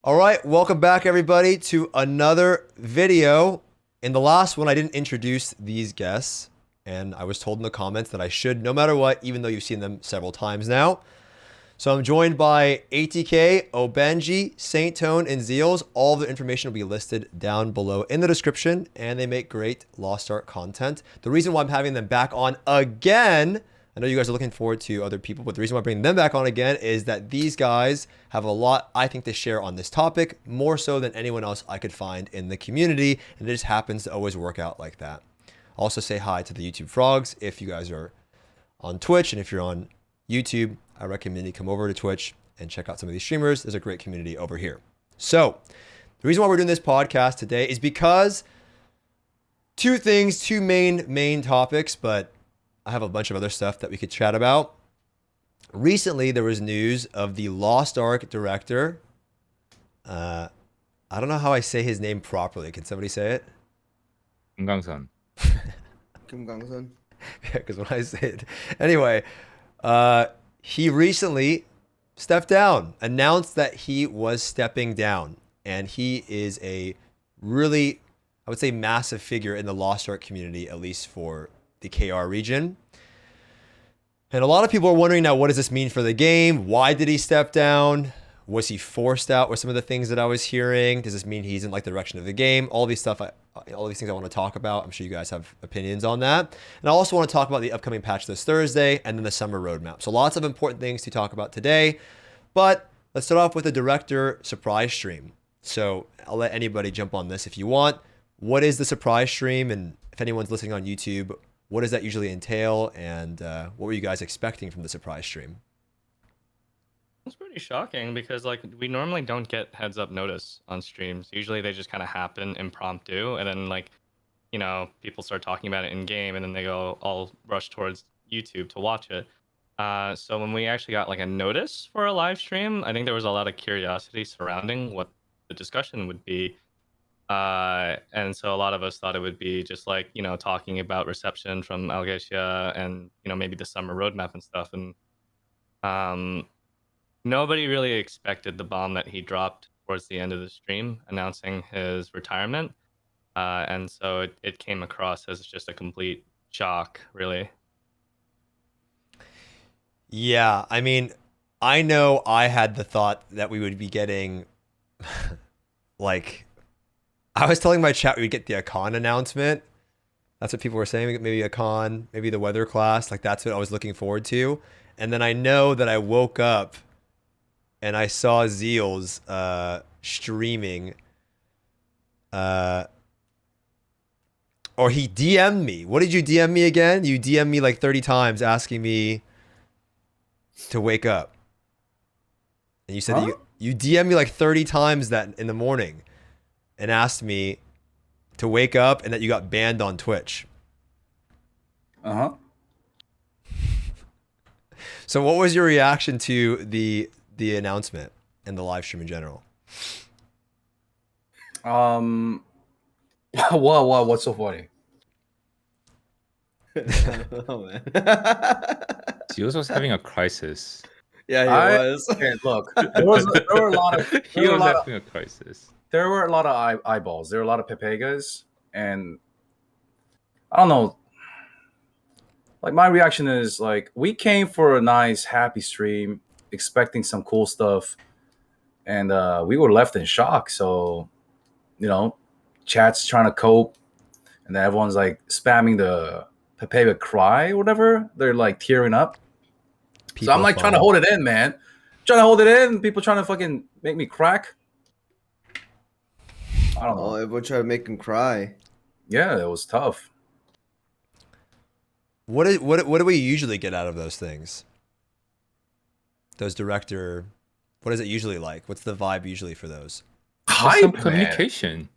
All right, welcome back everybody to another video. In the last one, I didn't introduce these guests, and I was told in the comments that I should no matter what, even though you've seen them several times now. So I'm joined by ATK, Ohbenji, Saintone, and Zealsambitions. All the information will be listed down below in the description, and they make great Lost Ark content. The reason why I'm having them back on again, I know you guys are looking forward to other people, but the reason why I'm bringing them back on again is that these guys have a lot, I think, to share on this topic, more so than anyone else I could find in the community, and it just happens to always work out like that. Also say hi to the YouTube frogs if you guys are on Twitch, and if you're on YouTube, I recommend you come over to Twitch and check out some of these streamers. There's a great community over here. So the reason why we're doing this podcast today is because two things, two main topics, but I have a bunch of other stuff that we could chat about. Recently, there was news of the Lost Ark director. I don't know how I say his name properly. Can somebody say it? Kim Gang-sun. Kim Gang-sun. Yeah, because when I say it. Anyway, he recently stepped down, announced that he was stepping down. And he is a really, I would say, massive figure in the Lost Ark community, at least for the KR region. And a lot of people are wondering now, what does this mean for the game? Why did he step down? Was he forced out? Were some of the things that I was hearing? Does this mean he's in like the direction of the game? All these things I want to talk about. I'm sure you guys have opinions on that. And I also want to talk about the upcoming patch this Thursday and then the summer roadmap. So lots of important things to talk about today. But let's start off with the director surprise stream. So I'll let anybody jump on this if you want. What is the surprise stream? And if anyone's listening on YouTube, what does that usually entail? And what were you guys expecting from the surprise stream? It's pretty shocking because like we normally don't get heads up notice on streams. Usually they just kind of happen impromptu, and then like, you know, people start talking about it in game, and then they go all rush towards YouTube to watch it. So when we actually got like a notice for a live stream, I think there was a lot of curiosity surrounding what the discussion would be. And so a lot of us thought it would be just like, you know, talking about reception from Algesia and, you know, maybe the summer roadmap and stuff. And nobody really expected the bomb that he dropped towards the end of the stream announcing his retirement. And so it came across as just a complete shock, really. Yeah, I mean, I know I had the thought that we would be getting like, I was telling my chat we would get the Akon announcement. That's what people were saying. Maybe Akon, maybe the weather class. Like that's what I was looking forward to. And then I know that I woke up and I saw Zeals streaming. Or he DM'd me. What did you DM me again? You DM'd me like 30 times asking me to wake up. And you said that you DM'd me like 30 times that in the morning and asked me to wake up and that you got banned on Twitch. Uh-huh. So what was your reaction to the announcement and the live stream in general? What's so funny? Oh man. Zeus was having a crisis. Yeah, he was. Okay, look, there were a lot of He was having a crisis. there were a lot of eyeballs. There were a lot of Pepegas, and I don't know. Like my reaction is like we came for a nice, happy stream, expecting some cool stuff, and we were left in shock. So, you know, chat's trying to cope, and then everyone's like spamming the Pepega cry or whatever. They're like tearing up. So I'm like trying to hold it in, man. Trying to hold it in. People trying to fucking make me crack. I don't know. Oh, everyone tried to make him cry. Yeah, it was tough. What do we usually get out of those things? Those director, what is it usually like? What's the vibe usually for those? Just some Hype, man. communication.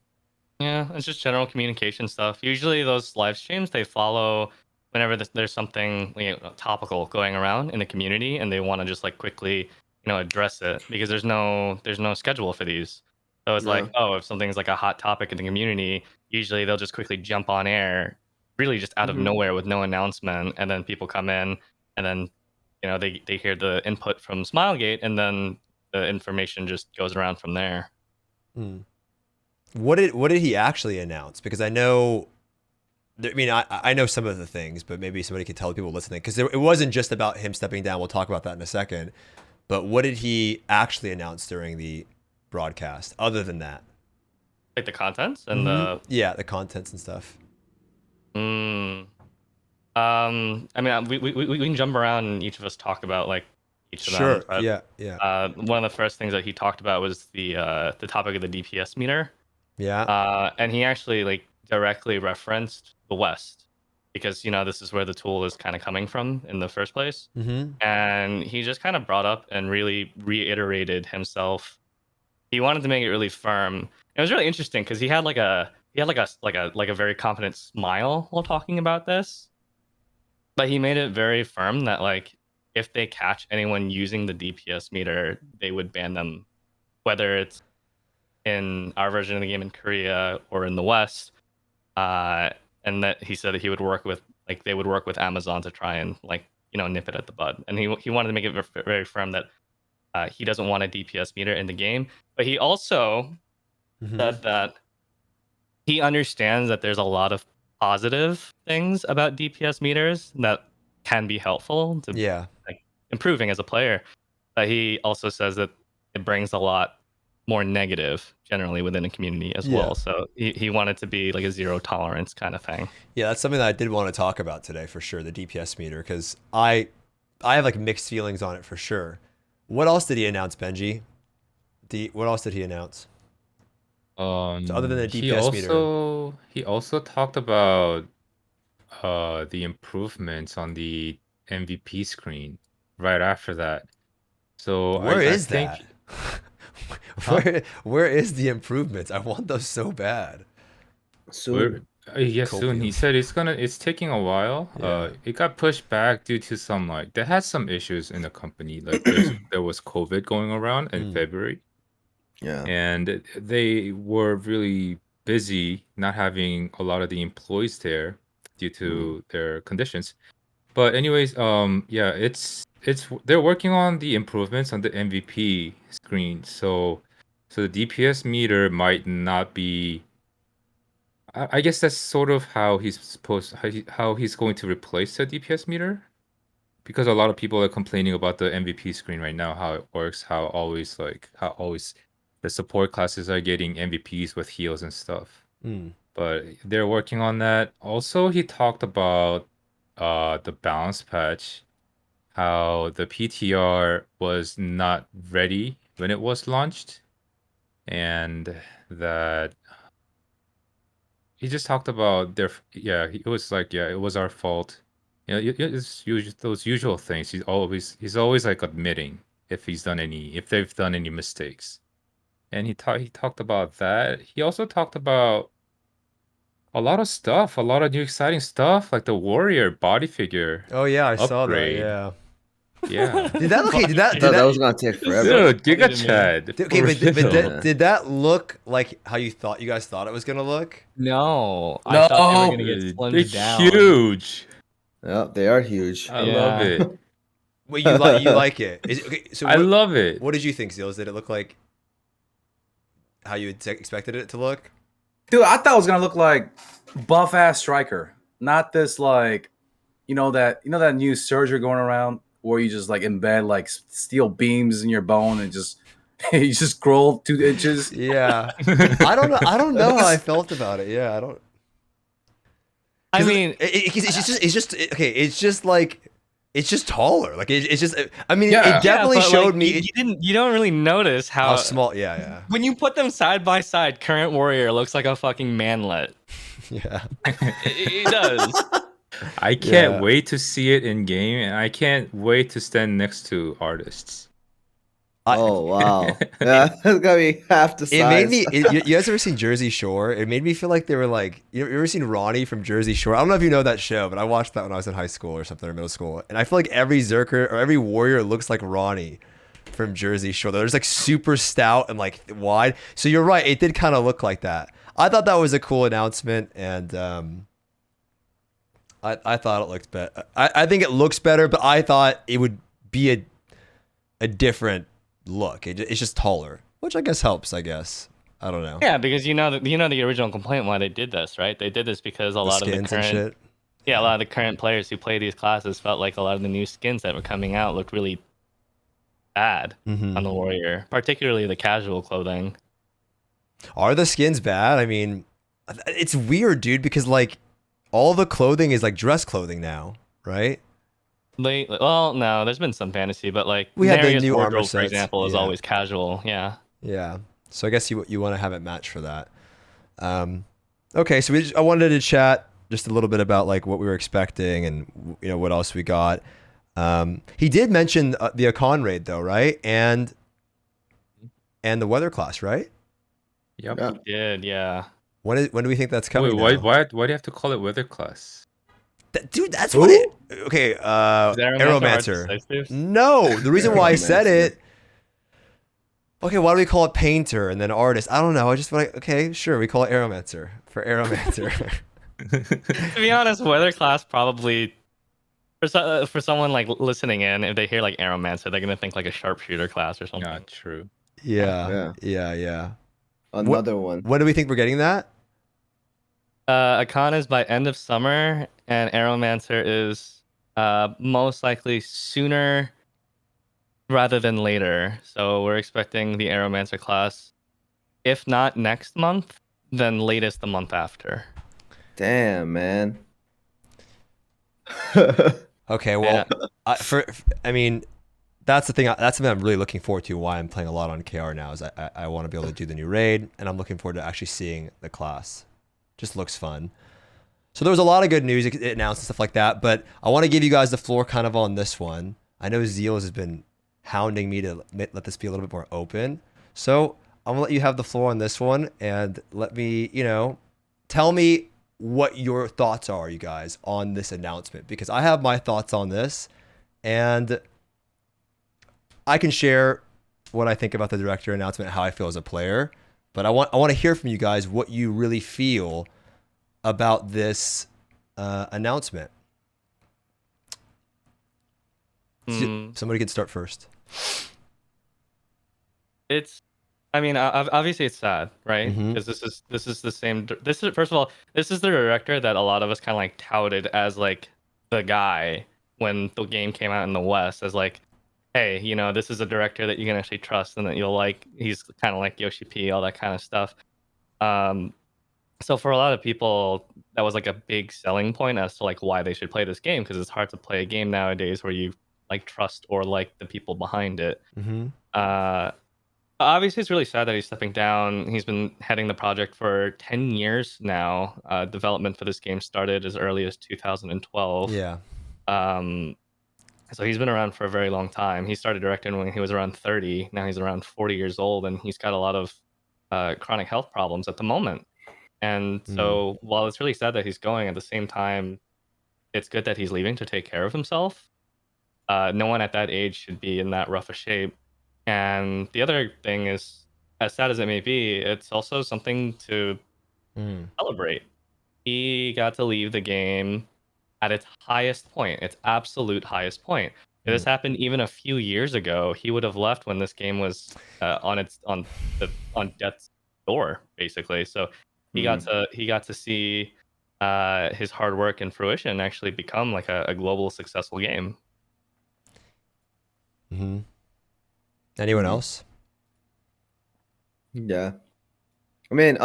Yeah, it's just general communication stuff. Usually those live streams, they follow whenever there's something, you know, topical going around in the community, and they want to just like quickly, you know, address it because there's no schedule for these. So it's like, oh, if something's like a hot topic in the community, usually they'll just quickly jump on air, really just out of nowhere with no announcement, and then people come in, and then, you know, they hear the input from Smilegate, and then the information just goes around from there. What did he actually announce? Because I know, I mean, I know some of the things, but maybe somebody could tell the people listening, because it wasn't just about him stepping down. We'll talk about that in a second. But what did he actually announce during the broadcast, other than that? Like the contents and the the contents and stuff. I mean, we can jump around and each of us talk about like each of them. But, yeah. One of the first things that he talked about was the topic of the DPS meter. Yeah. And he actually like directly referenced the West, because you know this is where the tool is kind of coming from in the first place. And he just kind of brought up and really reiterated himself. He wanted to make it really firm. It was really interesting because he had a very confident smile while talking about this, but he made it very firm that like if they catch anyone using the DPS meter, they would ban them, whether it's in our version of the game in Korea or in the West. And that he said that he would work with they would work with Amazon to try and nip it at the bud. And he wanted to make it very firm that he doesn't want a DPS meter in the game. But he also said that he understands that there's a lot of positive things about DPS meters that can be helpful to improving as a player. But he also says that it brings a lot more negative generally within a community as well. So he wanted to be like a zero tolerance kind of thing. Yeah, that's something that I did want to talk about today for sure, the DPS meter, because I have like mixed feelings on it for sure. What else did he announce, Benji? What else did he announce? So other than the DPS meter. He also talked about the improvements on the MVP screen right after that. So where is that? Where is the improvements? I want those so bad. Soon. Yes, soon. He said it's taking a while. It got pushed back due to some they had some issues in the company. Like there was COVID going around in February. Yeah. And they were really busy not having a lot of the employees there due to their conditions. But anyways, it's they're working on the improvements on the MVP screen. So the DPS meter might not be. I guess that's sort of how he's going to replace the DPS meter, because a lot of people are complaining about the MVP screen right now, how it works, how always the support classes are getting MVPs with heals and stuff. But they're working on that. Also, he talked about the balance patch, how the PTR was not ready when it was launched, and that he just talked about it was our fault. You know, it's those usual things. He's always like admitting if they've done any mistakes. And he talked about that. He also talked about a lot of stuff, a lot of new exciting stuff, like the warrior body figure. Oh yeah, I saw that. upgrade. Yeah. Yeah. Did that look? Did that? I thought that was gonna take forever. Dude, Giga Chad. Okay, for but real. did that look like how you guys thought it was gonna look? No, I thought they were gonna get They're slimmed down. huge. Yep, they are huge. I love it. Wait, you like it? Okay, so I love it. What did you think, Zeals? Did it look like how you expected it to look? Dude, I thought it was gonna look like buff ass striker, not this that new surgery going around where you just like embed like steel beams in your bone and just you just scroll 2 inches. Yeah, I don't know how I felt about it. Yeah, I don't. I mean, It's just taller. Like it's just. I mean, Yeah. it definitely but, showed like, me you don't really notice how small. Yeah, when you put them side by side. Current warrior looks like a fucking manlet. yeah. It does. I can't Yeah. wait to see it in game, and I can't wait to stand next to artists. Oh wow. Yeah, it's gonna be half the size. It made me. You guys ever seen Jersey Shore? It made me feel like they were like. You ever seen Ronnie from Jersey Shore? I don't know if you know that show, but I watched that when I was in high school or something, or middle school. And I feel like every Zerker or every warrior looks like Ronnie from Jersey Shore. They're just like super stout and like wide. So you're right. It did kind of look like that. I thought that was a cool announcement, and I thought it looked better. I think it looks better, but I thought it would be a different look. It's just taller, which I guess helps. I guess I don't know. Yeah, because you know the original complaint why they did this, right? They did this because a The lot of the skins and current shit. a lot of the current players who play these classes felt like a lot of the new skins that were coming out looked really bad Mhm. on the warrior, particularly the casual clothing. Are the skins bad? I mean, it's weird, dude, because like all the clothing is like dress clothing now, right? Well, no, there's been some fantasy, but like We had the Naria's new armor wardrobe, for sets. example, is Yeah. always casual. Yeah. Yeah. So I guess you want to have it match for that. Okay, so I wanted to chat just a little bit about like what we were expecting and what else we got. He did mention the Akon raid though, right? And the weather class, right? Yep. Yeah. Did yeah. When do we think that's Wait, coming? why do you have to call it weather class? Dude, that's Who? what it. Okay, Is Aeromancer hard to Aeromancer. say, Stoops? No, the reason why I said Aeromancer. it. Okay, why do we call it painter and then artist? I don't know. I just like okay, sure, we call it Aeromancer for Aeromancer. To be honest, weather class probably for someone like listening in, if they hear like Aeromancer, they're gonna think like a sharpshooter class or something. Not true. Yeah. Another one. When do we think we're getting that? Akon is by end of summer, and Aeromancer is most likely sooner rather than later. So we're expecting the Aeromancer class, if not next month, then latest the month after. Damn, man. Okay, well, Yeah. I mean, that's the thing. That's something I'm really looking forward to. Why I'm playing a lot on KR now is I want to be able to do the new raid, and I'm looking forward to actually seeing the class. Just looks fun. So there was a lot of good news it announced and stuff like that, but I want to give you guys the floor kind of on this one. I know Zeals has been hounding me to let this be a little bit more open, so I'm gonna let you have the floor on this one, and let me, tell me what your thoughts are, you guys, on this announcement, because I have my thoughts on this, and I can share what I think about the director announcement, how I feel as a player, but I want to hear from you guys what you really feel about this announcement. Somebody can start first. I mean, obviously it's sad, right? Mhm. Because this is the same. This is, first of all, this is the director that a lot of us kind of like touted as like the guy when the game came out in the West, as like, hey, this is a director that you can actually trust and that you'll like. He's kind of like Yoshi P, all that kind of stuff. So for a lot of people, that was like a big selling point as to like why they should play this game, because it's hard to play a game nowadays where you like trust or like the people behind it. Mm-hmm. Obviously, it's really sad that he's stepping down. He's been heading the project for 10 years now. Development for this game started as early as 2012. Yeah. So he's been around for a very long time. He started directing when he was around 30. Now he's around 40 years old, and he's got a lot of chronic health problems at the moment. And so while it's really sad that he's going, at the same time, it's good that he's leaving to take care of himself. No one at that age should be in that rough a shape. And the other thing is, as sad as it may be, it's also something to celebrate. He got to leave the game at its highest point, its absolute highest point. If this happened even a few years ago, he would have left when this game was on death's door, basically. So he got to see his hard work and fruition actually become like a global successful game. Mm-hmm. Anyone else? Yeah. I mean,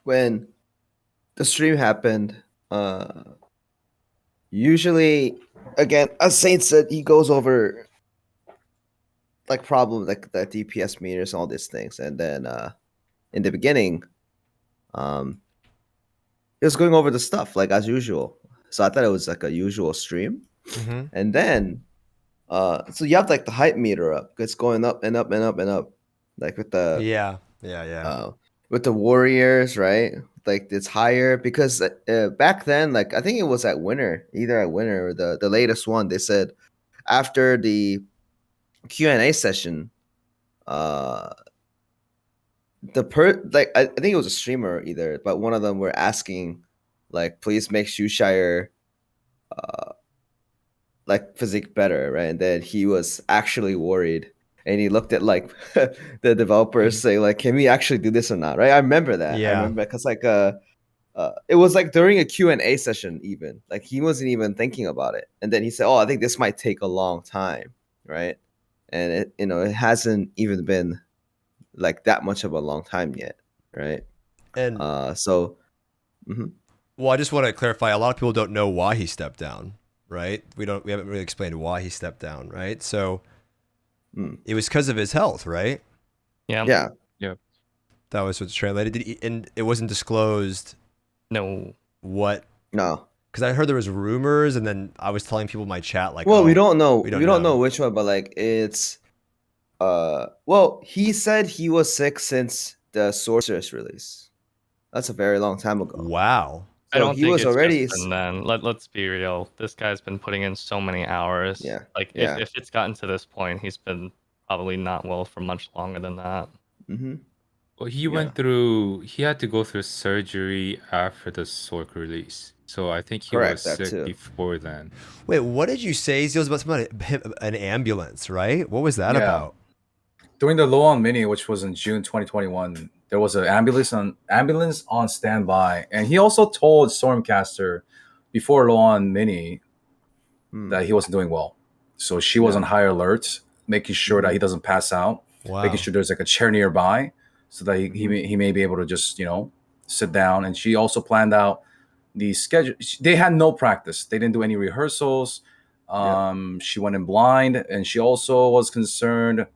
when the stream happened, usually, again, as Saint said, he goes over like problems like the DPS meters, all these things, and then in the beginning, he was going over the stuff like as usual. So I thought it was like a usual stream, and then so you have like the hype meter up. It's going up and up and up and up, like with the with the warriors, right? Like it's higher because back then, like I think it was at Winter, either at Winter or the latest one. They said after the Q&A session, I think it was a streamer either, but one of them were asking, like, please make Shushire like physique better, right? And then he was actually worried, and he looked at like the developers saying like, "Can we actually do this or not?" Right? I remember that. Yeah. I remember because like it was like during a Q&A session even. Like he wasn't even thinking about it. And then he said, "Oh, I think this might take a long time." Right? And it hasn't even been like that much of a long time yet, right? And Mhm. well, I just want to clarify. A lot of people don't know why he stepped down, right? We haven't really explained why he stepped down, right? So it was because of his health, right? Yeah. That was what's translated. And it wasn't disclosed No. what. No. Because I heard there was rumors, and then I was telling people in my chat like, Well, oh, we don't know. we We don't don't know. know which one, but like it's well, he said he was sick since the Sorceress release. That's a very long time ago. Wow. I don't he think was it's already just been then. Let's be real. This guy's been putting in so many hours. Yeah. Like Yeah. if it's gotten to this point, he's been probably not well for much longer than that. Mhm. Well, he had to go through surgery after the Sork release. So I think he Correct, was that sick too. before then. Wait, what did you say? He was about an ambulance, right? What was that Yeah. about? During the Loan Mini, which was in June 2021, there was an ambulance on standby, and he also told Stormcaster before Loan Mini that he wasn't doing well. So she was on high alert, making sure that he doesn't pass out, Wow. making sure there's like a chair nearby so that he may be able to just sit down. And she also planned out the schedule. They had no practice. They didn't do any rehearsals. She went in blind, and she also was concerned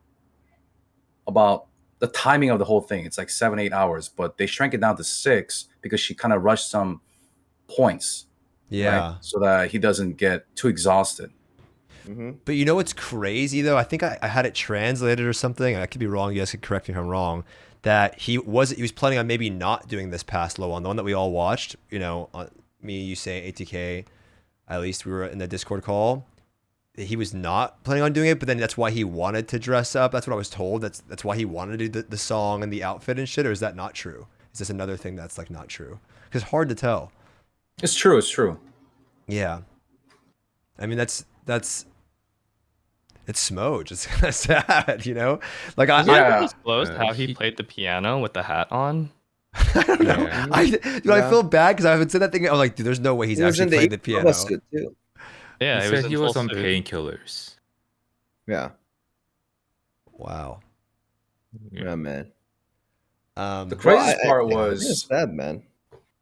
about the timing of the whole thing. It's like 7-8 hours, but they shrank it down to 6 because she kind of rushed some points, Yeah. right? So that he doesn't get too exhausted. But you know what's crazy though? I think I had it translated or something. I could be wrong. You guys could correct me if I'm wrong. That he was planning on maybe not doing this past low on the one that we all watched. You know, me, you say ATK. At least we were in the Discord call. He was not planning on doing it, but then that's why he wanted to dress up. That's what I was told. That's why he wanted to do the song and the outfit and shit. Or is that not true? Is this another thing that's like not true? Because hard to tell. It's true. It's true. Yeah. I mean, it's Smoj. It's kind of sad, you know? Like Has he Yeah. ever disclosed how he played the piano with the hat on? I don't know. Yeah. I feel bad because I haven't said that thing. I'm like, dude, there's no way he's He was actually in the playing the piano. suit too. Yeah, he he said was in he full was on suit. painkillers. Yeah. Wow. Yeah, man. The craziest part it's was sad, man.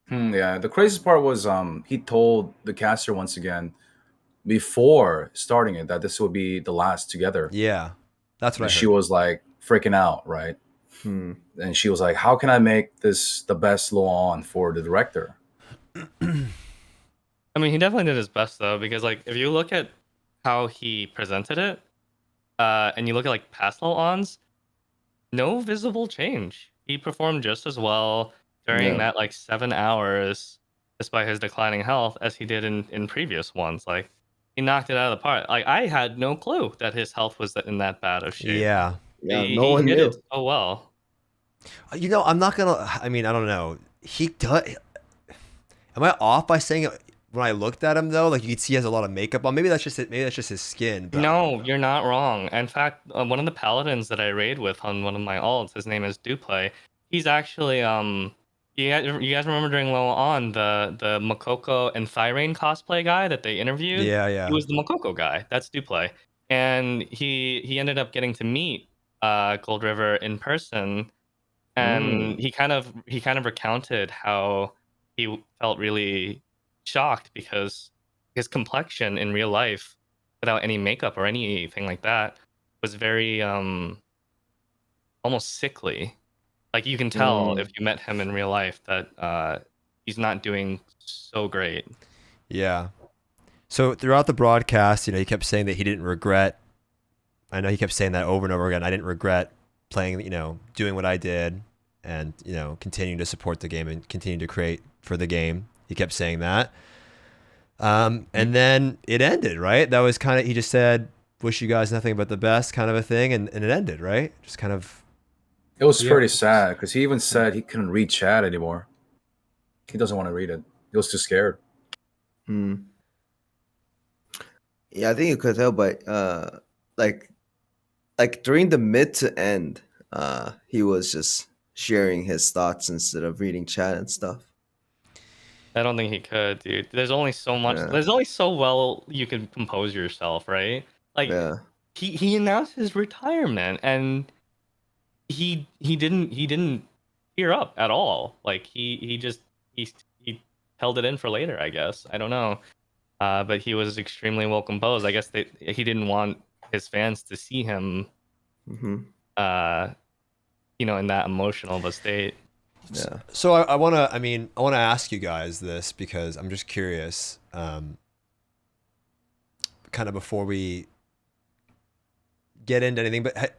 the craziest part was he told the caster once again before starting it that this would be the last together. Yeah, that's what And I heard. she was like freaking out, right? Hmm. And she was like, "How can I make this the best Loan for the director?" I mean, he definitely did his best though, because like if you look at how he presented it, and you look at like past ons, no visible change. He performed just as well during that like 7 hours, despite his declining health, as he did in previous ones. Like he knocked it out of the park. Like I had no clue that his health was in that bad of shape. Yeah. Yeah, he, no he one hit knew. it so well. You know, I'm not gonna. I mean, I don't know. He does. Am I off by saying it? When I looked at him though, like you could see he has a lot of makeup on. Maybe that's just it. Maybe that's just his skin. But No, you're not wrong. In fact, one of the paladins that I raid with on one of my alts, his name is Duplay. He's actually you guys remember during Low On the Makoko and Thyrane cosplay guy that they interviewed? Yeah. He was the Makoko guy. That's Duplay, and he ended up getting to meet Gold River in person, and he kind of recounted how he felt really shocked because his complexion in real life, without any makeup or anything like that, was very almost sickly. Like you can tell if you met him in real life that he's not doing so great. Yeah. So throughout the broadcast, you know, he kept saying that he didn't regret. I know he kept saying that over and over again. I didn't regret playing, you know, doing what I did, and you know, continuing to support the game and continue to create for the game. He kept saying that. And then it ended, right? That was kind of, he just said, wish you guys nothing but the best kind of a thing. And it ended, right? Just kind of. It was pretty sad because he even said he couldn't read chat anymore. He doesn't want to read it. He was too scared. Yeah, I think you could tell, but like like during the mid to end, he was just sharing his thoughts instead of reading chat and stuff. I don't think he could, dude. There's only so much. Yeah. There's only so well you can compose yourself, right? Like Yeah. he announced his retirement, and he didn't tear up at all. Like he held it in for later, I guess. I don't know. But he was extremely well composed. I guess he didn't want his fans to see him, Mm-hmm. in that emotional of a state. Yeah. So I want to ask you guys this because I'm just curious, kind of before we get into anything, but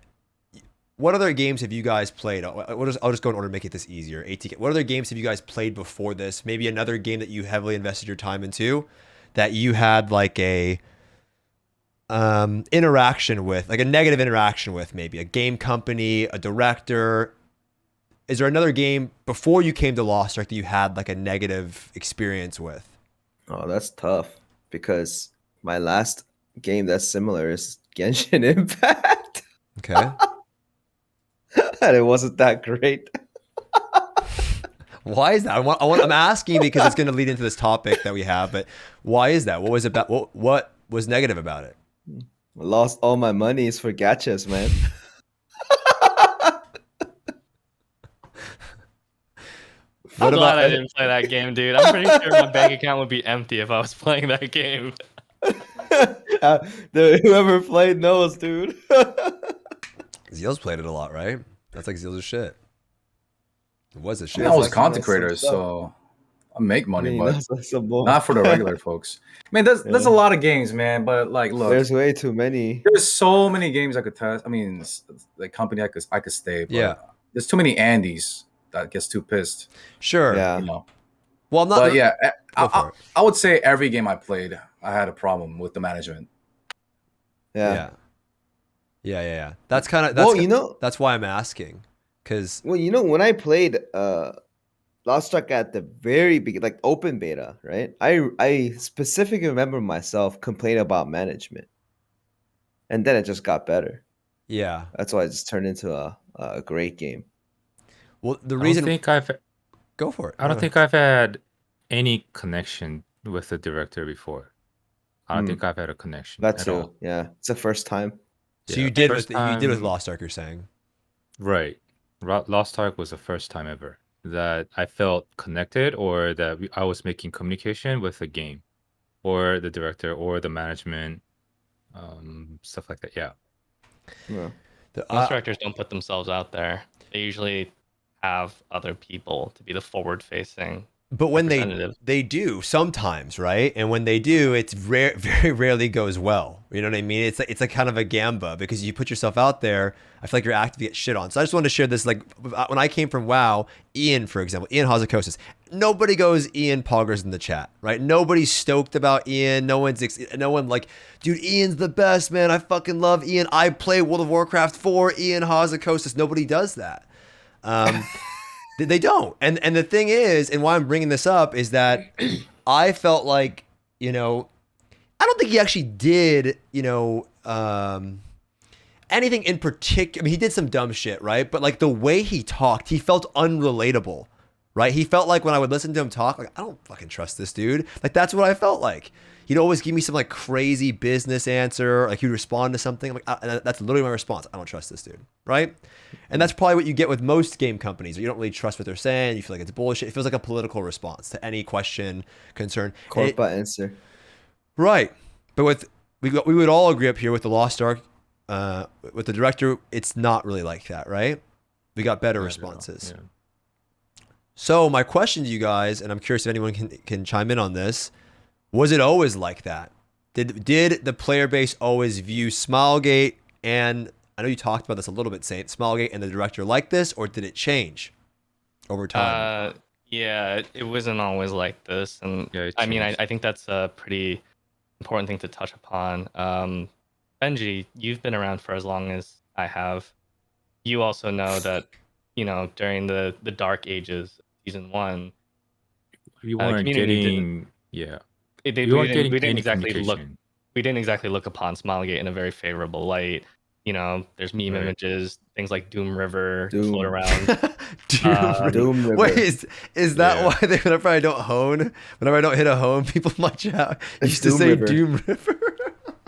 what other games have you guys played? I'll just go in order to make it this easier. ATK. What other games have you guys played before this? Maybe another game that you heavily invested your time into that you had like a interaction with, like a negative interaction with, maybe a game company, a director. Is there another game before you came to Lost Ark that you had like a negative experience with? Oh, that's tough because my last game that's similar is Genshin Impact. Okay. And it wasn't that great. Why is that? I'm asking because it's going to lead into this topic that we have, but why is that? What was about? What was negative about it? I lost all my monies for gachas, man. I'm glad I didn't play that game, dude. I'm pretty sure my bank account would be empty if I was playing that game. Whoever played knows, dude. Zeal's played it a lot, right? That's like Zeal's shit. It was a I shit. mean, I was a That's content some creator, stuff. so I make money, but that's some bull. not for the regular folks. I mean, there's Yeah. a lot of games, man. But like, look, There's way too many. there's so many games I could test. I mean, the company I could stay. But Yeah. there's too many Andes that gets too pissed. Sure. Yeah. You know. Well, I'm not. But yeah, Go for it. I would say every game I played, I had a problem with the management. Yeah. Yeah. That's kind of. Well, That's why I'm asking, because when I played Lost Ark at the very beginning, like open beta, right? I specifically remember myself complaining about management, and then it just got better. yeah. That's why it just turned into a great game. Well, the I don't reason. think I've Go for it. I don't think I've had any connection with the director before. I don't think I've had a connection That's at it. all. Yeah, it's the first time. So Yeah, you did first with you did with time- Lost Ark. You're saying. Right. Lost Ark was the first time ever that I felt connected or that I was making communication with the game or the director or the management, stuff like that. Yeah. Yeah. Most directors don't put themselves out there. They usually have other people to be the forward-facing. But when representative. they do sometimes, right? And when they do, it's rare, very rarely goes well. You know what I mean? It's like kind of a gamba because you put yourself out there. I feel like you're active to get shit on. So I just wanted to share this. Like when I came from WoW, Ian, for example, Ian Hazakosis, nobody goes Ian Poggers in the chat, right? Nobody's stoked about Ian. No one like, dude, Ian's the best, man. I fucking love Ian. I play World of Warcraft for Ian Hazakosis. Nobody does that. They don't. And the thing is, and why I'm bringing this up is that I felt like, I don't think he actually did, anything in particular. I mean, he did some dumb shit, right? But like the way he talked, he felt unrelatable, right? He felt like when I would listen to him talk, like, I don't fucking trust this dude. Like, that's what I felt like. He'd always give me some like crazy business answer. Like he'd respond to something. I'm like, and that's literally my response. I don't trust this dude, right? And that's probably what you get with most game companies. You don't really trust what they're saying. You feel like it's bullshit. It feels like a political response to any question, concern. Corpa answer. Right. But we would all agree up here with the Lost Ark, with the director, it's not really like that, right? We got better responses. Yeah. So my question to you guys, and I'm curious if anyone can chime in on this, was it always like that? Did the player base always view Smilegate, and I know you talked about this a little bit, Saint, Smilegate and the director like this, or did it change over time? Yeah, it wasn't always like this, and Yeah, I mean, changed. I think that's a pretty important thing to touch upon. Benji, you've been around for as long as I have. You also know that, during the dark ages, of season 1, You weren't community getting, yeah. we You weren't didn't getting any exactly look. communication. We didn't exactly look upon Smilegate in a very favorable light. you know, there's meme Right. images, things like Doom River Doom. float around. Doom River. Wait, is that Yeah. why they, whenever I don't hone, whenever I don't hit a home, people munch out? It's Used to Doom say River. Doom River.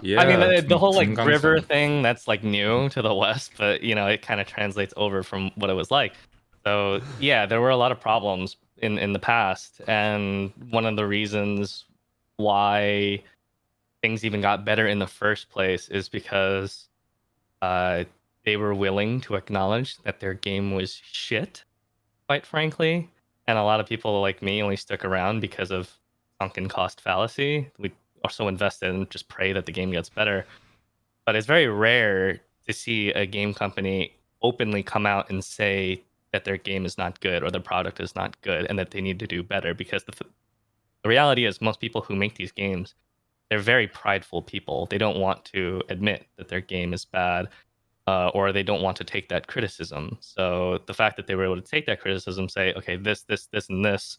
Yeah. I mean, the whole like 중간선. river thing, that's like new to the West, but you know, it kind of translates over from what it was like. So yeah, there were a lot of problems in the past, and one of the reasons why things even got better in the first place is because they were willing to acknowledge that their game was shit, quite frankly. And a lot of people like me only stuck around because of sunken cost fallacy. We are so invested and just pray that the game gets better. But it's very rare to see a game company openly come out and say that their game is not good or the product is not good and that they need to do better, because the reality is most people who make these games, they're very prideful people. They don't want to admit that their game is bad, or they don't want to take that criticism. So the fact that they were able to take that criticism, say, okay, this, and this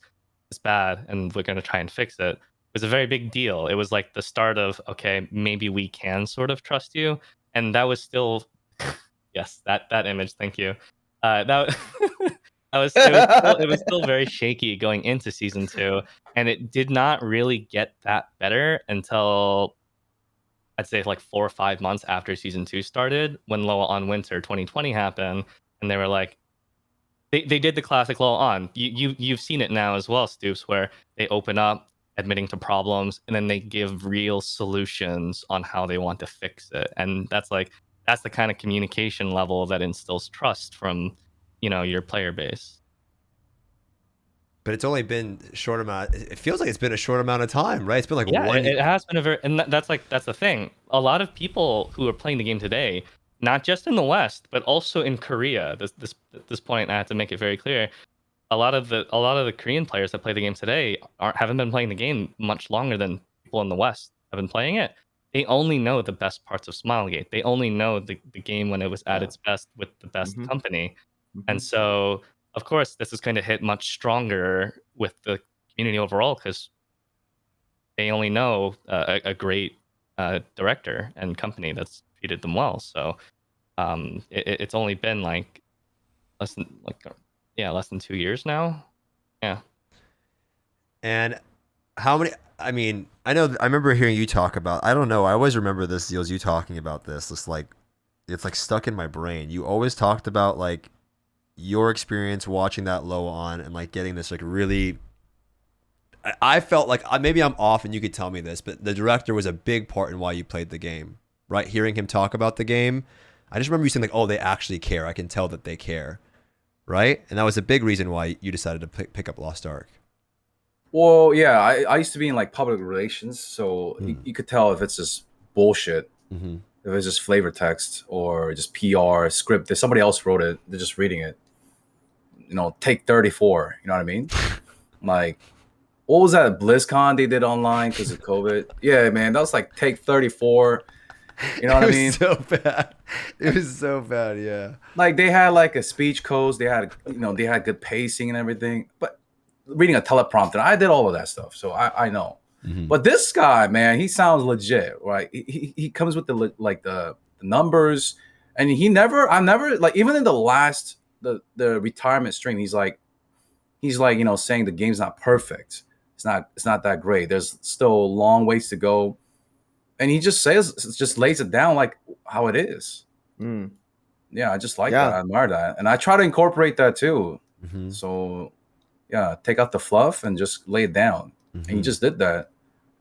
is bad, and we're going to try and fix it, was a very big deal. It was like the start of, okay, maybe we can sort of trust you. And that was still, yes, that image, thank you. That it was still very shaky going into season 2, and it did not really get that better until I'd say like 4 or 5 months after season 2 started, when Loa on Winter 2020 happened, and they were like, they did the classic Loa on. You've seen it now as well, Stoopzz, where they open up, admitting to problems, and then they give real solutions on how they want to fix it. And that's the kind of communication level that instills trust from, you know, your player base. But it's only been a short amount. It feels like it's been a short amount of time, right? It's been like Yeah, one. it has been a very, and that's the thing. A lot of people who are playing the game today, not just in the West, but also in Korea. At this point, I have to make it very clear. A lot of the Korean players that play the game today haven't been playing the game much longer than people in the West have been playing it. They only know the best parts of Smilegate. They only know the game when it was at its best with the best company. And so, of course, this is going to hit much stronger with the community overall, because they only know a great director and company that's treated them well. So it's only been like less than 2 years now. Yeah. And how many? I mean, I know. I remember hearing you talk about. I don't know. I always remember this, Zeals, you talking about this. It's like stuck in my brain. You always talked about like your experience watching that Low on and like getting this like really. I felt like maybe I'm off, and you could tell me this, but the director was a big part in why you played the game, right? Hearing him talk about the game, I just remember you saying like, "Oh, they actually care. I can tell that they care." Right? And that was a big reason why you decided to pick up Lost Ark. Well, yeah, I used to be in like public relations, so you could tell if it's just bullshit, if it's just flavor text or just PR script. If somebody else wrote it, they're just reading it. You know, take 34. You know what I mean? Like, what was that BlizzCon they did online because of COVID? Yeah, man, that was like take 34. You know what I mean? It was so bad. It was so bad, yeah. Like they had like a speech codes, they had good pacing and everything. But reading a teleprompter, I did all of that stuff, so I know. But this guy, man, he sounds legit, right? He comes with the numbers, and I never like, even in the last the retirement stream, he's like saying the game's not perfect. It's not that great. There's still a long ways to go. And he just lays it down like how it is. Yeah, I just like that. I admire that. And I try to incorporate that too. So yeah, take out the fluff and just lay it down. And he just did that.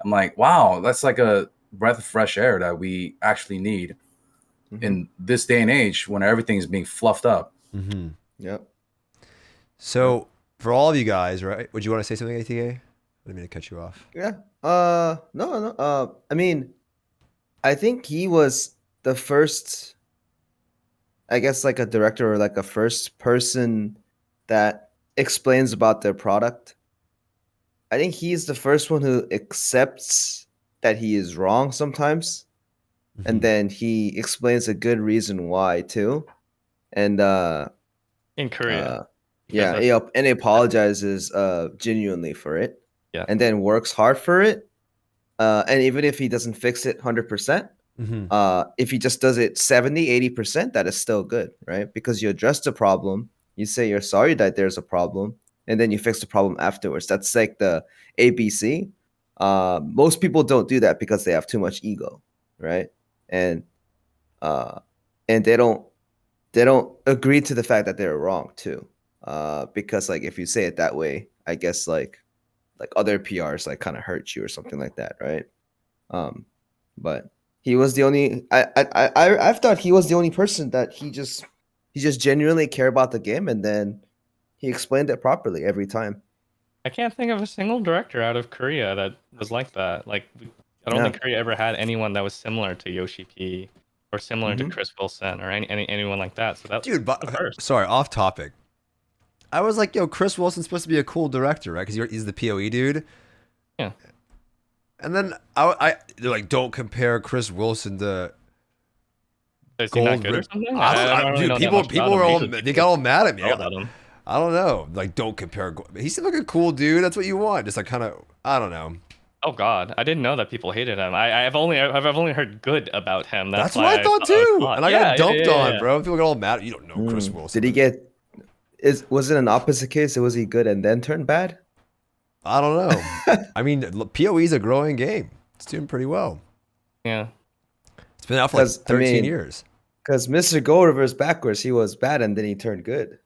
I'm like, wow, that's like a breath of fresh air that we actually need in this day and age when everything is being fluffed up. Yep. So for all of you guys, right? Would you want to say something, ATK? I didn't mean to cut you off. Yeah. No. I mean, I think he was the first, I guess, like a director or like a first person that explains about their product. I think he's the first one who accepts that he is wrong sometimes. And then he explains a good reason why too. And in Korea. And he apologizes genuinely for it. Yeah. And then works hard for it. And even if he doesn't fix it 100%, If he just does it 70-80%, that is still good, right? Because you address the problem, you say you're sorry that there's a problem, and then you fix the problem afterwards. That's like the ABC. Most people don't do that because they have too much ego, right? And they don't agree to the fact that they're wrong too. Because like if you say it that way, I guess like other PRs like kind of hurt you or something like that, right? But he was the only I've thought he was the only person that he just genuinely cared about the game, and then he explained it properly every time. I can't think of a single director out of Korea that was like that. Like, I don't think Korea ever had anyone that was similar to Yoshi P or similar to Chris Wilson or anyone like that. So that's Dude, but sorry, off topic. I was like, yo, Chris Wilson's supposed to be a cool director, right? Because he's the PoE dude. Yeah. And then they're like, don't compare Chris Wilson to Is he not good or something? Dude, people were they got all mad at me. About him. I don't know. Like, don't compare. He seemed like a cool dude. That's what you want. Just like kind of, I don't know. Oh God, I didn't know that people hated him. I've only heard good about him. That's what I thought too. And I got dumped on, bro. People got all mad. You don't know Chris Wilson. Did he get? Was it an opposite case? Was he good and then turned bad? I don't know. I mean, PoE is a growing game. It's doing pretty well. Yeah. It's been out for like 13 years. Because Mr. Gold Reverse backwards, he was bad and then he turned good.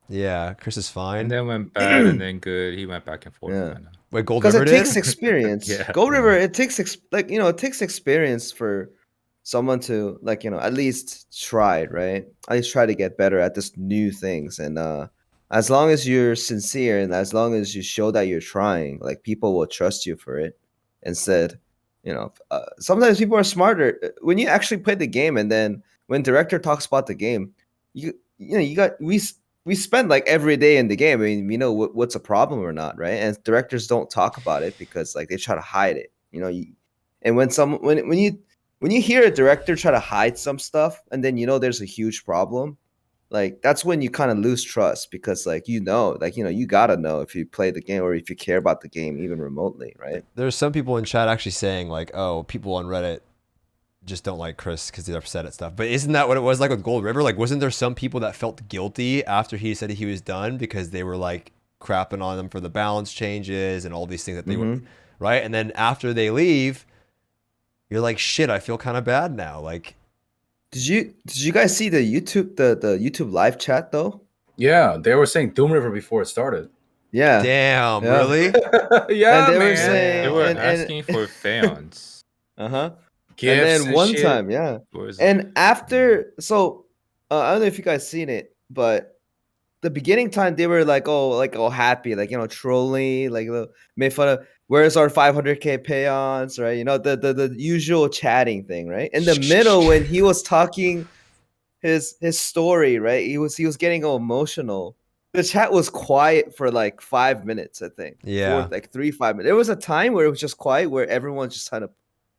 Yeah, Chris is fine. And then went bad and then good. He went back and forth. Yeah. Wait, Gold River Because it takes experience. Yeah. Gold River, it takes it takes experience for someone to at least try, right? At least try to get better at this new things. And as long as you're sincere and as long as you show that you're trying, like people will trust you for it. Instead, sometimes people are smarter when you actually play the game, and then when director talks about the game, we spend like every day in the game. I mean, we know what's a problem or not, right? And directors don't talk about it because like they try to hide it, and when you hear a director try to hide some stuff and then there's a huge problem, like that's when you kind of lose trust because you gotta know if you play the game or if you care about the game even remotely, right? There's some people in chat actually saying like, oh, people on Reddit just don't like Chris because they're upset at stuff. But isn't that what it was like with Gold River? Like, wasn't there some people that felt guilty after he said he was done because they were like crapping on him for the balance changes and all these things that they were, right? And then after they leave, you're like, shit, I feel kind of bad now. Like, did you guys see the YouTube live chat though? Yeah, they were saying Doom River before it started. Yeah. Damn, really? Yeah, and they man. were saying They were asking for fans. And Gifts then one shit. time, yeah. And after, so I don't know if you guys seen it, but the beginning time they were like, all happy, trolling, made fun of where's our 500k pay-ons, right? The usual chatting thing, right? In the middle when he was talking his story, right? He was getting all emotional. The chat was quiet for like 5 minutes, I think. Yeah. 5 minutes. There was a time where it was just quiet, where everyone just kind of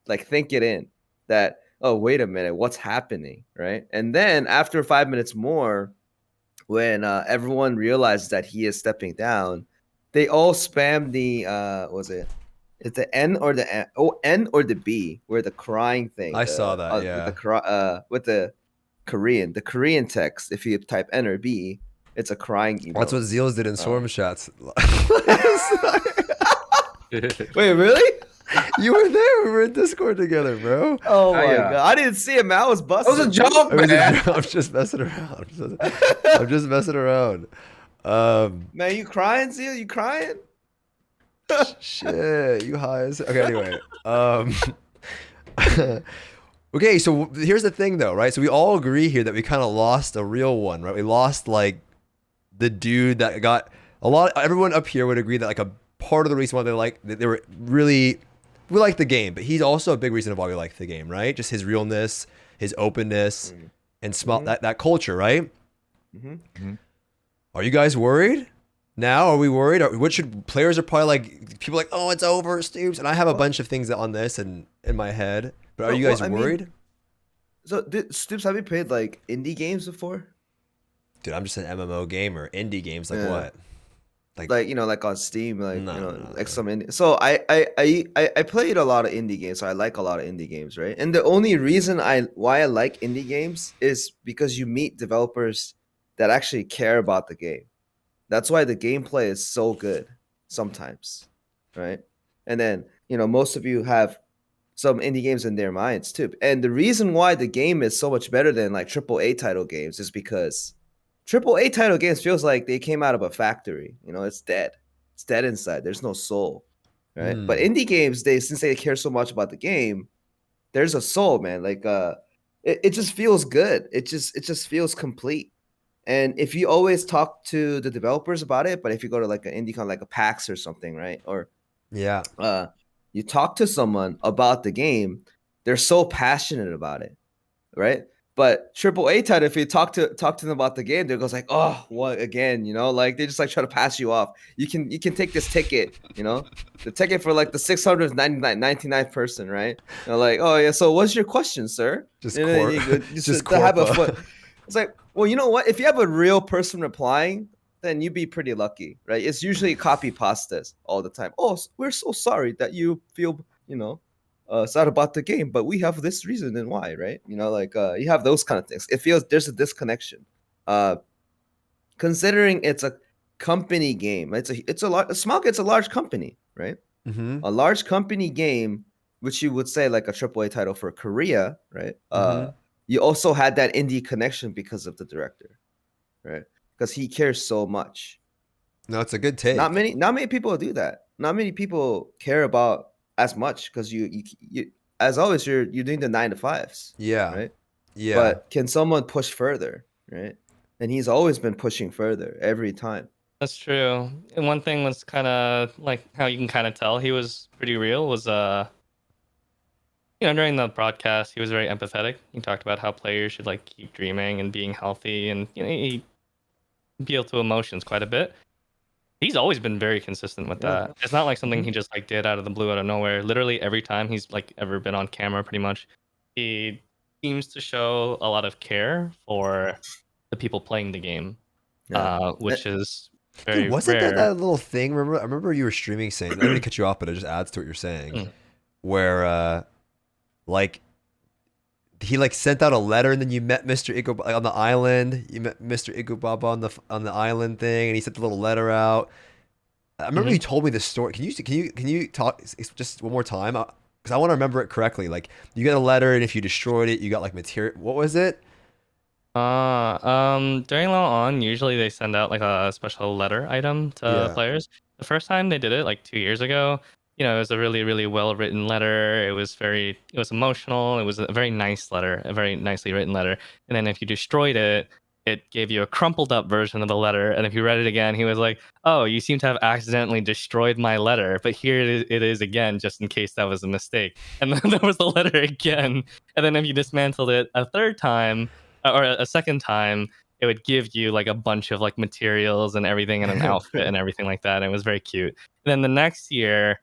think it in that, oh, wait a minute, what's happening, right? And then after 5 minutes more, when everyone realized that he is stepping down, they all spam the is the N or the N or the B, where the crying thing. I saw that, yeah. With the Korean text, if you type N or B, it's a crying emoji. That's what Zeals did in Storm Shots. Wait, really? You were there. We were in Discord together, bro. Oh my god, I didn't see him. I was busting. It was a joke, man. I'm just messing around. I'm just messing around. Man, you crying, Zeal? You crying? Shit, you high as... Okay, anyway. Okay, so here's the thing, though, right? So we all agree here that we kind of lost a real one, right? We lost, like, the dude that got... Everyone up here would agree that, like, a part of the reason why they were really... We like the game, but he's also a big reason of why we like the game, right? Just his realness, his openness, and that culture, right? Are you guys worried? Now, are we worried? Players are probably like, people are like, oh, it's over, Stoopzz. And I have a bunch of things on this and in my head. But are you guys worried? So, Stoopzz, have you played like indie games before? Dude, I'm just an MMO gamer. Indie games, like what? like like on Steam, like No, like some indie. So I played a lot of indie games. So I like a lot of indie games, right? And the only reason why I like indie games is because you meet developers that actually care about the game. That's why the gameplay is so good sometimes, right? And then most of you have some indie games in their minds too. And the reason why the game is so much better than like AAA title games is because AAA title games feels like they came out of a factory. It's dead. It's dead inside. There's no soul, right? But indie games, since they care so much about the game, there's a soul, man. Like it just feels good. It just feels complete. And if you always talk to the developers about it, but if you go to like an indie con, like a PAX or something, right? Or Yeah. you talk to someone about the game, they're so passionate about it, right? But AAA title, if you talk to them about the game, they goes like, oh, what again? Like they just like try to pass you off. You can take this ticket, the ticket for like the 699th person, right? Like, oh yeah, so what's your question, sir? Just just to have a foot. It's like, well, you know what? If you have a real person replying, then you'd be pretty lucky, right? It's usually copy pastas all the time. Oh, we're so sorry that you feel, sad about the game, but we have this reason and why, right? Like you have those kind of things. It feels there's a disconnection. Considering it's a company game, it's a small. It's a large company, right? Mm-hmm. A large company game, which you would say like a AAA title for Korea, right? You also had that indie connection because of the director, right? Because he cares so much. No, it's a good take. Not many people do that. Not many people care about as much because you as always you're doing the 9 to 5s. Yeah. Right. Yeah. But can someone push further? Right. And he's always been pushing further every time. That's true. And one thing was kind of like how you can kind of tell he was pretty real was during the broadcast he was very empathetic. He talked about how players should like keep dreaming and being healthy, and he appealed to emotions quite a bit. He's always been very consistent with that. It's not like something he just like did out of the blue, out of nowhere. Literally every time he's like ever been on camera, pretty much, he seems to show a lot of care for the people playing the game, which is very Dude, wasn't rare. there that little thing? I remember you were streaming saying, I don't mean to cut you off, but it just adds to what you're saying, where like he like sent out a letter, and then you met Mr. Igo on the island. You met Mr. Igubaba on the island thing, and he sent the little letter out. I remember you told me this story. Can you talk just one more time? Because I want to remember it correctly. Like you get a letter, and if you destroyed it, you got like material. What was it? During Low On, usually they send out like a special letter item to players. The first time they did it, like 2 years ago, it was a really, really well-written letter. It was emotional. It was a very nice letter, a very nicely written letter. And then if you destroyed it, it gave you a crumpled up version of the letter. And if you read it again, he was like, oh, you seem to have accidentally destroyed my letter, but here it is again, just in case that was a mistake. And then there was the letter again. And then if you dismantled it a third time, or a second time, it would give you like a bunch of like materials and everything and an outfit and everything like that. And it was very cute. And then the next year,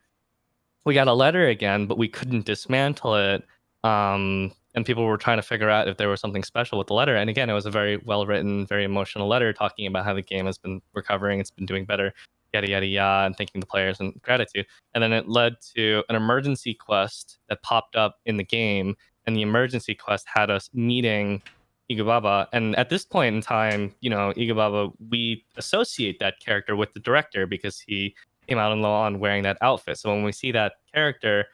we got a letter again, but we couldn't dismantle it. And people were trying to figure out if there was something special with the letter. And again, it was a very well-written, very emotional letter talking about how the game has been recovering. It's been doing better, yada, yada, yada, and thanking the players and gratitude. And then it led to an emergency quest that popped up in the game. And the emergency quest had us meeting Igubaba. And at this point in time, Igubaba, we associate that character with the director because he came out in Low On wearing that outfit. So when we see that character,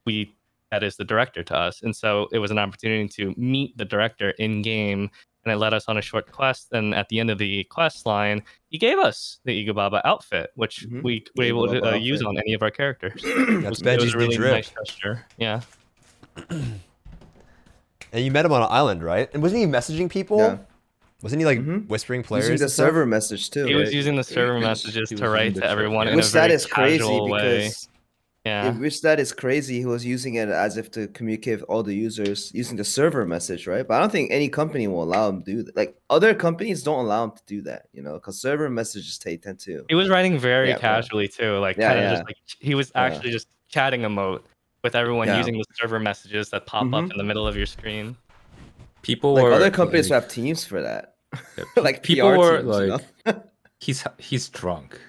that is the director to us. And so it was an opportunity to meet the director in game, and it led us on a short quest. And at the end of the quest line, he gave us the Igubaba outfit, which we were able to use on any of our characters. That's It was Benji's a really new drip. nice gesture. Yeah. And you met him on an island, right? And wasn't he messaging people? Yeah. Wasn't he like whispering players? Using the server message too. He was using the server messages to write to everyone in Which a very that is crazy casual way. because Yeah. which that is crazy. He was using it as if to communicate with all the users using the server message, right? But I don't think any company will allow him to do that. Like other companies don't allow him to do that, because server messages tend to. He was writing very casually too, like kind of just like he was actually just chatting emote with everyone using the server messages that pop up in the middle of your screen. People Like were other companies like, have teams for that. yeah, Like people PR were teams, like, he's drunk.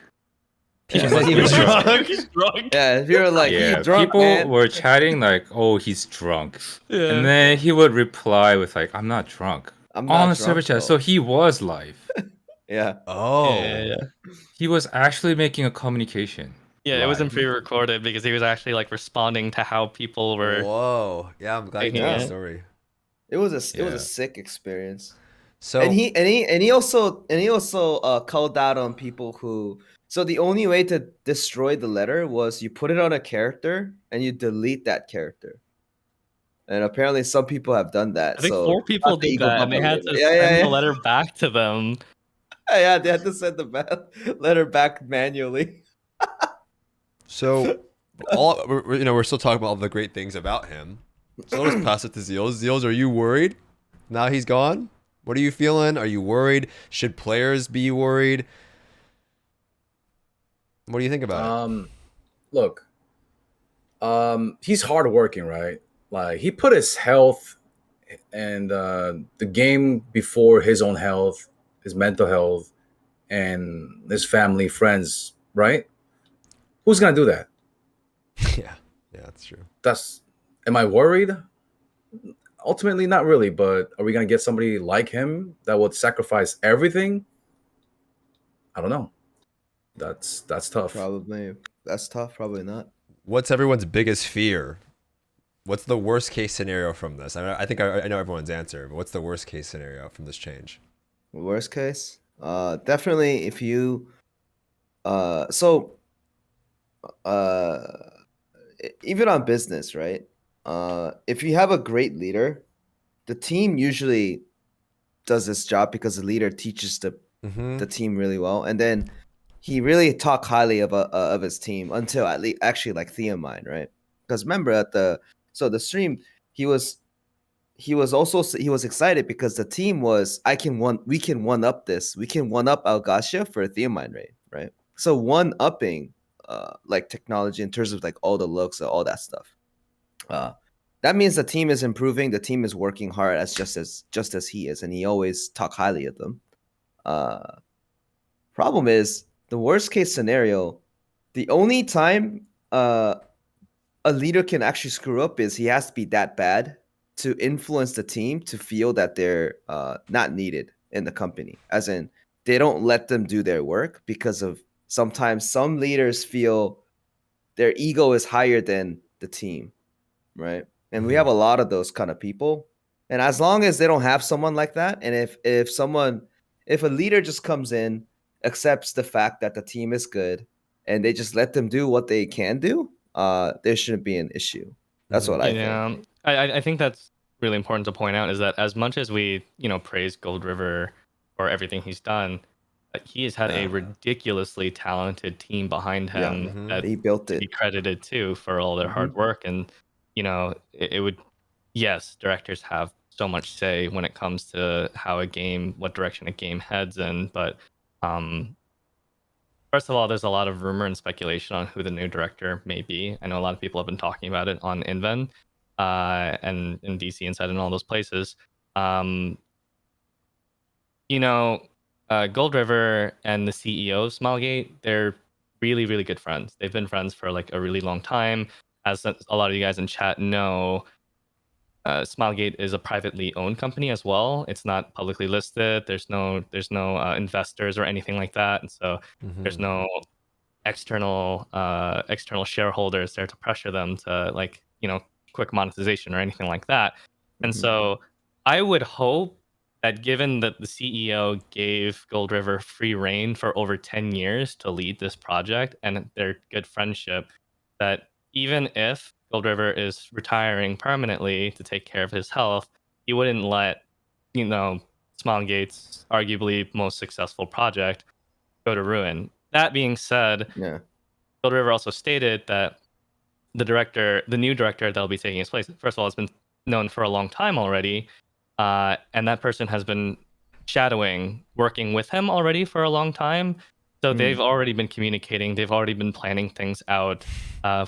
People said must he be was drunk. He's drunk. Yeah, if you're like, Yeah, he drunk, people man. were chatting like, "Oh, he's drunk," Yeah. and then he would reply with like, "I'm not drunk." I'm On not a server drunk, chat, though. so he was live. Yeah. Oh. Yeah. He was actually making a communication. Yeah, it wasn't live. pre-recorded because he was actually like responding to how people were. Whoa. Yeah, I'm glad you Taking told the it. story. It was a Yeah. sick experience. So And he also called out on people who. So the only way to destroy the letter was you put it on a character and you delete that character. And apparently some people have done that. I think So 4 people not the did Eagle that, and they Bubble had leader. to Yeah, send yeah, the yeah. letter back to them. Yeah, they had to send the letter back manually. So, we're still talking about all the great things about him. So let's pass it to Zeals. Zeals, are you worried? Now he's gone. What are you feeling? Are you worried? Should players be worried? What do you think about it? Look, he's hardworking, right? Like he put his health and the game before his own health, his mental health, and his family, friends, right? Who's gonna do that? Yeah, that's true. Am I worried? Ultimately, not really. But are we gonna get somebody like him that would sacrifice everything? I don't know. That's tough. Probably. That's tough. Probably not. What's everyone's biggest fear? What's the worst case scenario from this? I think I know everyone's answer, but what's the worst case scenario from this change? Worst case, definitely if you, so, uh, even on business, right? If you have a great leader, the team usually does this job because the leader teaches the team really well, and then he really talk highly of his team until at least actually like Theomine, right? Because remember at the stream he was excited because the team was we can one up this. We can one up Algacia for a Theomine raid, right? So one upping like technology in terms of like all the looks and all that stuff. That means the team is improving, the team is working hard just as he is, and he always talk highly of them. Problem is the worst case scenario, the only time a leader can actually screw up is he has to be that bad to influence the team to feel that they're not needed in the company. As in, they don't let them do their work because of sometimes some leaders feel their ego is higher than the team, right? And we have a lot of those kind of people. And as long as they don't have someone like that, and if a leader just comes in, accepts the fact that the team is good, and they just let them do what they can do, there shouldn't be an issue. That's what I think. Yeah, I think that's really important to point out is that as much as we praise Gold River for everything he's done, he has had a ridiculously talented team behind him that He built to be it. credited too for all their hard work. And it would, yes, directors have so much say when it comes to what direction a game heads in, but first of all, there's a lot of rumor and speculation on who the new director may be. I know a lot of people have been talking about it on Inven and in DC Inside and all those places. Gold River and the CEO of Smilegate, they're really, really good friends. They've been friends for like a really long time. As a lot of you guys in chat know, Smilegate is a privately owned company as well. It's not publicly listed. There's no investors or anything like that, and so there's no external shareholders there to pressure them to quick monetization or anything like that. And so I would hope that given that the CEO gave Gold River free reign for over 10 years to lead this project and their good friendship, that even if Gold River is retiring permanently to take care of his health, he wouldn't let, Smilegate's arguably most successful project go to ruin. That being said, Gold River also stated that the new director that'll be taking his place, first of all, has been known for a long time already, and that person has been working with him already for a long time. So they've already been communicating. They've already been planning things out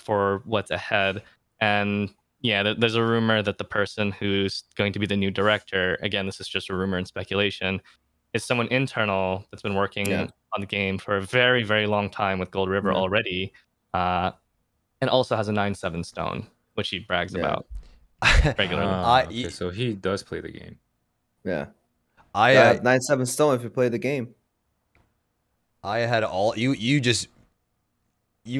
for what's ahead. And yeah, there's a rumor that the person who's going to be the new director, again, this is just a rumor and speculation, is someone internal that's been working Yeah. on the game for a very, very long time with Gold River Yeah. already, and also has a 9/7 stone, which he brags Yeah. about regularly. Okay, so he does play the game. Yeah. I Gotta have 9/7 stone if you play the game. I had all you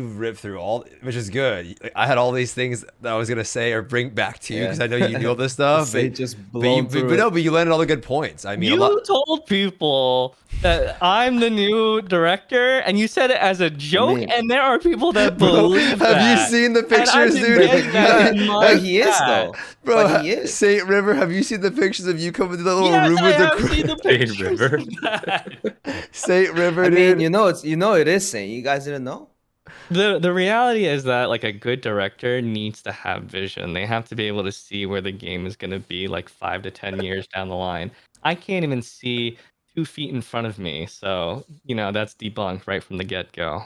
ripped through all, which is good. I had all these things that I was gonna say or bring back to you because I know you knew all this stuff. Say But, just but, blown you, through but it. no, but you landed all the good points. I mean, a You lot. told people that I'm the new director, and you said it as a joke, mean- and there are people that Bro, believe have that. you seen the And I pictures, didn't dude? get that in my But he is chat. though. Bro, But he is. Saint River, have you seen the pictures of you coming to the little Yes, room I with have the seen the Saint pictures River. of that. Saint River, I dude? mean, you know it is Saint. You guys didn't know? The reality is that like a good director needs to have vision. They have to be able to see where the game is going to be like 5 to 10 years down the line. I can't even see 2 feet in front of me, so that's debunked right from the get-go.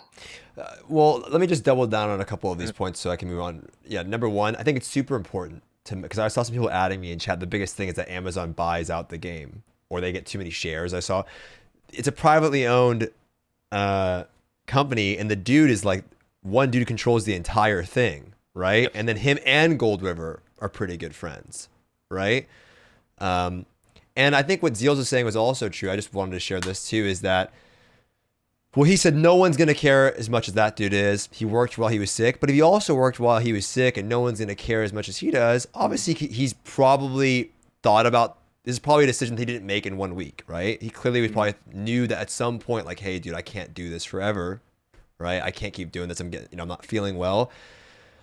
Well, let me just double down on a couple of these points so I can move on. Yeah, number one, I think it's super important because I saw some people adding me in chat. The biggest thing is that Amazon buys out the game or they get too many shares. I saw it's a privately owned company, and the dude is like one dude controls the entire thing, right? And then him and Gold River are pretty good friends, right? And I think what Zealsambitions was saying was also true. I just wanted to share this too, is that, well, he said no one's going to care as much as that dude is. He worked while he was sick, but if he also worked while he was sick and no one's going to care as much as he does, obviously he's probably thought about, this is probably a decision he didn't make in 1 week, right? He clearly was probably knew that at some point, like, hey, dude, I can't do this forever, right? I can't keep doing this. I'm not feeling well.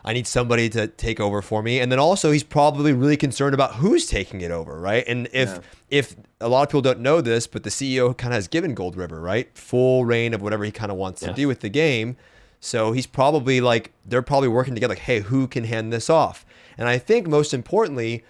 I need somebody to take over for me. And then also he's probably really concerned about who's taking it over, right? And if a lot of people don't know this, but the CEO kind of has given Gold River, right, full reign of whatever he kind of wants to do with the game. So he's probably like, they're probably working together like, hey, who can hand this off? And I think most importantly,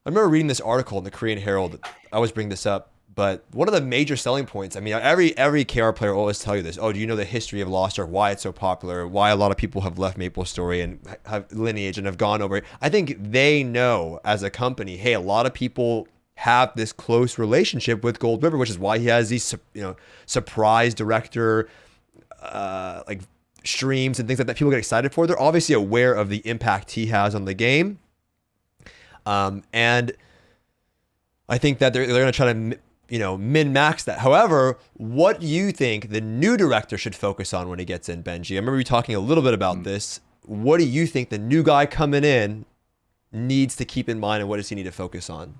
I remember reading this article in the Korean Herald. I always bring this up, but one of the major selling points, I mean, every KR player will always tell you this. Oh, do you know the history of Lost Ark? Why it's so popular? Why a lot of people have left MapleStory and have lineage and have gone over it? I think they know as a company, hey, a lot of people have this close relationship with Gold River, which is why he has these, surprise director, like streams and things like that. People get excited for. They're obviously aware of the impact he has on the game. And I think that they're going to try to, min-max that. However, what do you think the new director should focus on when he gets in, Benji? I remember you talking a little bit about this. What do you think the new guy coming in needs to keep in mind, and what does he need to focus on?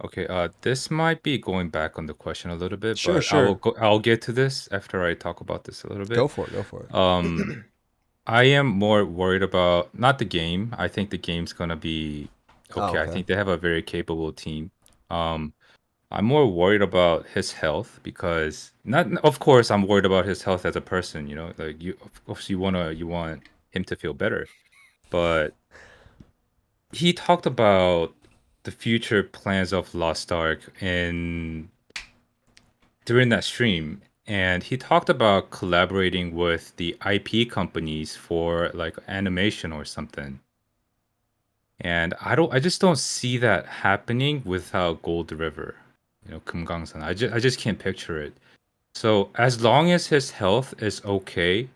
Okay, this might be going back on the question a little bit, Sure, but sure. I'll get to this after I talk about this a little bit. Go for it. I am more worried about not the game. I think the game's gonna be okay. I think they have a very capable team. I'm more worried about his health because of course, I'm worried about his health as a person. Like of course, you want him to feel better, but he talked about the future plans of Lost Ark during that stream. And he talked about collaborating with the IP companies for like animation or something. And I just don't see that happening without Gold River, Kumgangsan. I just can't picture it. So as long as his health is okay,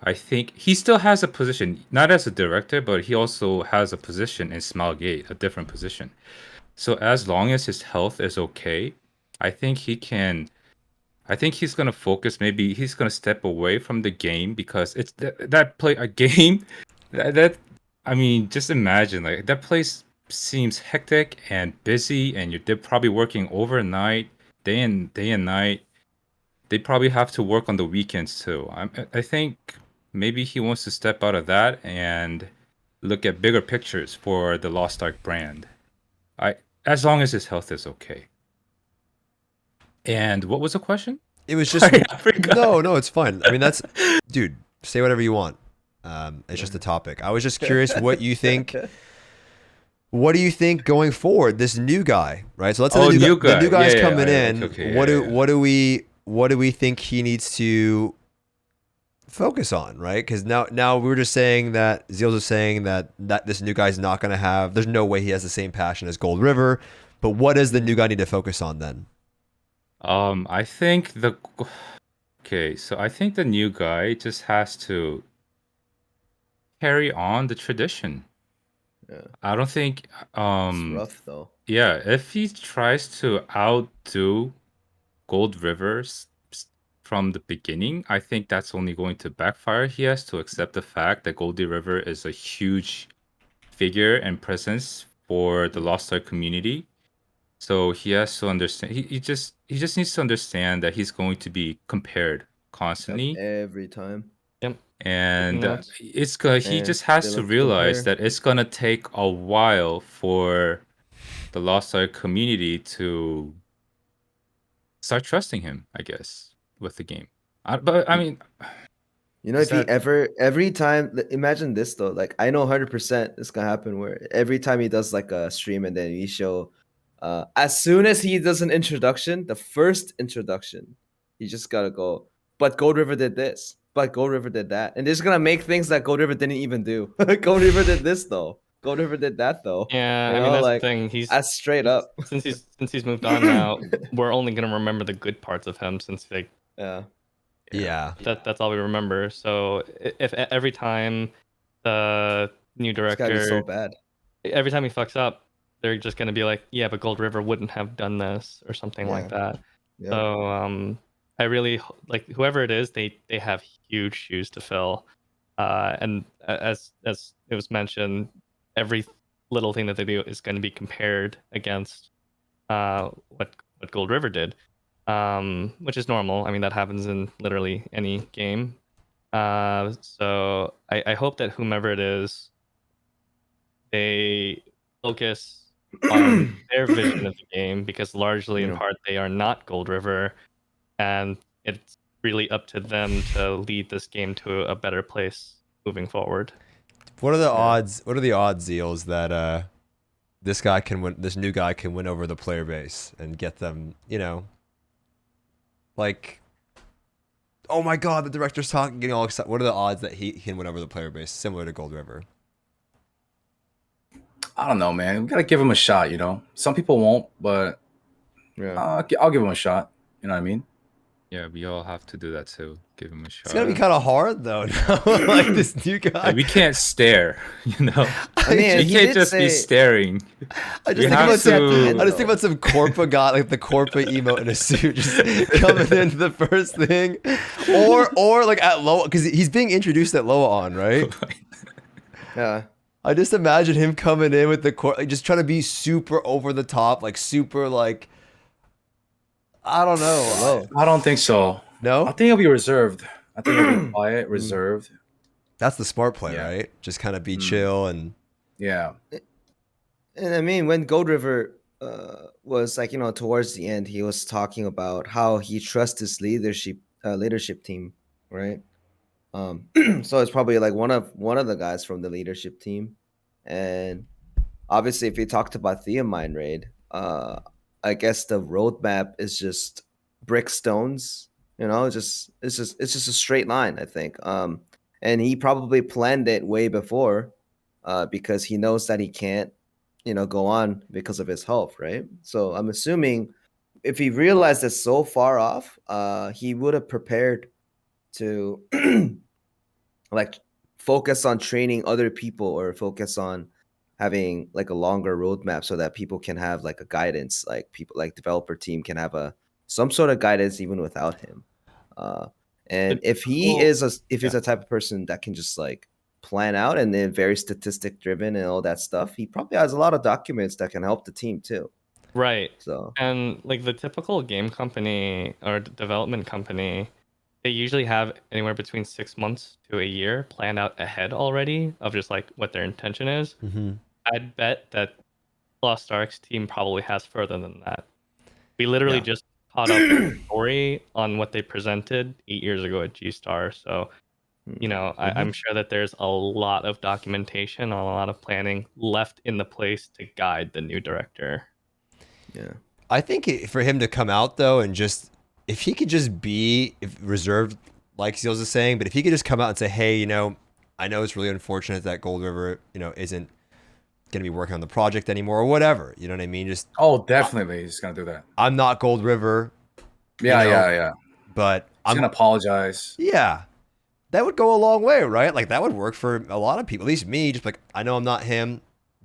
I think he still has a position, not as a director, but he also has a position in Smilegate, a different position. So as long as his health is okay, I think he's going to focus. Maybe he's going to step away from the game because it's that play a game that I mean, just imagine like that place seems hectic and busy, and they're probably working overnight, day and night. They probably have to work on the weekends too. I think maybe he wants to step out of that and look at bigger pictures for the Lost Ark brand. As long as his health is okay. And what was the question? It was just Sorry, I forgot. No, it's fine. I mean, that's, dude, say whatever you want. It's just a topic. I was just curious what you think. What do you think going forward? This new guy, right? So let's say the new guy's coming in. Okay, what do we think he needs to focus on, right? Because now we were just saying that Zealsambitions was saying that this new guy's not going to have. There's no way he has the same passion as Gold River. But what does the new guy need to focus on then? I think the so I think the new guy just has to carry on the tradition. Yeah. I don't think It's rough though. yeah, if he tries to outdo Gold Rivers from the beginning, I think that's only going to backfire. He has to accept the fact that Goldie River is a huge figure and presence for the Lost Ark community. So he has to understand. He just needs to understand that he's going to be compared constantly, Every time. Yep. and Notes. it's gonna. He And just has they to love to realize compare. that it's gonna take a while for the Lost Ark community to start trusting him, I guess, with the game. But I mean, You know, Is if he that- every time, imagine this though. Like, I know 100% it's gonna happen. Where every time he does like a stream and then we show, as soon as he does an introduction, the first introduction, he just gotta go. But Gold River did this. But Gold River did that, and they're just gonna make things that Gold River didn't even do. Gold River did this though. Gold River did that though. Yeah, You I know, mean that's like, the thing. He's that's straight up. since he's moved on now. We're only gonna remember the good parts of him since like Yeah. Yeah. that's all we remember. So if every time the new It's gotta be director, so bad. every time he fucks up, they're just gonna be like, yeah, but Gold River wouldn't have done this or something like that. Yeah. So I really like whoever it is, they have huge shoes to fill. And as it was mentioned, every little thing that they do is going to be compared against what Gold River did, which is normal. I mean, that happens in literally any game. So I hope that whomever it is, they focus on their vision of the game, because largely in Yeah. part they are not Gold River, and it's really up to them to lead this game to a better place moving forward. What are the odds? What are the odds, Zeals, that this guy can win? This new guy can win over the player base and get them, you know, like, oh my God, the director's talking, getting all excited. What are the odds that he can win over the player base, similar to Gold River? I don't know, man. We gotta give him a shot. You know, some people won't, but Yeah. I'll give him a shot. You know what I mean? yeah, we all have to do that too. Give him a shot. It's gonna be kind of hard though. Like this new guy. Like, we can't stare, you know. I mean, We he can't did just be say- staring. I just We think have about some. to- I just think about some Corpa guy, like the Corpa emote in a suit, just coming into the first thing, or like at Loa, because he's being introduced at Loa on, right? Yeah. I just imagine him coming in with the like, just trying to be super over the top, like super like. I don't know. I don't think so. I No, think he'll be reserved. I think he'll be quiet, reserved. that's the smart play, Yeah. right? Just kind of be chill and. Yeah. And I mean, when Gold River was like, you know, towards the end, he was talking about how he trusts his leadership team, right? So it's probably like one of the guys from the leadership team, and obviously, if he talked about the Mine Raid, I guess the roadmap is just brick stones. You know, it's just a straight line. I think. And he probably planned it way before, because he knows that he can't, you know, go on because of his health, right? So I'm assuming if he realized it's so far off, he would have prepared to like focus on training other people or focus on having like a longer roadmap so that people can have like a guidance, like people like developer team can have some sort of guidance even without him. And But- if he well, is he's a type of person that can just like plan out and then very statistic driven and all that stuff, he probably has a lot of documents that can help the team too. Right. So And like the typical game company or development company, they usually have anywhere between 6 months to a year planned out ahead already of just like what their intention is. Mm-hmm. I'd bet that Lost Ark's team probably has further than that. We literally Yeah. just caught up with the story on what they presented 8 years ago at G-Star. So, you know, I'm sure that there's a lot of documentation, a lot of planning left in the place to guide the new director. yeah. I think for him to come out though and just if he could just be reserved, like Seals is saying, but if he could just come out and say, hey, you know, I know it's really unfortunate that Gold River, you know, isn't gonna be working on the project anymore or whatever. You know what I mean? Just Oh, definitely, he's gonna do that. I'm not Gold River. Yeah, you know, yeah. But He's gonna apologize. Yeah, that would go a long way, right? Like that would work for a lot of people, at least me. Just like I know I'm not him,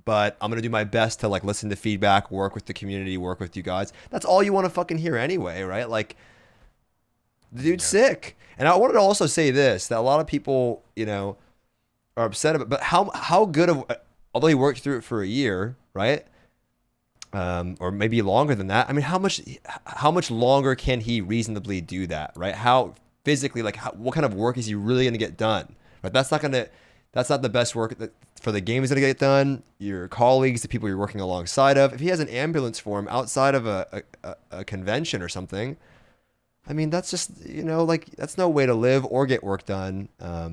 but I'm gonna do my best to like listen to feedback, work with the community, work with you guys. That's all you want to fucking hear anyway, right? Like the dude's sick. And I wanted to also say this, that a lot of people, you know, are upset about, but how good of, although he worked through it for a year, right? Or maybe longer than that. I mean, how much longer can he reasonably do that, right? How physically, like what kind of work is he really going to get done? Right? That's not the best work that for the game is going to get done. Your colleagues, the people you're working alongside of. If he has an ambulance for him outside of a convention or something, I mean, that's just, you know, like that's no way to live or get work done. I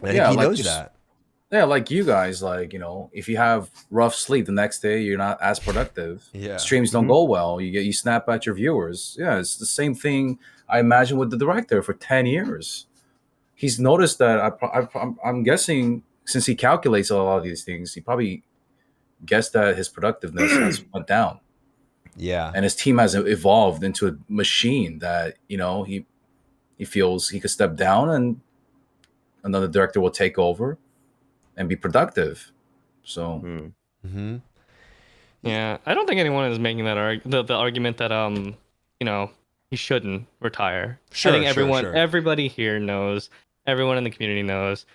think he knows that. Yeah, like you guys, like, you know, if you have rough sleep the next day, you're not as productive. Yeah. Streams don't go well. You snap at your viewers. Yeah, it's the same thing I imagine with the director for 10 years. He's noticed that. I'm guessing since he calculates a lot of these things, he probably guessed that his productiveness has went down. Yeah. And his team has evolved into a machine that, you know, he feels he could step down and another director will take over and be productive. So Mm-hmm. Yeah, I don't think anyone is making that the argument that you know, he shouldn't retire. Sure, I think sure. everybody here knows, everyone in the community knows,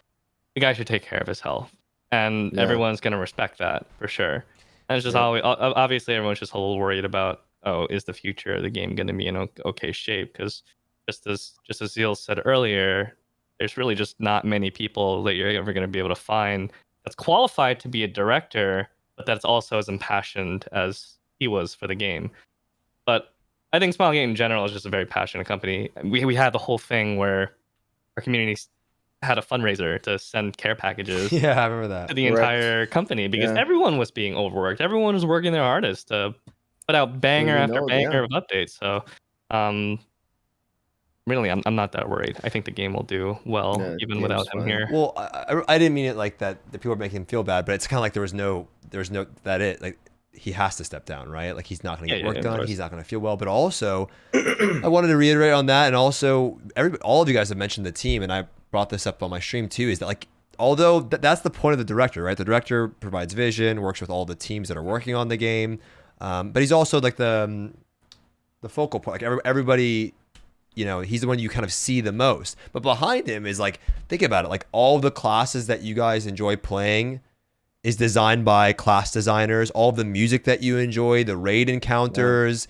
the guy should take care of his health, and everyone's gonna respect that for sure. And it's just always, obviously everyone's just a little worried about, oh, is the future of the game going to be in okay shape? Because just as Zeal said earlier, there's really just not many people that you're ever going to be able to find that's qualified to be a director, but that's also as impassioned as he was for the game. But I think Smilegate in general is just a very passionate company. We had the whole thing where our community had a fundraiser to send care packages Yeah, I remember that. to the entire company because everyone was being overworked. Everyone was working their hardest to put out banger after banger of updates. So really, I'm not that worried. I think the game will do well even without him here. Well, I didn't mean it like that. The people are making him feel bad, but it's kind of like there's no like he has to step down, right? Like he's not going to get work done. He's not going to feel well. But also, I wanted to reiterate on that, and also all of you guys have mentioned the team, and I brought this up on my stream too. Is that like although that's the point of the director, right? The director provides vision, works with all the teams that are working on the game, but he's also like the focal point. Like everybody. You know, he's the one you kind of see the most. But behind him is like, think about it. Like all the classes that you guys enjoy playing is designed by class designers. All of the music that you enjoy, the raid encounters,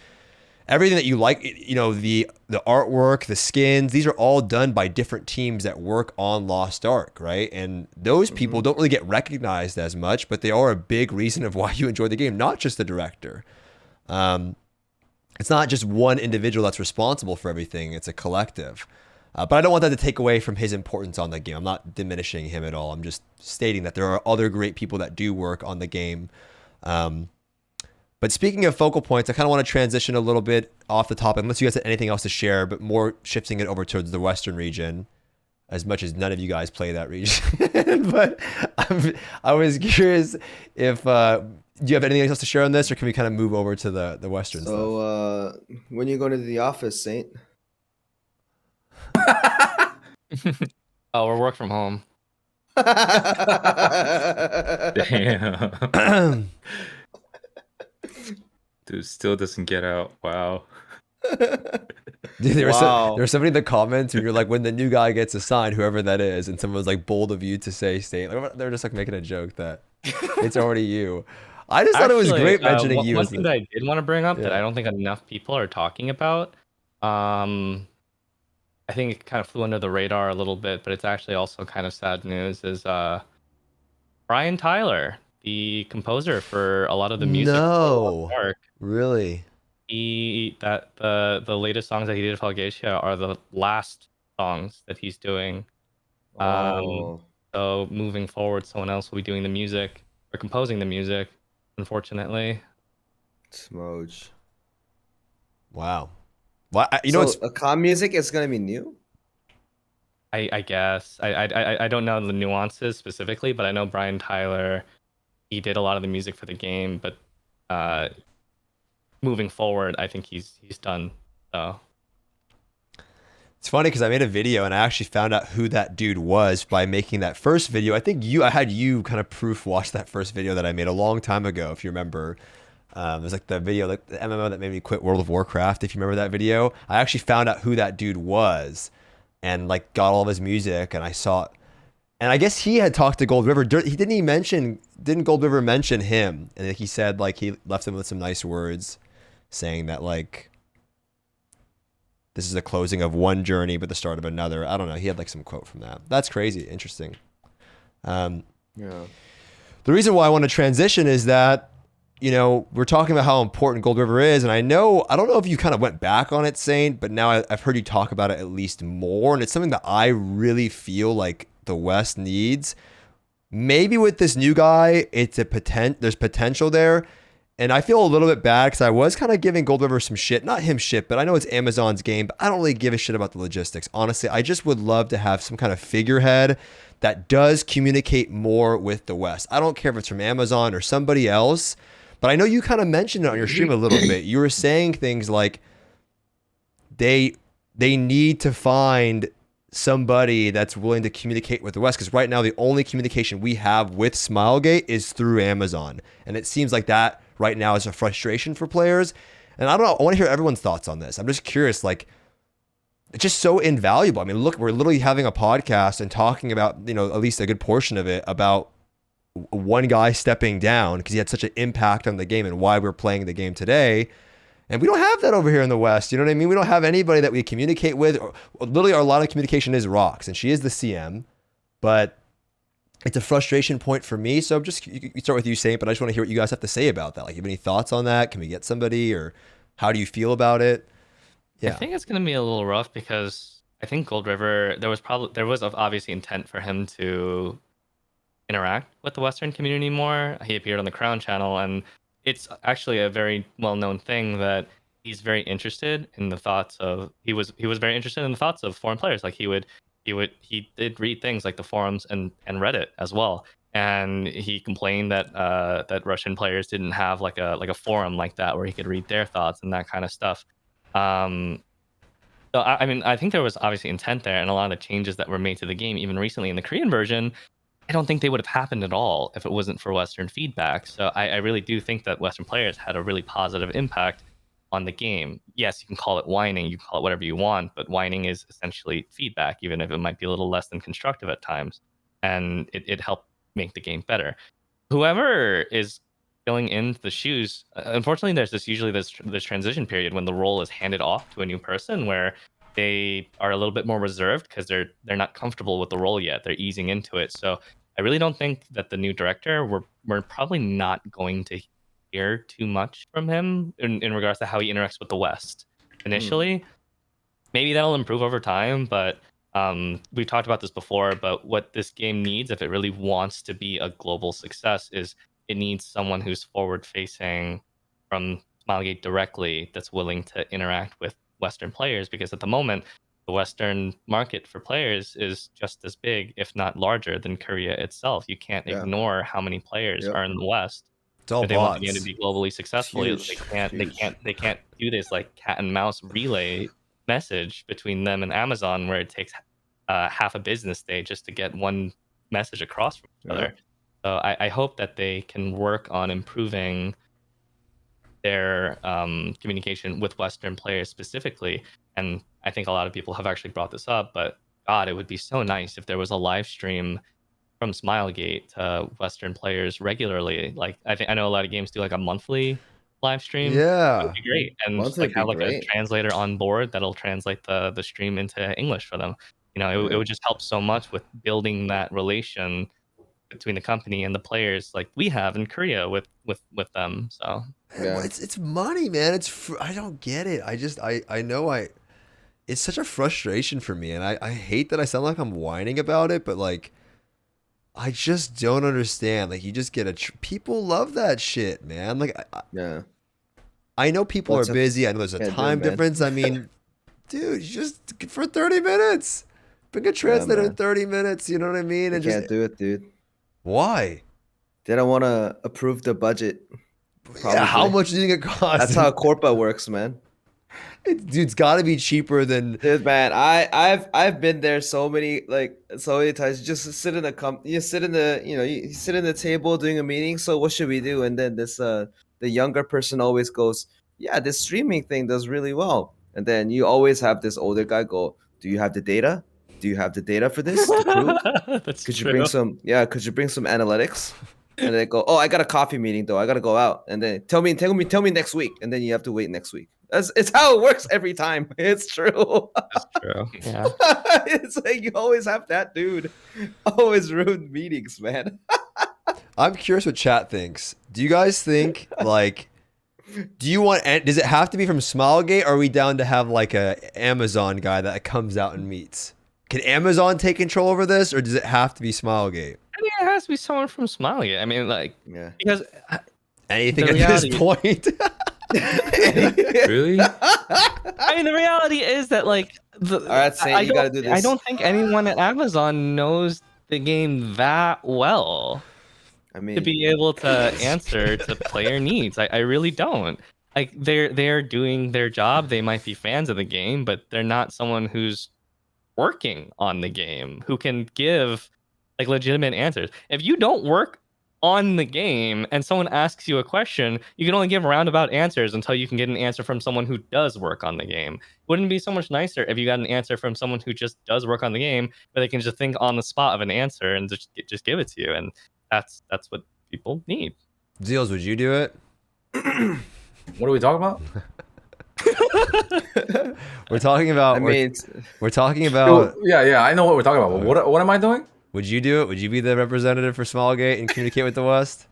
everything that you like, you know, the artwork, the skins, these are all done by different teams that work on Lost Ark, right? And those people don't really get recognized as much, but they are a big reason of why you enjoy the game, not just the director. It's not just one individual that's responsible for everything. It's a collective. But I don't want that to take away from his importance on the game. I'm not diminishing him at all. I'm just stating that there are other great people that do work on the game. But speaking of focal points, I kind of want to transition a little bit off the topic, unless you guys have anything else to share, but more shifting it over towards the Western region, as much as none of you guys play that region. But I was curious if... do you have anything else to share on this, or can we kind of move over to the Western stuff? So, when you go to the office, Saint? Oh, we're work from home. Damn. Dude still doesn't get out. Wow. Dude, there was somebody in the comments where you're like, when the new guy gets assigned, whoever that is, and someone was like bold of you to say Saint. Like, they're just like making a joke that it's already you. I just thought it was great mentioning you. One thing that I did want to bring up that I don't think enough people are talking about, I think it kind of flew under the radar a little bit, but it's actually also kind of sad news, is Brian Tyler, the composer for a lot of the music. No, for Ark, really? The latest songs that he did for Falgatia are the last songs that he's doing. So moving forward, someone else will be doing the music or composing the music. Unfortunately, Smoj. Wow. Well, you know, a comm music is gonna be new. I guess I don't know the nuances specifically, but I know Brian Tyler. he did a lot of the music for the game, but moving forward, I think he's done. So It's funny because I made a video and I actually found out who that dude was by making that first video. I think I had you kind of proof watch that first video that I made a long time ago, if you remember. It was like the video, like the MMO that made me quit World of Warcraft, if you remember that video. I actually found out who that dude was and like got all of his music, and I saw, and I guess he had talked to Gold River. He didn't Gold River mention him? And he said like he left him with some nice words saying that like, this is the closing of one journey, but the start of another. I don't know. He had like some quote from that. That's crazy. Interesting. Yeah. The reason why I want to transition is that, you know, we're talking about how important Gold River is. And I don't know if you kind of went back on it, Saint, but now I've heard you talk about it at least more. And it's something that I really feel like the West needs. Maybe with this new guy, there's potential there. And I feel a little bit bad because I was kind of giving Gold River some shit. Not him shit, but I know it's Amazon's game, but I don't really give a shit about the logistics. Honestly, I just would love to have some kind of figurehead that does communicate more with the West. I don't care if it's from Amazon or somebody else, but I know you kind of mentioned it on your stream a little bit. You were saying things like they need to find somebody that's willing to communicate with the West, because right now the only communication we have with Smilegate is through Amazon. And it seems like that right now is a frustration for players. And I don't know, I want to hear everyone's thoughts on this. I'm just curious, like, it's just so invaluable. I mean, look, we're literally having a podcast and talking about, you know, at least a good portion of it about one guy stepping down because he had such an impact on the game and why we're playing the game today. And we don't have that over here in the West. You know what I mean? We don't have anybody that we communicate with. Literally, a lot of communication is Rox, and she is the CM, but it's a frustration point for me. So just you start with you, Saint, but I just want to hear what you guys have to say about that. Like, you have any thoughts on that? Can we get somebody, or how do you feel about it? Yeah, I think it's going to be a little rough because I think Gold River, there was obviously intent for him to interact with the Western community more. He appeared on the Crown channel, and it's actually a very well-known thing that he's very interested in the thoughts of he was very interested in the thoughts of foreign players. Like he did read things like the forums and Reddit as well. And he complained that that Russian players didn't have like a forum like that where he could read their thoughts and that kind of stuff. So I mean, I think there was obviously intent there, and a lot of the changes that were made to the game, even recently in the Korean version, I don't think they would have happened at all if it wasn't for Western feedback. So I really do think that Western players had a really positive impact on the game. Yes, you can call it whining, you can call it whatever you want, but whining is essentially feedback, even if it might be a little less than constructive at times. And it helped make the game better. Whoever is filling in the shoes, unfortunately, there's usually this transition period when the role is handed off to a new person where they are a little bit more reserved because they're not comfortable with the role yet. They're easing into it. So I really don't think that the new director, we're probably not going to hear too much from him in regards to how he interacts with the West initially. Maybe that'll improve over time, but we've talked about this before, but what this game needs, if it really wants to be a global success, is it needs someone who's forward facing from Smilegate directly that's willing to interact with Western players, because at the moment the Western market for players is just as big, if not larger, than Korea itself. You can't ignore how many players are in the West. it's all If they want the bots. game to be globally successful, huge, they can't do this like cat and mouse relay message between them and Amazon where it takes half a business day just to get one message across from each other. So I hope that they can work on improving their communication with Western players specifically. And I think a lot of people have actually brought this up, but God, it would be so nice if there was a live stream from Smilegate to Western players regularly. Like I know a lot of games do like a monthly live stream. Yeah, That would be great. And just like have like a translator on board that'll translate the stream into English for them. You know, it would just help so much with building that relation between the company and the players, like we have in Korea with them. So it's money, man. I don't get it. I know it's such a frustration for me, and I hate that I sound like I'm whining about it, but like I just don't understand. Like, you just get people love that shit, man. Like I know people are busy. I know there's a time difference. I mean, dude, just for 30 minutes. Bring a translator in 30 minutes, you know what I mean? You can't do it, dude. Why? They don't want to approve the budget. Yeah, how Probably. much do you think it costs? That's how Corpa works, man. Dude, it's got to be cheaper than. Dude, man, I've been there so many times. You just sit in you sit in the you sit in the table doing a meeting. So what should we do? And then the younger person always goes, yeah, this streaming thing does really well. And then you always have this older guy go, do you have the data? Do you have the data for this to prove? That's Could you true. bring some? Yeah, could you bring some analytics? And they go, oh, I got a coffee meeting though. I gotta go out. And then tell me next week. And then you have to wait next week. It's how it works every time. It's true. That's true. Yeah. It's like you always have that dude. Always ruin meetings, man. I'm curious what chat thinks. Do you guys think like? Do you want? Does it have to be from Smilegate? Or are we down to have like a Amazon guy that comes out and meets? Can Amazon take control over this, or does it have to be Smilegate? I think it has to be someone from Smiley. I mean, like, Yeah. because Anything The at this reality- point? Really? I mean, the reality is that like the. All right, Saint, you gotta do this. I don't think anyone at Amazon knows the game that well I mean, to be able to answer to player needs. I really don't. Like they're doing their job. They might be fans of the game, but they're not someone who's working on the game who can give like legitimate answers. If you don't work on the game and someone asks you a question, you can only give roundabout answers until you can get an answer from someone who does work on the game. Wouldn't it be so much nicer if you got an answer from someone who just does work on the game, where they can just think on the spot of an answer and just give it to you? And that's what people need. Zeals, would you do it? What are we talking about? We're talking about. I mean, we're talking about. Yeah, I know what we're talking about. But what am I doing? Would you do it? Would you be the representative for Smilegate and communicate with the West?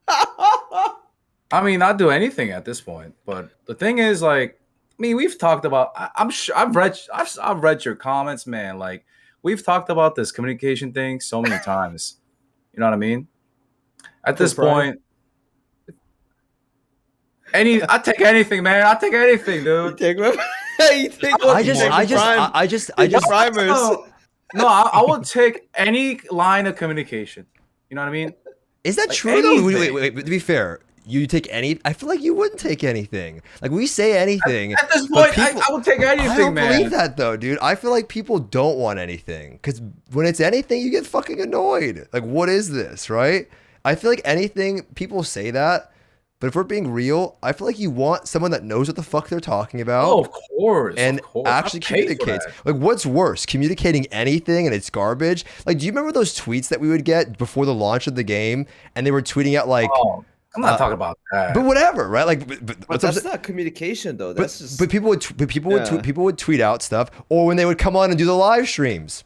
I mean, not do anything at this point. But the thing is, like, I mean, we've talked about. I'm sure I've read your comments, man. Like, we've talked about this communication thing so many times. You know what I mean? At this point, I take anything, man. I take anything, dude. I just primers. No, I will take any line of communication. You know what I mean? Is that Like true though? anything. Wait, to be fair, you take any. I feel like you wouldn't take anything. Like we say anything. At this but point, I will take anything, I don't man. believe that though, dude. I feel like people don't want anything because when it's anything, you get fucking annoyed. Like, what is this, right? I feel like anything. People say that, but if we're being real, I feel like you want someone that knows what the fuck they're talking about. Oh, of course. And of course. actually I paid for communicates. that. Like, what's worse, communicating anything and it's garbage? Like, do you remember those tweets that we would get before the launch of the game, and they were tweeting out like, Oh, I'm not talking about that. but whatever, right? Like, But that's not communication though. That's just. but people would Yeah. people would tweet out stuff, or when they would come on and do the live streams,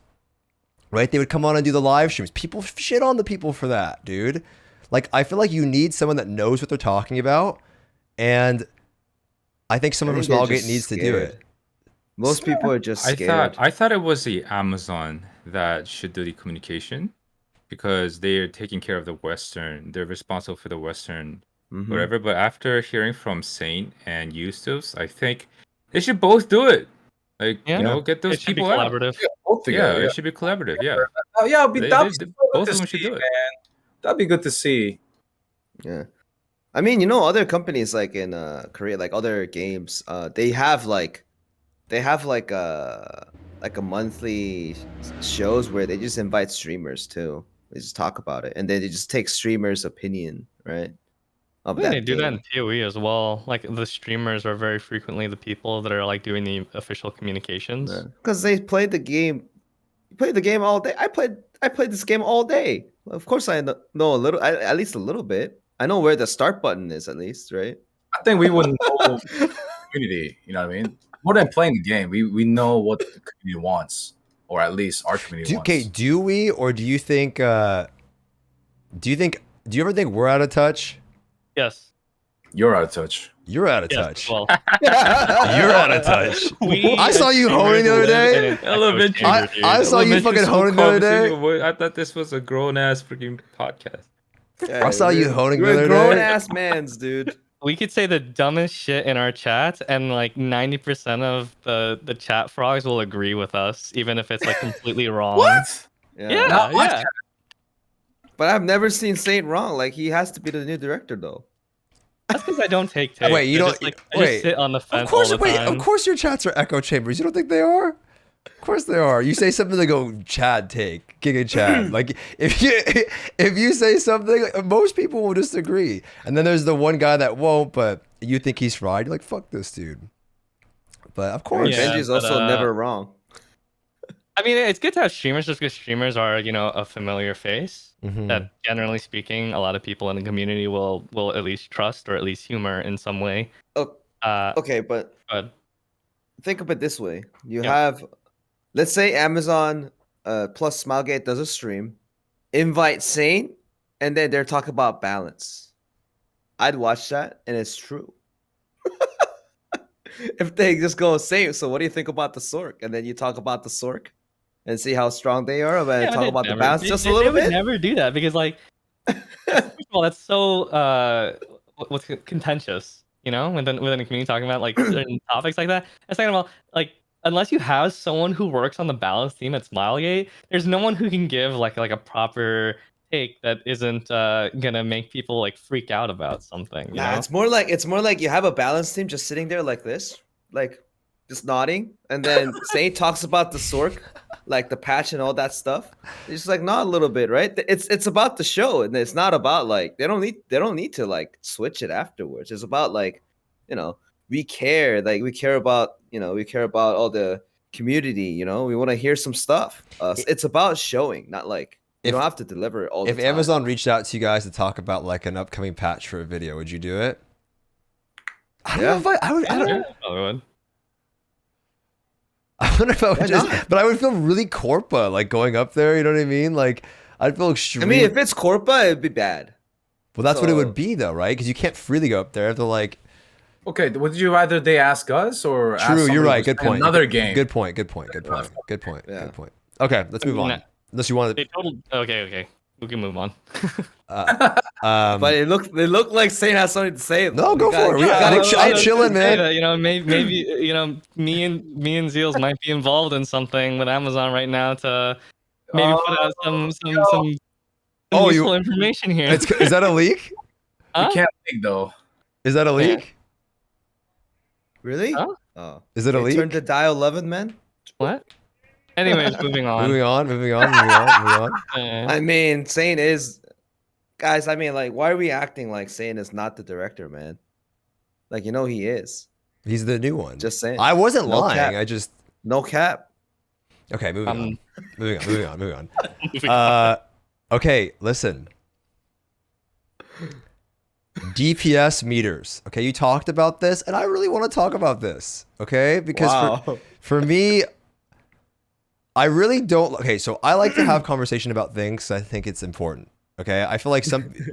right? They would come on and do the live streams. People shit on the people for that, dude. Like, I feel like you need someone that knows what they're talking about, and I think someone from they're Smilegate just needs to do scared. it. Most people are just I scared. thought it was the Amazon that should do the communication because they're taking care of the Western. They're responsible for the Western Mhm. whatever. But after hearing from Saint and Stoopzz, I think they should both do it. Like Yeah. get those It should be people out. collaborative. Both Yeah, together. it should be collaborative. Yeah, Oh, yeah, that'd be both good of to them should see, do it. man. That'd be good to see. Yeah. I mean, other companies like in Korea, like other games, they have like a monthly shows where they just invite streamers too. They just talk about it, and then they just take streamers' opinion, right? Of Yeah, they do that game. in PoE as well. Like the streamers are very frequently the people that are like doing the official communications. Because they played the game. You played the game all day. I played this game all day. Of course, I know a little, at least a little bit. I know where the start button is, at least, right? I think we wouldn't know the community. You know what I mean? More than playing the game, we know what the community wants, or at least our community wants. Okay, do we, or do you think? Do you ever think we're out of touch? Yes. You're out of touch. You're out of Yes. touch. Well, You're out of touch. we I saw as you streamers honing the other live day. in an echo Elementary. chamber, dude. I saw you fucking honing the other day. I thought this was a grown ass freaking podcast. Yeah, I saw you honing the You're other a grown day. ass man's, dude. We could say the dumbest shit in our chat, and like 90% of the chat frogs will agree with us, even if it's like completely wrong. What? Yeah, Not my yeah. But I've never seen Saint wrong. Like he has to be the new director though. That's because I don't take takes. Wait, you I don't- just, like, I wait. just sit on the Of fence course, all the time. of course your chats are echo chambers. You don't think they are? Of course they are. You say something, they go, Chad take, Giga Chad. Like if you say something, most people will just agree. And then there's the one guy that won't, but you think he's fried. You're like, fuck this dude. But of course. Yeah, Benji's but, also never wrong. I mean, it's good to have streamers just because streamers are, a familiar face Mhm. that, generally speaking, a lot of people in the community will at least trust or at least humor in some way. Oh, okay, but think of it this way: you Yeah. have, let's say, Amazon plus Smilegate does a stream, invite Saint, and then they're talking about balance. I'd watch that, and it's true. If they just go Saint, so what do you think about the Sork? And then you talk about the Sork, and see how strong they are, and Yeah, talk they'd about the never- balance they- just they- a little They bit. would never do that because, like, first of all, that's so what's contentious, within the community talking about like certain topics like that. And second of all, like, unless you have someone who works on the balance team at Smilegate, there's no one who can give like a proper take that isn't gonna make people like freak out about something. You Nah, know? it's more like you have a balance team just sitting there like this, like just nodding, and then Saint talks about the Sork, like the patch and all that stuff. It's just like nod a little bit, right? It's about the show, and it's not about like they don't need to like switch it afterwards. It's about like, we care, like we care about all the community. We want to hear some stuff. It's about showing, not like you don't have to deliver all the If time. Amazon reached out to you guys to talk about like an upcoming patch for a video, would you do it? I don't know if I would. I don't. Yeah, I would. I don't know if I would Why just, not? but I would feel really corpa, like going up there. You know what I mean? Like I'd feel I extreme. mean, if it's Corpa, it'd be bad. Well, that's what it so- would be, though, right? Because you can't freely go up there. You have to like. Okay, would you rather they ask us or ask True, you're somebody right. who's Good playing point. Another game. Good point. Good point. Good point. Good point. Yeah. Good point. Okay, let's move on. No. Unless you want They told. Okay. We can move on. to. But it looked like Saint has something to say. No, though. go for it. You gotta I'm try to- chilling, man. Maybe me and Zeals might be involved in something with Amazon right now to maybe put out some Oh, useful information here. Is that a leak? Huh? You can't think though. Is that a leak? Really? Huh? Oh. Is it a leak? Turn to dial 11, man. What? Anyways, moving on. Moving on. I mean, Saint is, guys. I mean, like, why are we acting like Saint is not the director, man? Like, he is. He's the new one. Just saying. I wasn't No lying. cap. I just. No cap. Okay, moving on. Moving on. Moving on. Okay, listen. DPS meters. Okay, you talked about this, and I really want to talk about this. Okay, because Wow. for me, I really don't. Okay, so I like to have conversation about things. I think it's important. Okay, I feel like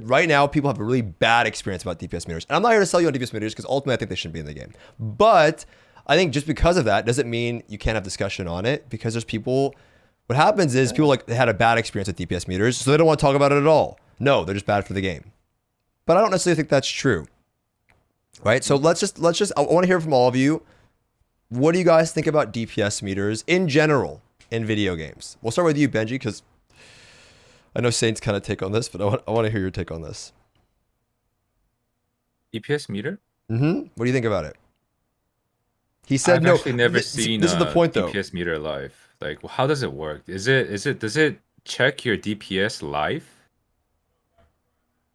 right now people have a really bad experience about DPS meters, and I'm not here to sell you on DPS meters because ultimately I think they shouldn't be in the game. But I think just because of that doesn't mean you can't have discussion on it, because there's people. What happens is people they had a bad experience with DPS meters, so they don't want to talk about it at all. No, they're just bad for the game. But I don't necessarily think that's true. Right? So let's just I want to hear from all of you. What do you guys think about DPS meters in general in video games? We'll start with you, Benji, because I know Saint's kind of take on this, but I want to hear your take on this. EPS meter? What do you think about it? He said I've no. actually never seen This is the point, though. DPS meter live. Like, how does it work? Does it check your DPS live?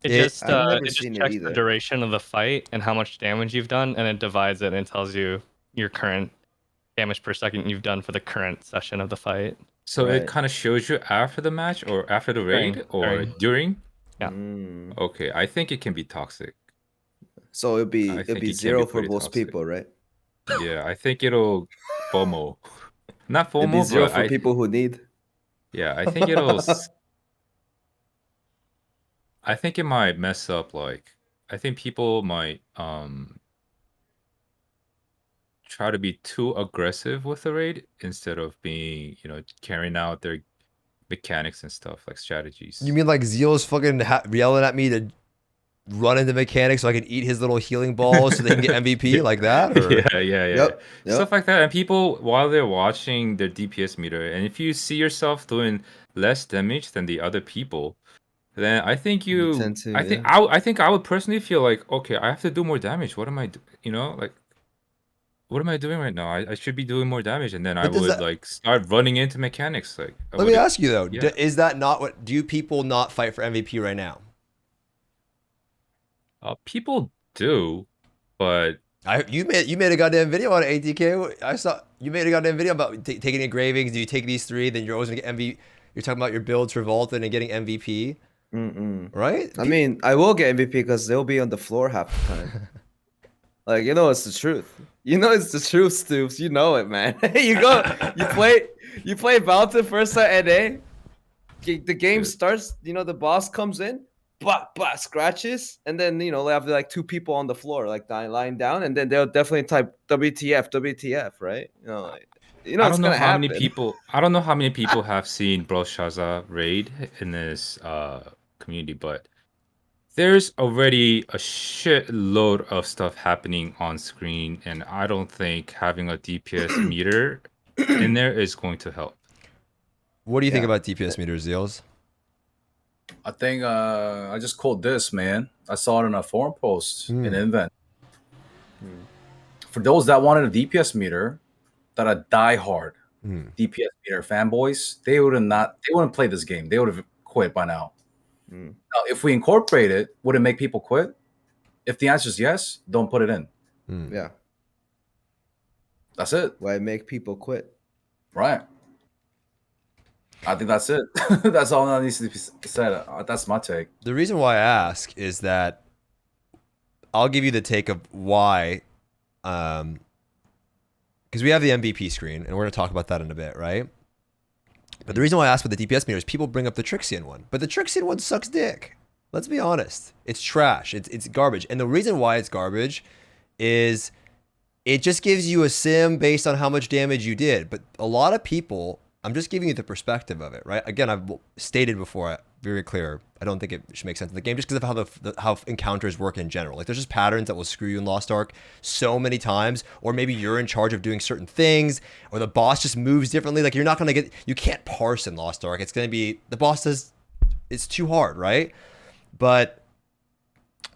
It It- just I've never it just seen it checks either. the duration of the fight and how much damage you've done, and it divides it and tells you your current damage per second you've done for the current session of the fight. So Right. it kind of shows you after the match or after the raid or during? Yeah. Mm. Okay, I think it can be toxic. So it'd be I think it can zero be for pretty most toxic. people, right? Yeah, I think it'll FOMO. Not It'd be FOMO, zero but for people who need. yeah, I think it'll. I think it might mess up. Like, I think people might try to be too aggressive with the raid instead of being, carrying out their mechanics and stuff like strategies. You mean like Zeal's fucking yelling at me to run into mechanics so I can eat his little healing balls so they can get MVP like that? Or? Yeah. Yep. Stuff like that. And people, while they're watching their DPS meter, and if you see yourself doing less damage than the other people, then I think You tend to, I think I would personally feel like, okay, I have to do more damage. What am I, like, what am I doing right now? I should be doing more damage, and then I But does would that, like start running into mechanics. Like, I let me would, ask you though, yeah. is that not what, do people not fight for MVP right now? People do, but You made a goddamn video on ATK. I saw you made a goddamn video about taking engravings. Do you take these 3, then you're always gonna get MVP. You're talking about your builds for Valtan and getting MVP, right? I mean, I will get MVP because they'll be on the floor half the time. Like, you know, it's the truth. You know, it's the truth, Stoopzz. You know it, man. you play Valtan first at NA. The game starts. You know, the boss comes in, scratches, and then they have like 2 people on the floor, like lying down, and then they'll definitely type WTF, right? I don't know how many people. I don't know how many people have seen Broshaza raid in this community, but there's already a shitload of stuff happening on screen, and I don't think having a DPS meter in there is going to help. What do you think about DPS meters, Zeals? I think I just called this, man. I saw it in a forum post in Invent. For those that wanted a DPS meter, that are diehard DPS meter fanboys, they wouldn't play this game. They would have quit by now. Now, if we incorporate it, would it make people quit? If the answer is yes, don't put it in. Yeah. That's it. Why make people quit? Right. I think that's it. That's all that needs to be said. That's my take. The reason why I ask is that I'll give you the take of why, because we have the MVP screen, and we're going to talk about that in a bit, right? But the reason why I asked for the DPS meter is people bring up the Trixian one, but the Trixian one sucks dick. Let's be honest. It's trash. It's garbage. And the reason why it's garbage is it just gives you a sim based on how much damage you did. But a lot of people, I'm just giving you the perspective of it, right? Again, I've stated before, very clear, I don't think it should make sense in the game just because of how encounters work in general. Like, there's just patterns that will screw you in Lost Ark so many times, or maybe you're in charge of doing certain things, or the boss just moves differently. Like, you're not going to get, you can't parse in Lost Ark. It's going to be, the boss does, it's too hard, right? But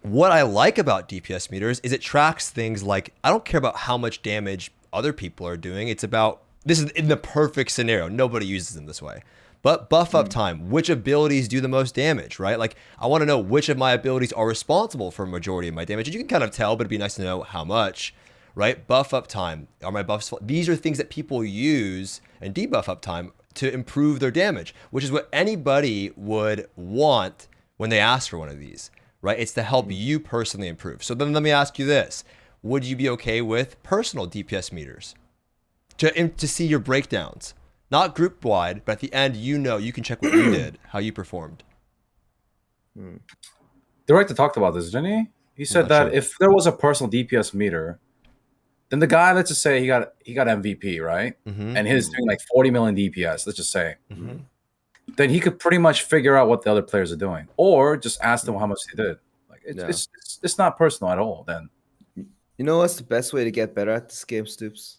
what I like about DPS meters is it tracks things like, I don't care about how much damage other people are doing. It's about, this is in the perfect scenario. Nobody uses them this way. But buff up time, which abilities do the most damage, right? Like, I want to know which of my abilities are responsible for a majority of my damage. And you can kind of tell, but it'd be nice to know how much, right? Buff up time, are my buffs? These are things that people use, and debuff up time, to improve their damage, which is what anybody would want when they ask for one of these, right? It's to help you personally improve. So then let me ask you this. Would you be okay with personal DPS meters to see your breakdowns? Not group wide, but at the end, you can check what you did, how you performed. Director talked about this, didn't he? He said that if there was a personal DPS meter, then the guy, let's just say he got MVP, right? And he's doing like 40 million DPS, let's just say. Then he could pretty much figure out what the other players are doing, or just ask them how much they did. Like, it's not personal at all. Then, you know what's the best way to get better at this game, Stoopzz?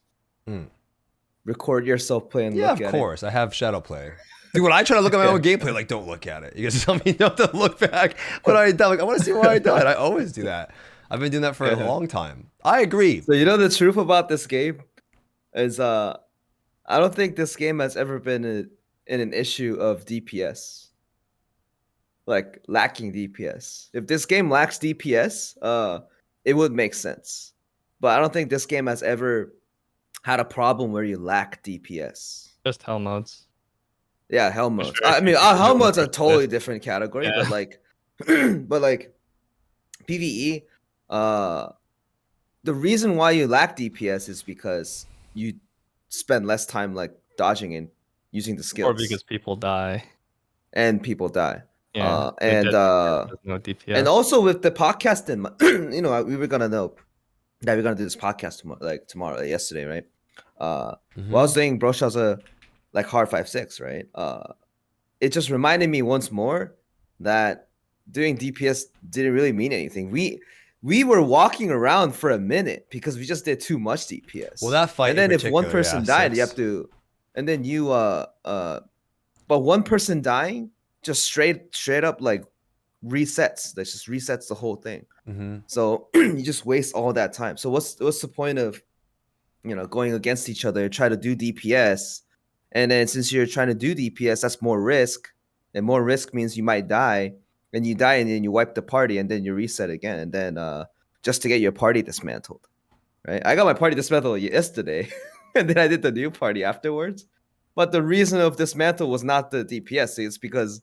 Record yourself playing. Yeah, of course. I have shadow play. Dude, when I try to look at my own gameplay, like, don't look at it. You guys tell me not to look back when I die. Like, I want to see where I died. I always do that. I've been doing that for a long time. I agree. So you know the truth about this game is, I don't think this game has ever been in an issue of DPS, like lacking DPS. If this game lacks DPS, it would make sense. But I don't think this game has ever had a problem where you lack DPS. Just hell modes. Yeah, hell modes. Sure. I mean, hell modes are a totally different category, but like, PvE, the reason why you lack DPS is because you spend less time like dodging and using the skills, Or because people die. and people die. Yeah, And no DPS. and also with the podcast in we were gonna know that we're gonna do this podcast tomorrow, yesterday, right? While I was doing Broshaza like hard 5-6, right? It just reminded me once more that doing DPS didn't really mean anything. We were walking around for a minute because we just did too much DPS. Well, that fight, and then if one person died, you have to, and then but one person dying just straight up like resets. That just resets the whole thing. Mm-hmm. So you just waste all that time. So what's the point of going against each other, try to do DPS, and then since you're trying to do DPS, that's more risk, and more risk means you might die, and you die, and then you wipe the party, and then you reset again, and then just to get your party dismantled, right? I got my party dismantled yesterday, and then I did the new party afterwards. But the reason of dismantle was not the DPS; it's because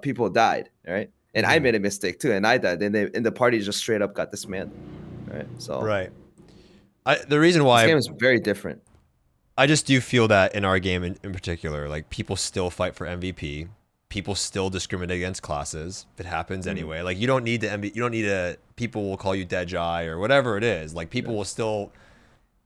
people died, right? And I made a mistake too, and I died, and the party just straight up got dismantled, right? So Right. The reason why this game is very different. I just do feel that in our game in particular, like people still fight for MVP. People still discriminate against classes. It happens anyway. Like you don't need to people will call you Deadeye or whatever it is. Like people will still.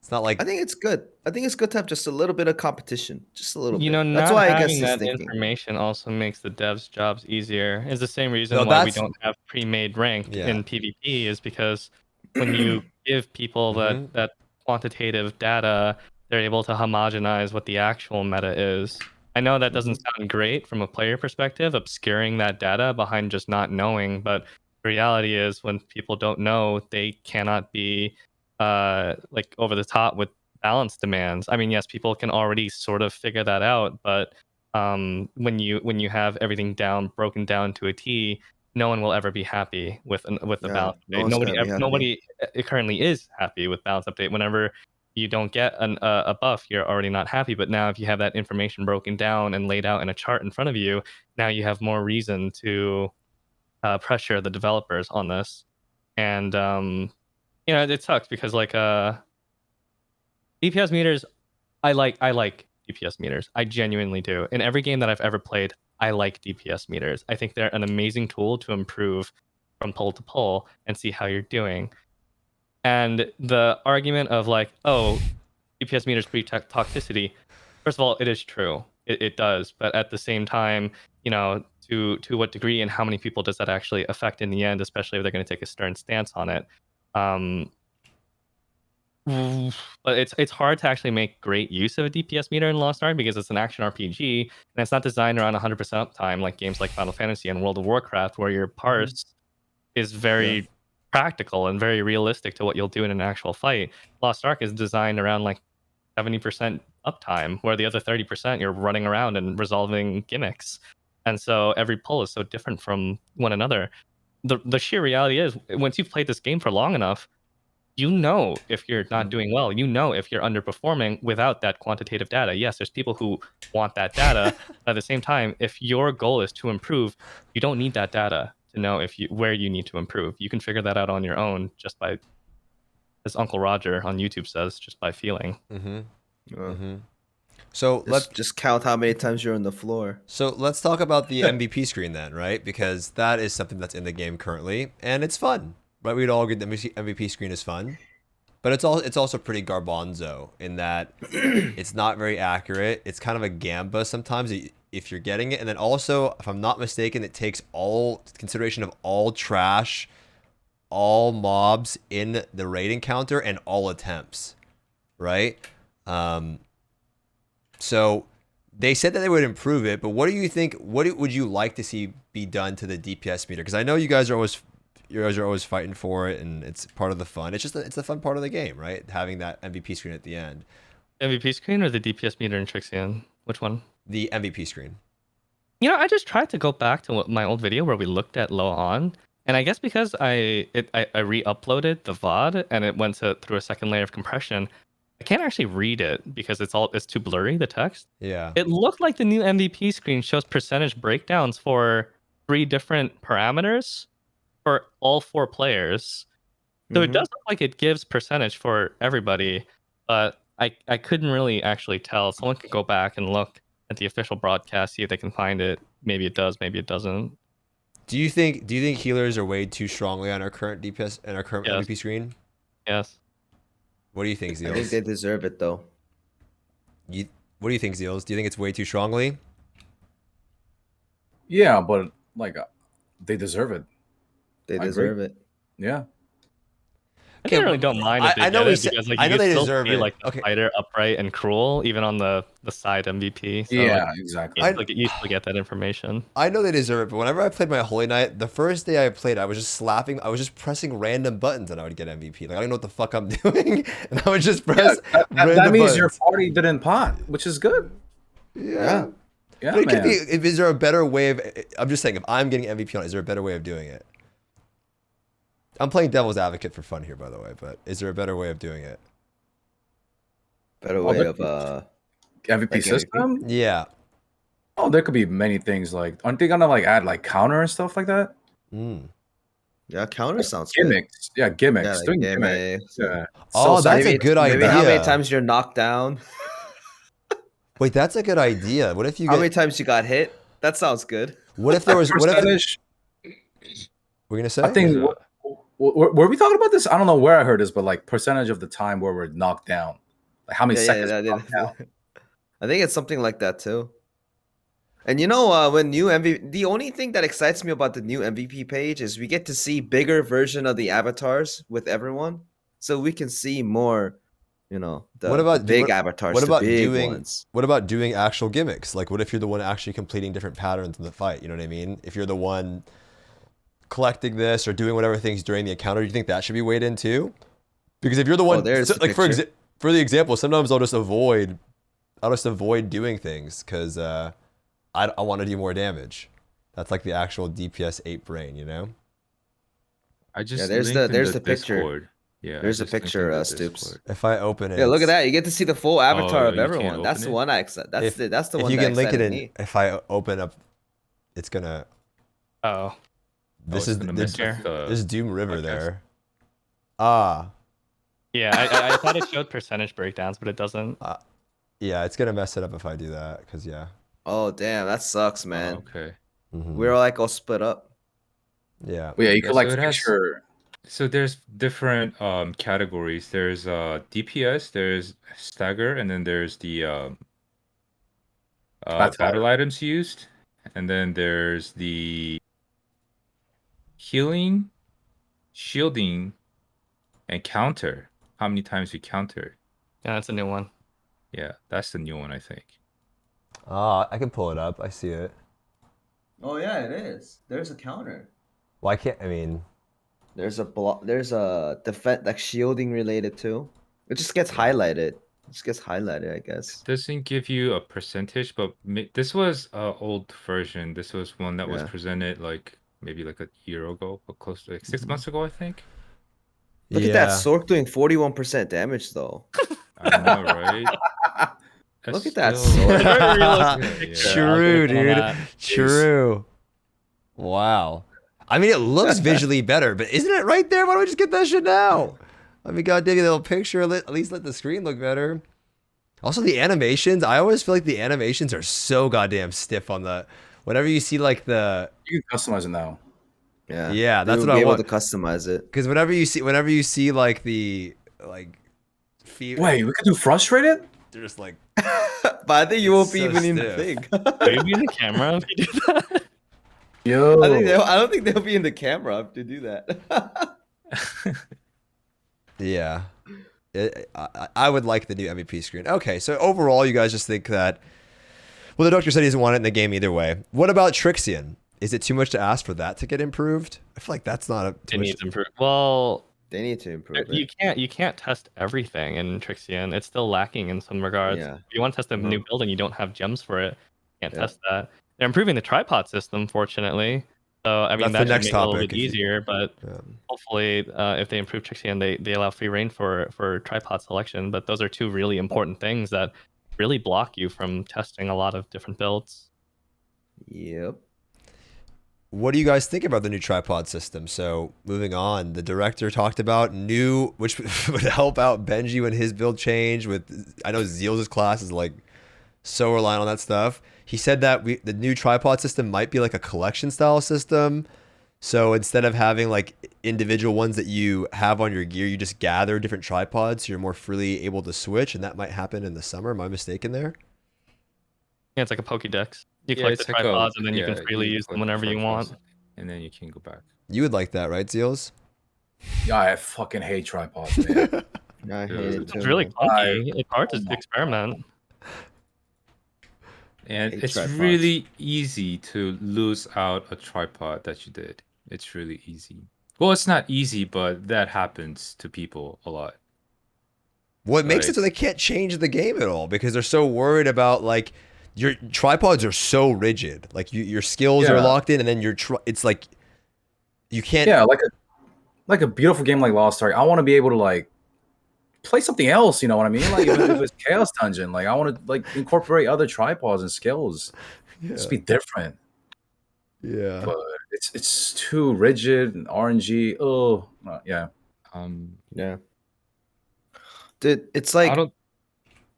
It's not like I think it's good. I think it's good to have just a little bit of competition, just a little bit. That's That's not why I guess having it's that thinking. information also makes the devs' jobs easier. It's the same reason No, why we that's- don't have pre-made rank Yeah. in PvP is because when you give people that quantitative data, they're able to homogenize what the actual meta is. I know that doesn't sound great from a player perspective, obscuring that data behind just not knowing, but the reality is when people don't know, they cannot be like over the top with balance demands. I mean, yes, people can already sort of figure that out, but when you have everything broken down to a T, no one will ever be happy with the balance no update. one's gonna be happy. Nobody currently is happy with balance update. Whenever you don't get a buff, you're already not happy. But now, if you have that information broken down and laid out in a chart in front of you, now you have more reason to pressure the developers on this. And it sucks because like DPS meters, I like DPS meters. I genuinely do. In every game that I've ever played, I like DPS meters. I think they're an amazing tool to improve from pull to pull and see how you're doing. And the argument of like, oh, DPS meters breed toxicity. First of all, it is true. It does. But at the same time, to what degree and how many people does that actually affect in the end, especially if they're going to take a stern stance on it. But it's hard to actually make great use of a DPS meter in Lost Ark because it's an action RPG and it's not designed around 100% uptime like games like Final Fantasy and World of Warcraft, where your parse is very practical and very realistic to what you'll do in an actual fight. Lost Ark is designed around like 70% uptime, where the other 30% you're running around and resolving gimmicks. And so every pull is so different from one another. The sheer reality is, once you've played this game for long enough, you know if you're not doing well. You know if you're underperforming without that quantitative data. Yes, there's people who want that data. But at the same time, if your goal is to improve, you don't need that data to know where you need to improve. You can figure that out on your own just by, as Uncle Roger on YouTube says, just by feeling. So let's just count how many times you're on the floor. So let's talk about the MVP screen then, right? Because that is something that's in the game currently, and it's fun. Right, we'd all agree the MVP screen is fun, but it's also pretty garbanzo in that it's not very accurate. It's kind of a gamba sometimes if you're getting it, and then also, if I'm not mistaken, it takes all consideration of all trash, all mobs in the raid encounter, and all attempts, right? So they said that they would improve it, but what do you think? What would you like to see be done to the DPS meter? Because I know you guys are always fighting for it, and it's part of the fun. It's the fun part of the game, right? Having that MVP screen at the end. MVP screen or the DPS meter in Trixian? Which one? The MVP screen. I just tried to go back to my old video where we looked at low on, and I guess because I re-uploaded the VOD and it went through a second layer of compression, I can't actually read it because it's too blurry, the text. Yeah. It looked like the new MVP screen shows percentage breakdowns for 3 different parameters for all 4 players. So it does look like it gives percentage for everybody, but I couldn't really actually tell. Someone could go back and look at the official broadcast, see if they can find it. Maybe it does, maybe it doesn't. Do you think healers are weighed too strongly on our current DPS and our current MVP screen? Yes. What do you think, Zeals? I think they deserve it though. What do you think, Zeals? Do you think it's way too strongly? Yeah, but like they deserve it. They I deserve agree. it. Yeah. I generally don't mind if they I know get we it said- because like I you know can they still deserve see it. like the Okay. fighter upright and cruel even on the side MVP. So Yeah, like, exactly. you still get that information. I know they deserve it, but whenever I played my Holy Knight, the first day I played, I was just slapping, I was just pressing random buttons and I would get MVP. Like, I don't know what the fuck I'm doing. And I would just press random that means your buttons. party didn't pot, which is good. Yeah. Yeah, But it could man. be, is there a better way of, I'm just saying, if I'm getting MVP on it, is there a better way of doing it? I'm playing devil's advocate for fun here, by the way, but is there a better way of doing it? Better Oh, way but- of MVP like system? Yeah. Oh, there could be many things. Like, aren't they gonna like add like counter and stuff like that? Mm. yeah, counter sounds good. Gimmicks. Yeah, gimmicks. Yeah, like Doing gimmicks. Yeah. Oh, that's a maybe- good Maybe how many idea. times you're knocked down? Wait, that's a good idea. What if you How many get, times you got hit? That sounds good. what if there was, what if, Percentage. we're going to say? I think. Yeah. Were we talking about this? I don't know where I heard this, but like percentage of the time where we're knocked down, like how many seconds we're knocked down. I think it's something like that too. And you know, when new MVP, the only thing that excites me about the new MVP page is we get to see bigger version of the avatars with everyone, so we can see more. You know, the, What about- the big what- avatars, what the about big doing- ones. What about doing actual gimmicks? Like, what if you're the one actually completing different patterns in the fight? You know what I mean? If you're the one collecting this or doing whatever things during the encounter, do you think that should be weighed in too? Because if you're the one, there's the like for picture. for the example, sometimes I'll just avoid doing things because I want to do more damage. That's like the actual DPS 8 brain, you know? I just there's linked there's in the picture. Discord. Yeah, I There's a just linked picture, in the Stoopzz. Discord. If I open it, Yeah, look at that. You get to see the full avatar Oh, of you can't everyone. That's open the it? one I excited. That's the if one you that can link it excited in, me. if I open up, it's gonna. Oh, This it's is gonna this, miss the this Doom River podcast. there. Ah, yeah. I thought it showed percentage breakdowns, but it doesn't. yeah, it's gonna mess it up if I do that. Cause yeah. Oh damn, that sucks, man. Okay. Mhm. We're like all split up. Yeah. Well, yeah, you Yeah, could like so it has- picture. So there's different categories. There's DPS, there's stagger, and then there's the battle items used, and then there's the healing, shielding, and counter. How many times you counter? Yeah, that's a new one. Yeah, that's the new one, I think. Ah, I can pull it up. I see it. Oh yeah, it is. There's a counter. Why can't I mean? There's a defense like shielding related too. It just gets highlighted. It just gets highlighted, I guess. Doesn't give you a percentage, but this was an old version. This was one that was Yeah. presented like maybe like a year ago, or close to like 6 months ago, I think. Look at that Sork doing 41% damage though. I know, right? Look at that still- sword. Very realistic Yeah, picture. True, I'll give it on dude. that. True. Wow. I mean, it looks visually better, but isn't it right there? Why don't we just get that shit now? I mean, goddamn, a little picture. At least let the screen look better. Also, the animations. I always feel like the animations are so goddamn stiff on the. Whenever you see like the. You can customize it now. Yeah. Yeah, that's You'll what be I able want. to customize it. Because whenever you see like the like. Wait, we could do frustrated? They're just like. But I think you won't be So even in the stiff. thing. Will you be in the camera if you do that? Yo, I don't think they'll be in the camera to do that. Yeah. I would like the new MVP screen. Okay, so overall, you guys just think that. Well, the doctor said he doesn't want it in the game either way. What about Trixion? Is it too much to ask for that to get improved? I feel like that's not a. It Too much. needs improvement. Well, They need to improve it. you can't test everything in Trixion. It's still lacking in some regards. Yeah. If you want to test a new build and you don't have gems for it, you can't Yeah. test that. They're improving the tripod system, fortunately. So I mean That's the that should next make it a little topic, bit if you- easier. But Um, hopefully, if they improve Trixion, they allow free reign for tripod selection. But those are two really important things that really block you from testing a lot of different builds. Yep. what do you guys think about the new tripod system? So moving on, the director talked about new, which would help out Benji when his build changed. With I know Zeal's class is like so reliant on that stuff. He said that the new tripod system might be like a collection style system. So instead of having like individual ones that you have on your gear, you just gather different tripods. So you're more freely able to switch, and that might happen in the summer. Am I mistaken there? Yeah, it's like a Pokédex. You Yeah, collect it's the like tripods and then you yeah, can freely use them collect whenever you tripods, want. and then you can go back. You would like that, right, Zeals? Yeah, I fucking hate tripods, man. I hate it It's too. really man. clunky. It's hard oh to my experiment. And Hate it's tripods. really easy to lose out a tripod that you did. It's really easy. Well, it's not easy, but that happens to people a lot. What makes Right. it so they can't change the game at all because they're so worried about like your tripods are so rigid. Like your skills are Yeah. locked in, and then it's like you can't. Yeah, like a beautiful game like Lost Ark. I want to be able to like play something else. You know what I mean? Like even if it's Chaos Dungeon, like I want to like incorporate other tripods and skills. Just be different. Yeah. But it's too rigid and RNG. Oh, yeah. Yeah. Dude, it's I like don't.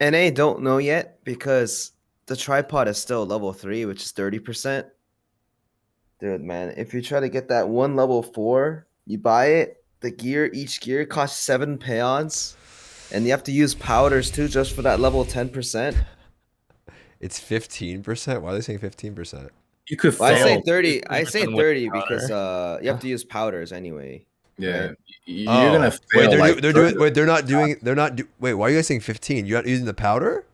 NA don't know yet because the tripod is still level 3, which is 30%. Dude, man, if you try to get that one level 4, you buy it. Each gear costs 7 peons, and you have to use powders too, just for that level 10%. It's 15%. Why are they saying 15%? You could Well, I fail. say 30. I say 15% with 30 because powder. you have to use powders anyway. Yeah, right? you're gonna fail. Wait, they're, like, they're doing. Wait, they're not doing. They're not. Wait, why are you guys saying 15? You're not using the powder?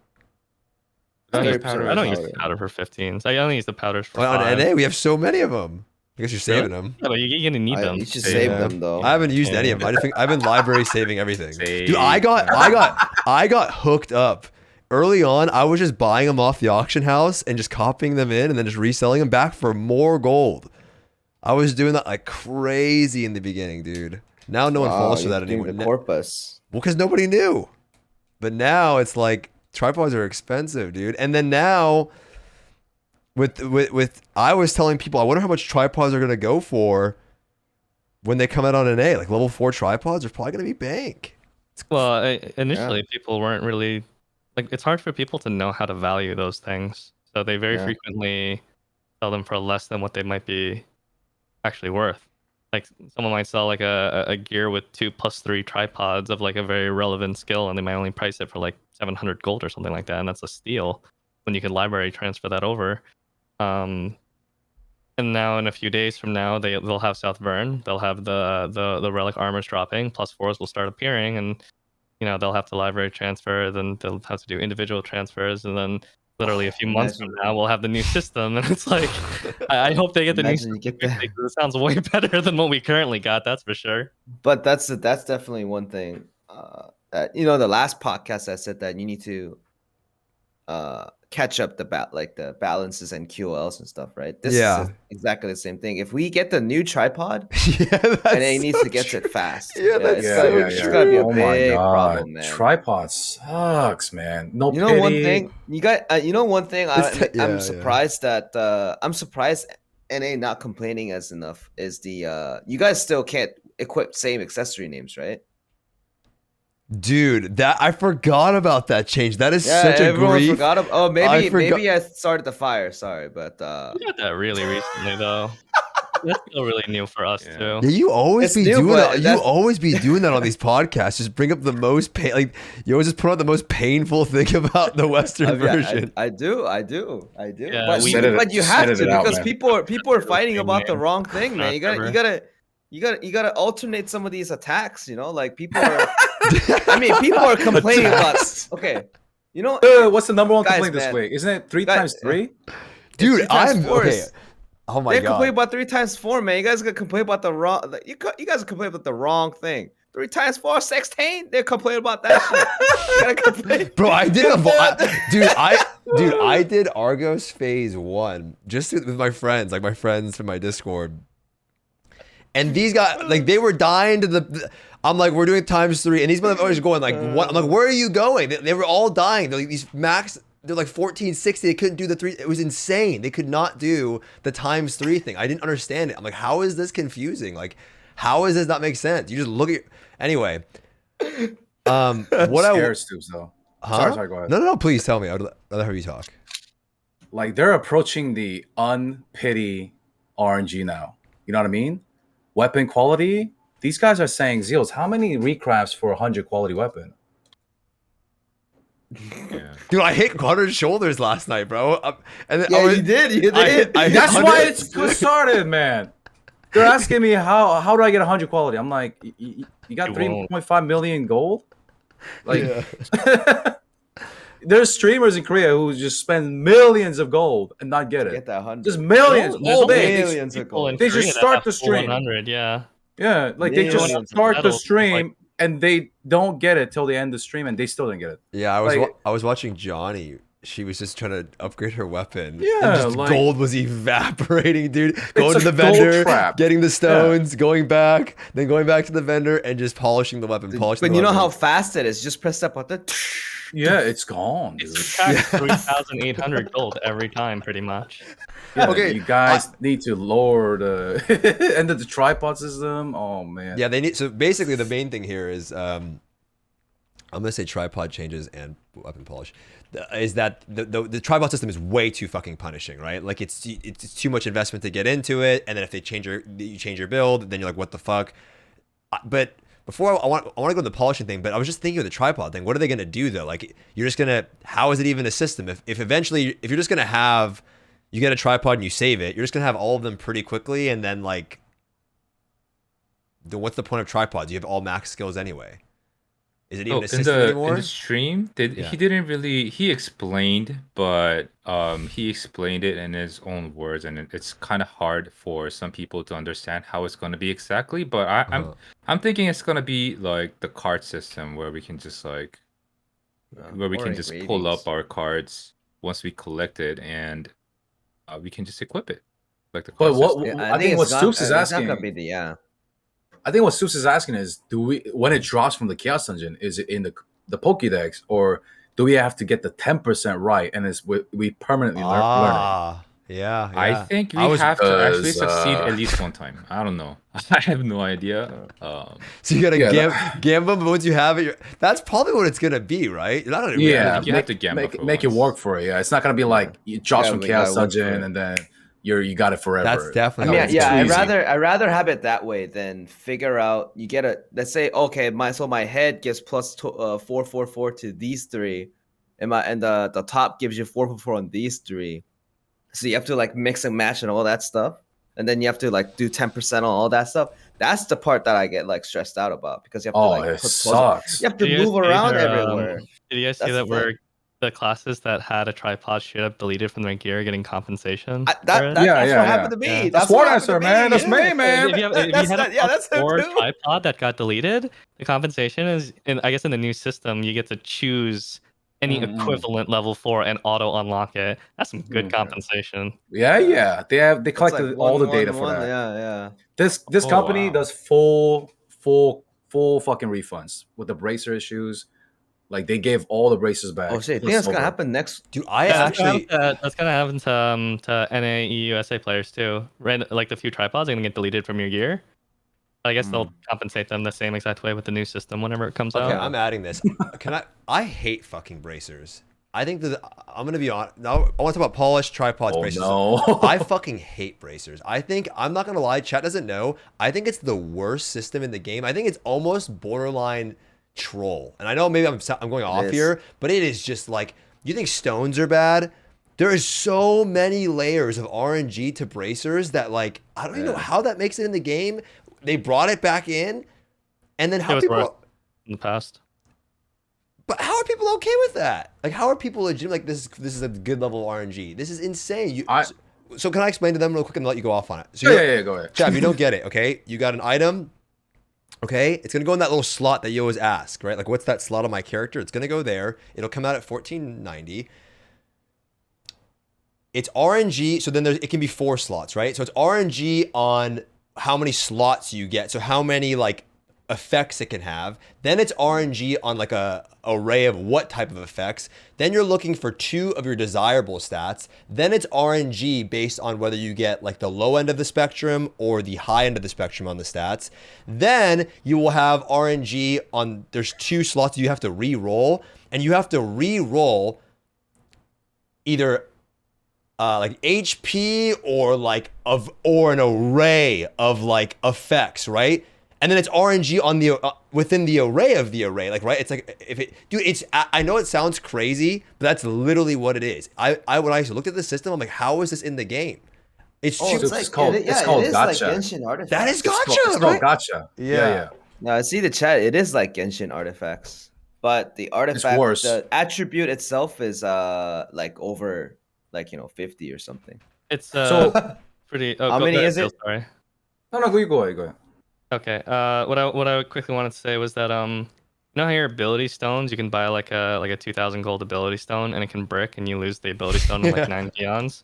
I don't use 30% powder. I don't use powder. the powder for 15s. I only use the powders for Well, on 5. NA, we have so many of them. I guess you're saving them. Yeah, but you're gonna need them. You should Yeah. save them though. I haven't used any of them. I just think I've been library saving everything. Save Dude, I got hooked up. Early on, I was just buying them off the auction house and just copying them in and then just reselling them back for more gold. I was doing that like crazy in the beginning, dude. Now no one falls for you're that doing anymore. The corpus. Well, because nobody knew. But now it's like tripods are expensive, dude. And then now with I was telling people, I wonder how much tripods are gonna go for when they come out on an A. Like level 4 tripods are probably gonna be bank. Well, initially people weren't really like. It's hard for people to know how to value those things, so they very Yeah. frequently sell them for less than what they might be actually worth. Like someone might sell like a gear with 2+3 tripods of like a very relevant skill, and they might only price it for like 700 gold or something like that, and that's a steal when you could library transfer that over. And now in a few days from now, they'll have South Vern, they'll have the relic armors dropping, +4s will start appearing, and they'll have to library transfer, then they'll have to do individual transfers, and then literally a few months from now we'll have the new system, and it's like I hope they get the new Imagine system you get quickly, 'cause it sounds way better than what we currently got, that's for sure. But that's definitely one thing. That the last podcast I said that you need to catch up the balances and QLs and stuff, right? This is exactly the same thing. If we get the new tripod, Yeah, and it needs to get it fast. Yeah, that's it's so gonna be a Oh my big god, problem, man. tripod sucks, man. No You know pity. one thing you got. You know one thing. I'm yeah. surprised that I'm surprised NA not complaining as enough is the you guys still can't equip same accessory names, right? Dude, that I forgot about that change. That is Yeah, such a everyone grief. forgot. Oh, I maybe forgot- maybe I started the fire. Sorry, but We got that really recently though. That's still really new for us Yeah. Yeah, too. you always It's be new, doing but that. You that's- always be doing that on these podcasts. Just bring up the most pain. Like you always just put out the most painful thing about the Western version. I do. Yeah, But, we- but you have Edit to it out, because man. people are fighting thing, about the man. wrong thing, man. You gotta alternate some of these attacks. Like people are. I mean, people are complaining about. Okay, What's the number one Guys, complaint this man. week? Isn't it 3 Guys, times 3? Dude, 3 times I'm 4 okay. is- Oh my They god. complain about 3 times 4, man. You guys gonna complain about the wrong. You guys are complaining about the wrong thing. 3 times 4, 16. They're complaining about that shit. You gotta complain. Bro, I did I did Argos phase 1 just with my friends, like my friends from my Discord. And these guys, like, they were dying to the. I'm like, we're doing ×3, and these motherfuckers are going like, what? I'm like, where are you going? They were all dying. They're like these max. They're like 1460. They couldn't do the 3. It was insane. They could not do the ×3 thing. I didn't understand it. I'm like, how is this confusing? Like, how does this not make sense? You just look at. Anyway, what I Scared Stoopzz though. huh? Sorry, go ahead. No. Please tell me. I'd rather have you talk. Like they're approaching the unpity RNG now. You know what I mean? Weapon quality. These guys are saying, Zeals, how many recrafts for 100 quality weapon? Yeah. Dude, I hit Connor's shoulders last night, bro. And then Yeah, you did. You did. I hit That's why 100 it's good started, man. They're asking me how do I get 100 quality? I'm like, you got You won't. 3.5 million gold. Like, there's streamers in Korea who just spend millions of gold and not get it. Get that 100. Just millions There's all day. millions of People in gold. They Korea just that start have the full stream. 100, yeah. Yeah, like they just Millions of start the medals, stream and they don't get it till the end of the stream, and they still didn't get it. Yeah, I was Like- I was watching Johnny. She was just trying to upgrade her weapon. Yeah, and just like- gold was evaporating, dude. Going to a the gold vendor, trap. getting the stones, going back, then going back to the vendor and just polishing the weapon. Polishing But the you know weapon. how fast it is. Just press that button. Yeah, it's gone. Dude. It's tracked 3,800 gold every time, pretty much. Yeah, Okay, you guys need to lower the and the tripod system. Oh man. Yeah, they need. So basically, the main thing here is, I'm gonna say tripod changes and weapon polish. Is that the tripod system is way too fucking punishing, right? Like it's too much investment to get into it, and then if you change your build, then you're like, what the fuck? But before I want to go to the polishing thing, but I was just thinking of the tripod thing. What are they gonna do though? Like you're just gonna, how is it even a system? If eventually, if you're just gonna have, you get a tripod and you save it, you're just gonna have all of them pretty quickly, and then like, then what's the point of tripods? You have all max skills anyway. Is it even a in system anymore? the stream, Yeah. he didn't really, he explained, but he explained it in his own words, and it's kind of hard for some people to understand how it's going to be exactly. But I'm thinking it's going to be like the card system where we can just like where we can just pull up our cards once we collect it, and we can just equip it like the card But what system. I think what Stoopzz is It's not asking. gonna be the I think what Stoopzz is asking is, do we, when it drops from the Chaos Dungeon, is it in the Pokédex, or do we have to get the 10% right, and we permanently learn it? Yeah, I think we have to actually succeed at least one time. I don't know. I have no idea. So you gotta gamble, but once you have it, that's probably what it's gonna be, right? You're not gonna Yeah, you have to gamble make it work for it. Yeah, it's not gonna be like it drops from we Chaos gotta work for Dungeon it. and then you got it forever. That's definitely. I mean, how it's yeah, gonna I'd be. rather have it that way than figure out. You get a, let's say, okay, my head gives plus 444 to these three, and the top gives you 444 on these three. So you have to like mix and match and all that stuff, and then you have to like do 10% on all that stuff. That's the part that I get like stressed out about, because you have to like it put sucks. you have to Did you guys move see around their, everywhere. Did you guys see That's that the thing. the classes that had a tripod straight up deleted from their gear getting compensation? That's Yeah, what yeah, happened to me. yeah. That's War what happened answer, to man. That's yeah. me, man. If you That's had a that's him or too. tripod that got deleted, the compensation is, I guess in the new system, you get to choose any equivalent level 4 and auto unlock it. That's some good compensation. Yeah, they It's collected like all the 1-1-1, data for that. Yeah. This Oh, company wow. does full fucking refunds with the bracer issues. Like they gave all the bracers back. Oh shit! I for think that's silver. gonna happen next. Dude, I Yeah, actually. that's gonna happen to NA USA players too. Like the few tripods are gonna get deleted from your gear. I guess they'll compensate them the same exact way with the new system whenever it comes Okay, out. I'm adding this. I hate fucking bracers. I think that I'm gonna be honest. Now I want to talk about polished tripods, Oh bracers. no! I fucking hate bracers. I think, I'm not gonna lie, chat doesn't know. I think it's the worst system in the game. I think it's almost borderline troll. And I know maybe I'm going off is. here, but it is just like, you think stones are bad? There is so many layers of RNG to bracers that like, I don't even know how that makes it in the game. They brought it back in, and then It how was people. worth in the past. But how are people okay with that? Like, how are people legit like this is a good level of RNG? This is insane. So can I explain to them real quick and let you go off on it? So Yeah, go ahead. Chad, you don't get it, okay? You got an item, okay? It's gonna go in that little slot that you always ask, right? Like, what's that slot on my character? It's gonna go there. It'll come out at 1490. It's RNG, so then it can be 4 slots, right? So it's RNG on how many slots you get. So how many like effects it can have. Then it's RNG on like a array of what type of effects. Then you're looking for 2 of your desirable stats. Then it's RNG based on whether you get like the low end of the spectrum or the high end of the spectrum on the stats. Then you will have RNG on, there's 2 slots you have to re-roll, and you have to re-roll either like HP or an array of like effects, right? And then it's RNG on the within the array of the array, like, right? It's like, I know it sounds crazy, but that's literally what it is. When I looked at the system, I'm like, how is this in the game? It's Oh, cheap. it's It's like called- it it's is called like gacha. Genshin artifacts. That is It's called, gacha, right? gacha. Yeah. Now I see the chat. It is like Genshin artifacts, but the artifact, worse. the attribute itself is like over 50 or something. It's So pretty. How many is it? Sorry. no, go ahead. Okay. What I quickly wanted to say was that you know how your ability stones, you can buy like a 2,000 gold ability stone, and it can brick, and you lose the ability stone in like 9 peons.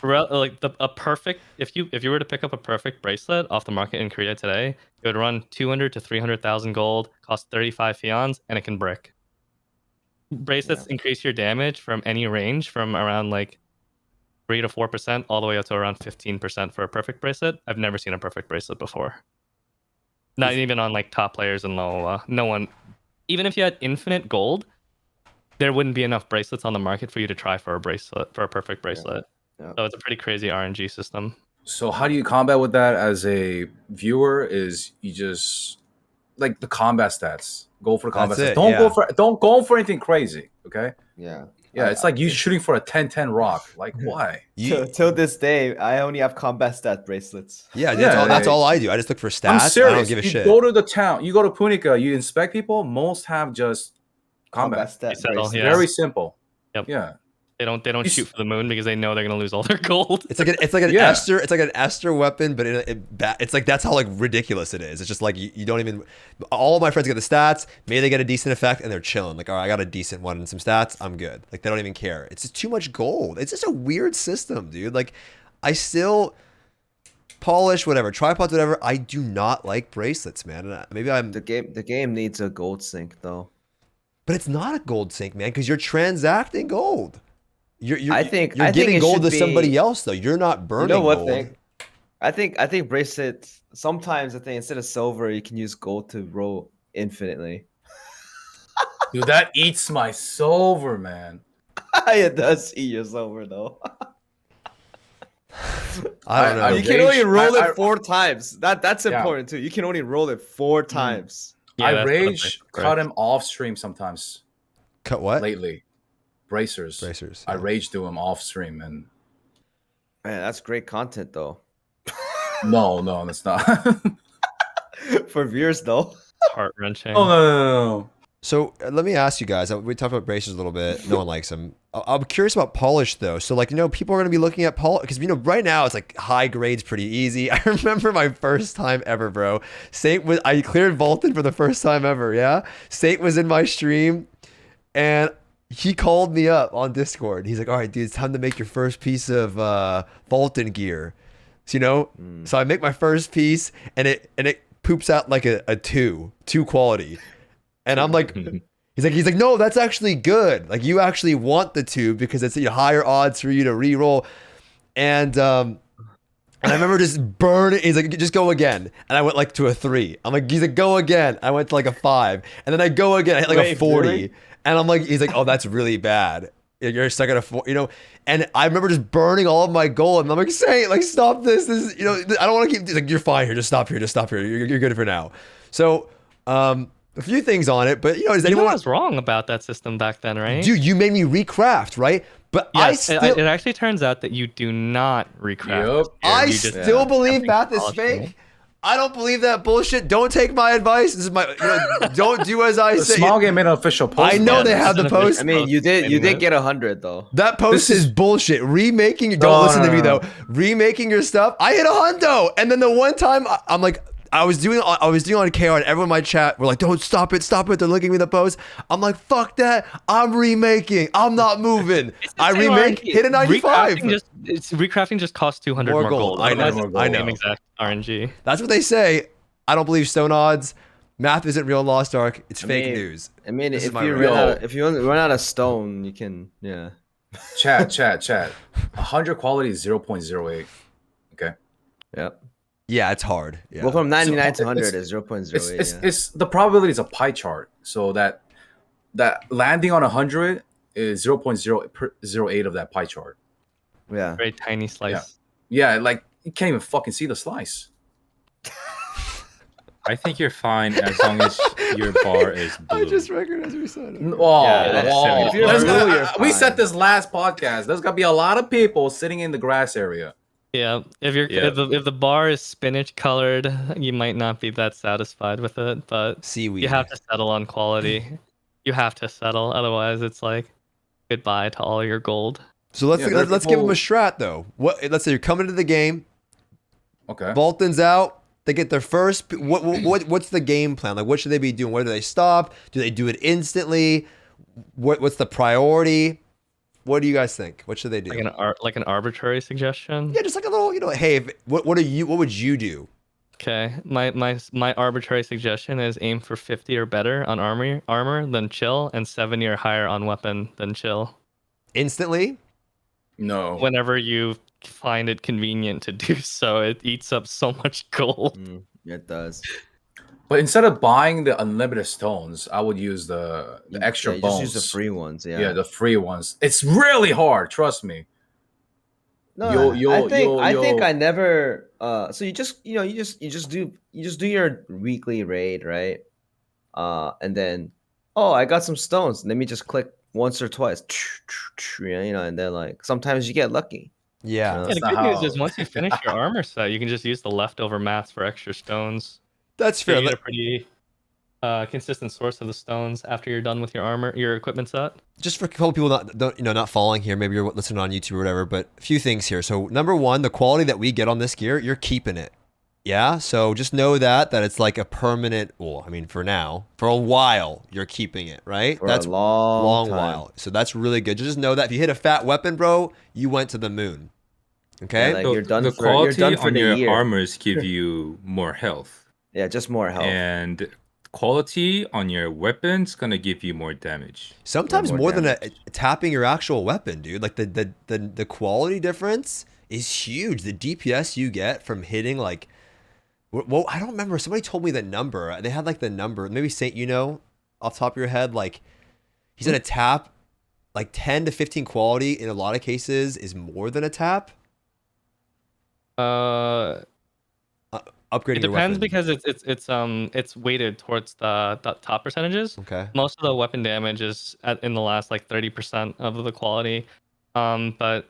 Like a perfect, if you were to pick up a perfect bracelet off the market in Korea today, it would run 200 to 300,000 gold, cost 35 peons, and it can brick. Bracelets increase your damage from any range from around like 3 to 4% all the way up to around 15% for a perfect bracelet. I've never seen a perfect bracelet before. Not even on like top players in low. No one, even if you had infinite gold, there wouldn't be enough bracelets on the market for you to try for a perfect bracelet. Yeah. So it's a pretty crazy RNG system. So how do you combat with that as a viewer? Is you just like the combat stats? Go for the combat That's stats. it, Don't go for anything crazy. Okay. Yeah. Yeah, it's like you shooting for a 10-10 rock. Like why? Till this day, I only have combat stat bracelets. Yeah, Yeah, that's all I do. I just look for stats. I'm serious. I don't give a you shit. go to the town. You go to Punica. You inspect people. Most have just combat. stat settle, bracelets. yeah. Very simple. Yep. Yeah. They don't You shoot for the moon because they know they're gonna lose all their gold. It's like an Yeah. Esther. It's like an Esther weapon, but it's like that's how like ridiculous it is. It's just like you don't even. All of my friends get the stats. Maybe they get a decent effect, and they're chilling. Like, all right, I got a decent one and some stats. I'm good. Like they don't even care. It's just too much gold. It's just a weird system, dude. Like I still polish whatever tripods, whatever. I do not like bracelets, man. And maybe I'm. The game needs a gold sink though. But it's not a gold sink, man, because you're transacting gold. You're I think giving it gold to should somebody be- else though. You're not burning You know what gold. thing? I think bracelets. Sometimes I think instead of silver, you can use gold to roll infinitely. Dude, that eats my silver, man. It does eat your silver though. I don't know. You can rage- only roll I- it 4 times. That's Yeah. important too. You can only roll it 4 times. Yeah, I that's what a rage bracelet cut breaks. him off stream sometimes Cut what? lately. Bracers. Bracers. I yeah. rage do him off stream and Man, that's great content though. no, that's not. For viewers though. Heart wrenching. Oh no. So let me ask you guys. We talked about bracers a little bit. No one likes them. I'm curious about polish though. So like people are gonna be looking at polish because right now it's like high grades pretty easy. I remember my first time ever, bro. I cleared Valtan for the first time ever. Yeah, Saint was in my stream, and he called me up on Discord. He's like, "All right, dude, it's time to make your first piece of Valtan gear." So, so I make my first piece, and it poops out like a two quality. And I'm like, he's like, no, that's actually good. Like you actually want the 2 because it's higher odds for you to re-roll. And I remember just burning. He's like, just go again. And I went like to a 3. He's like, go again. I went to like a 5. And then I go again. I hit like a 40. Really? And I'm like, he's like, oh, that's really bad. You're stuck at a 4, And I remember just burning all of my gold. And I'm like, Saint, like, stop this. This is, I don't want to keep. He's like, you're fine here. Just stop here. You're good for now. So, a few things on it, but does anyone? I was wrong about that system back then, right? Dude, you made me recraft, right? But Yes, it it actually turns out that you do not recraft. Yep. I You just- still believe Something math is polishing. fake. I don't believe that bullshit. Don't take my advice. This is my. Don't do as I The say. small game made an official post. I know about they this. have the post. I mean, you did Maybe get 100 though. That post This is is- bullshit. Remaking. Don't No, listen no, to me no. though. Remaking your stuff. I hit a hundo, and then the one time I'm like. I was doing on KR and everyone in my chat were like, don't stop it. They're linking me the post. I'm like, fuck that. I'm remaking. I'm not moving. I remake, hit a 95. Recrafting just costs 200 More more gold. gold. I know, Otherwise, it's I the know. same exact RNG. That's what they say. I don't believe stone odds. Math isn't real in Lost Ark. It's fake mean- news. I mean, This is if my you rant. run out of stone, you can Chat. 100 quality is 0.08. Okay. Yep. Yeah, it's hard. Yeah. Well, from 99 to So, 100 it's- is 0.08. It's the probability is a pie chart. So that landing on 100 is 0.008 of that pie chart. Yeah. Very tiny slice. Yeah, like you can't even fucking see the slice. I think you're fine as long as your bar is blue. recognized we said it. Oh, Yeah, that's silly. If you're There's blue, gotta- you're we fine. said this last podcast. There's gonna be a lot of people sitting in the grass area. Yeah, if the bar is spinach colored, you might not be that satisfied with it, but Seaweed. you have to settle on quality. You have to settle, otherwise it's like goodbye to all your gold. So let's Yeah, there are let's give them a people- strat though. Let's say you're coming into the game, Okay. Valtan's out. They get their first. What's the game plan? Like, what should they be doing? Where do they stop? Do they do it instantly? What's the priority? What do you guys think? What should they do? Like an arbitrary suggestion. Yeah, just like a little, hey, what would you do? Okay, my arbitrary suggestion is aim for 50 or better on armor, then chill, and 70 or higher on weapon, then chill. Instantly? No. Whenever you find it convenient to do so, it eats up so much gold. It does. But instead of buying the unlimited stones, I would use the extra you bones. just use the free ones. Yeah. Yeah, the free ones. It's really hard. Trust me. No, I think I never. So you just do your weekly raid, right? And then, I got some stones. Let me just click once or twice. And then like sometimes you get lucky. Yeah. Yeah, That's the not good news how- is once you finish your armor set, you can just use the leftover mats for extra stones. That's So fair. you get a pretty consistent source of the stones after you're done with your equipment set. Just for a couple people not following here, maybe you're listening on YouTube or whatever, but a few things here. So number one, the quality that we get on this gear, you're keeping it. Yeah. So just know that it's like a permanent. Well, I mean, for now, for a while, you're keeping it, right? For That's a long time. while. So that's really good. Just know that if you hit a fat weapon, bro, you went to the moon. Okay. Yeah, like, you're done the for- you're quality done for on the your year. armors give you more health, Yeah, just more health. and quality on your weapons gonna give you more damage. Sometimes more more than damage. tapping your actual weapon, dude. Like the quality difference is huge. The DPS you get from hitting like, well, I don't remember. Somebody told me the number. They had like the number. Maybe Saint, off the top of your head, like he said a tap, like 10 to 15 quality in a lot of cases is more than a tap. It Upgrading your depends weapon. because it's weighted towards the top percentages. Okay. Most of the weapon damage is in the last like 30% of the quality. But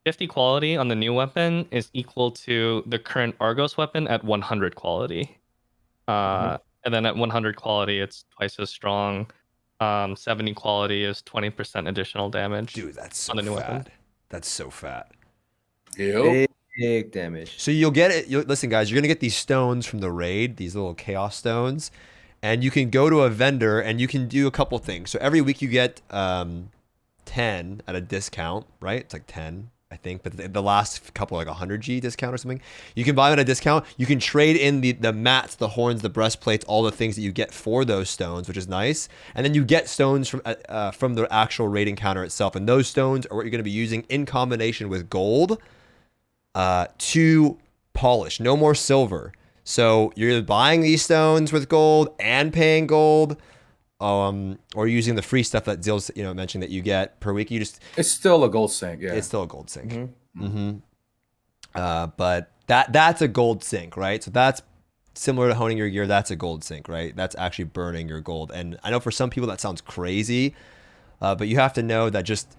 50 quality on the new weapon is equal to the current Argos weapon at 100 quality. And then at 100 quality, it's twice as strong. 70 quality is 20% additional damage. Dude, that's so on the new fat. weapon. That's so fat. Yep. Big damage. So you'll get it. Listen, guys, you're gonna get these stones from the raid, these little chaos stones, and you can go to a vendor and you can do a couple things. So every week you get 10 at a discount, right? It's like 10, I think, but the last couple like 100G discount or something. You can buy them at a discount. You can trade in the mats, the horns, the breastplates, all the things that you get for those stones, which is nice. And then you get stones from the actual raid encounter itself, and those stones are what you're gonna be using in combination with gold. To polish, no more silver. So you're either buying these stones with gold and paying gold, or using the free stuff that Zeal's mentioned that you get per week. It's still a gold sink. Yeah. It's still a gold sink. But that's a gold sink, right? So that's similar to honing your gear. That's a gold sink, right? That's actually burning your gold. And I know for some people that sounds crazy, but you have to know that just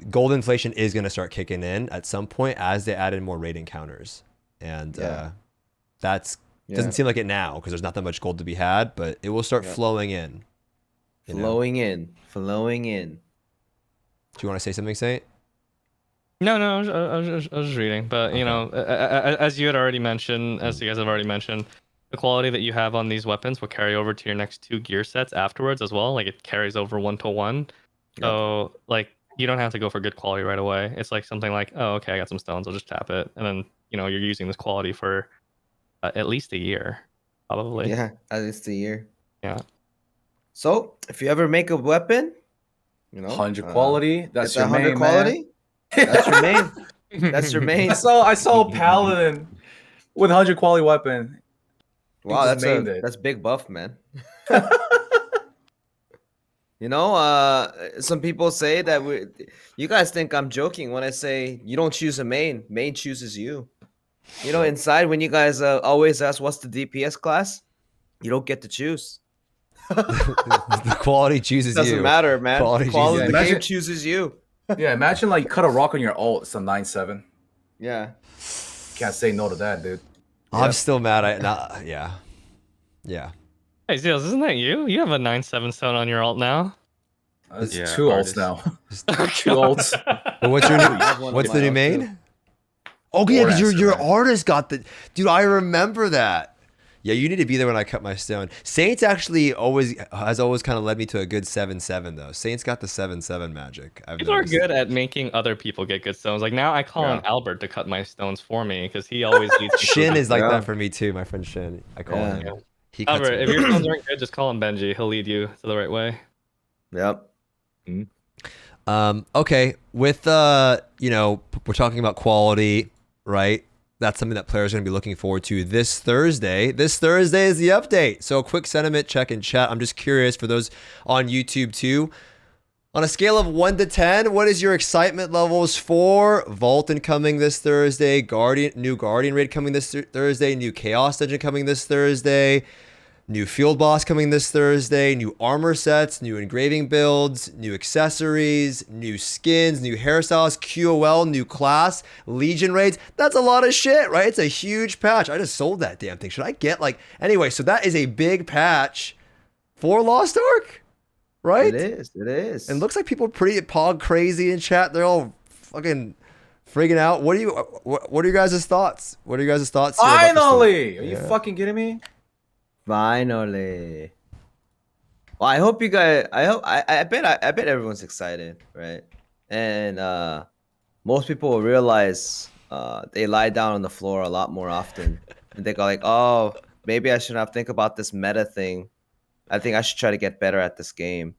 gold inflation is going to start kicking in at some point as they add in more raid encounters. And doesn't seem like it now because there's not that much gold to be had, but it will start flowing in. Flowing in. Do you want to say something, Saint? No, I was just reading. But, as you had already mentioned, as you guys have already mentioned, the quality that you have on these weapons will carry over to your next 2 gear sets afterwards as well. Like, it carries over 1-to-1. So, like, you don't have to go for good quality right away. It's like something like, oh, okay, I got some stones, I'll just tap it. And then, you're using this quality for at least a year, probably. Yeah, at least a year. Yeah. So if you ever make a weapon, 100 quality. That's it's your 100 main quality. Man. That's your main. That's your main. I saw a paladin with 100 quality weapon. Wow, just named it. that's big buff, man. Some people say that you guys think I'm joking when I say you don't choose a main chooses you. Inside when you guys always ask what's the DPS class, you don't get to choose. The quality chooses Doesn't you. matter, man. Quality The chooses game you. chooses you. Yeah, imagine like you cut a rock on your ult. It's a 9/7. Yeah. Can't say no to that, dude. I'm Yep. still mad. Yeah. Hey, Zeals, isn't that you? You have a 9/7 stone on your alt now. It's Yeah, 2 artist. ults now. Just- 2 ults. But what's your new? I have one What's on the my new alt, main? too. Oh yeah, because Wardancer, your right? artist got the. Dude, I remember that. Yeah, you need to be there when I cut my stone. Saints actually has always kind of led me to a good 7/7 though. Saints got the 7/7 magic. I've People are noticed. good at making other people get good stones. Like now, I call on Yeah. Albert to cut my stones for me because he always leads me. to Shin the- is like Yeah. that for me too. My friend Shin, I call Yeah. him. He cuts Albert, me. if your stones aren't good, just call him Benji. He'll lead you to the right way. Yep. Okay, with we're talking about quality, right? That's something that players are going to be looking forward to this Thursday. This Thursday is the update. So a quick sentiment check in chat. I'm just curious for those on YouTube too. On a scale of 1 to 10, what is your excitement levels for Valtan coming this Thursday, new Guardian Raid coming this Thursday, new Chaos Dungeon coming this Thursday, new Field Boss coming this Thursday, new armor sets, new engraving builds, new accessories, new skins, new hairstyles, QOL, new class, Legion raids. That's a lot of shit, right? It's a huge patch. I just sold that damn thing. Should I get anyway, so that is a big patch for Lost Ark, right? It is. It is. And looks like people are pretty pog crazy in chat. They're all fucking freaking out. What are your guys' thoughts? What are your guys' thoughts? here about this thing? Finally! Are you Yeah. fucking kidding me? Finally. Well, I hope you guys. I bet everyone's excited, right? And most people will realize they lie down on the floor a lot more often, and they go like, "Oh, maybe I should have think about this meta thing. I think I should try to get better at this game."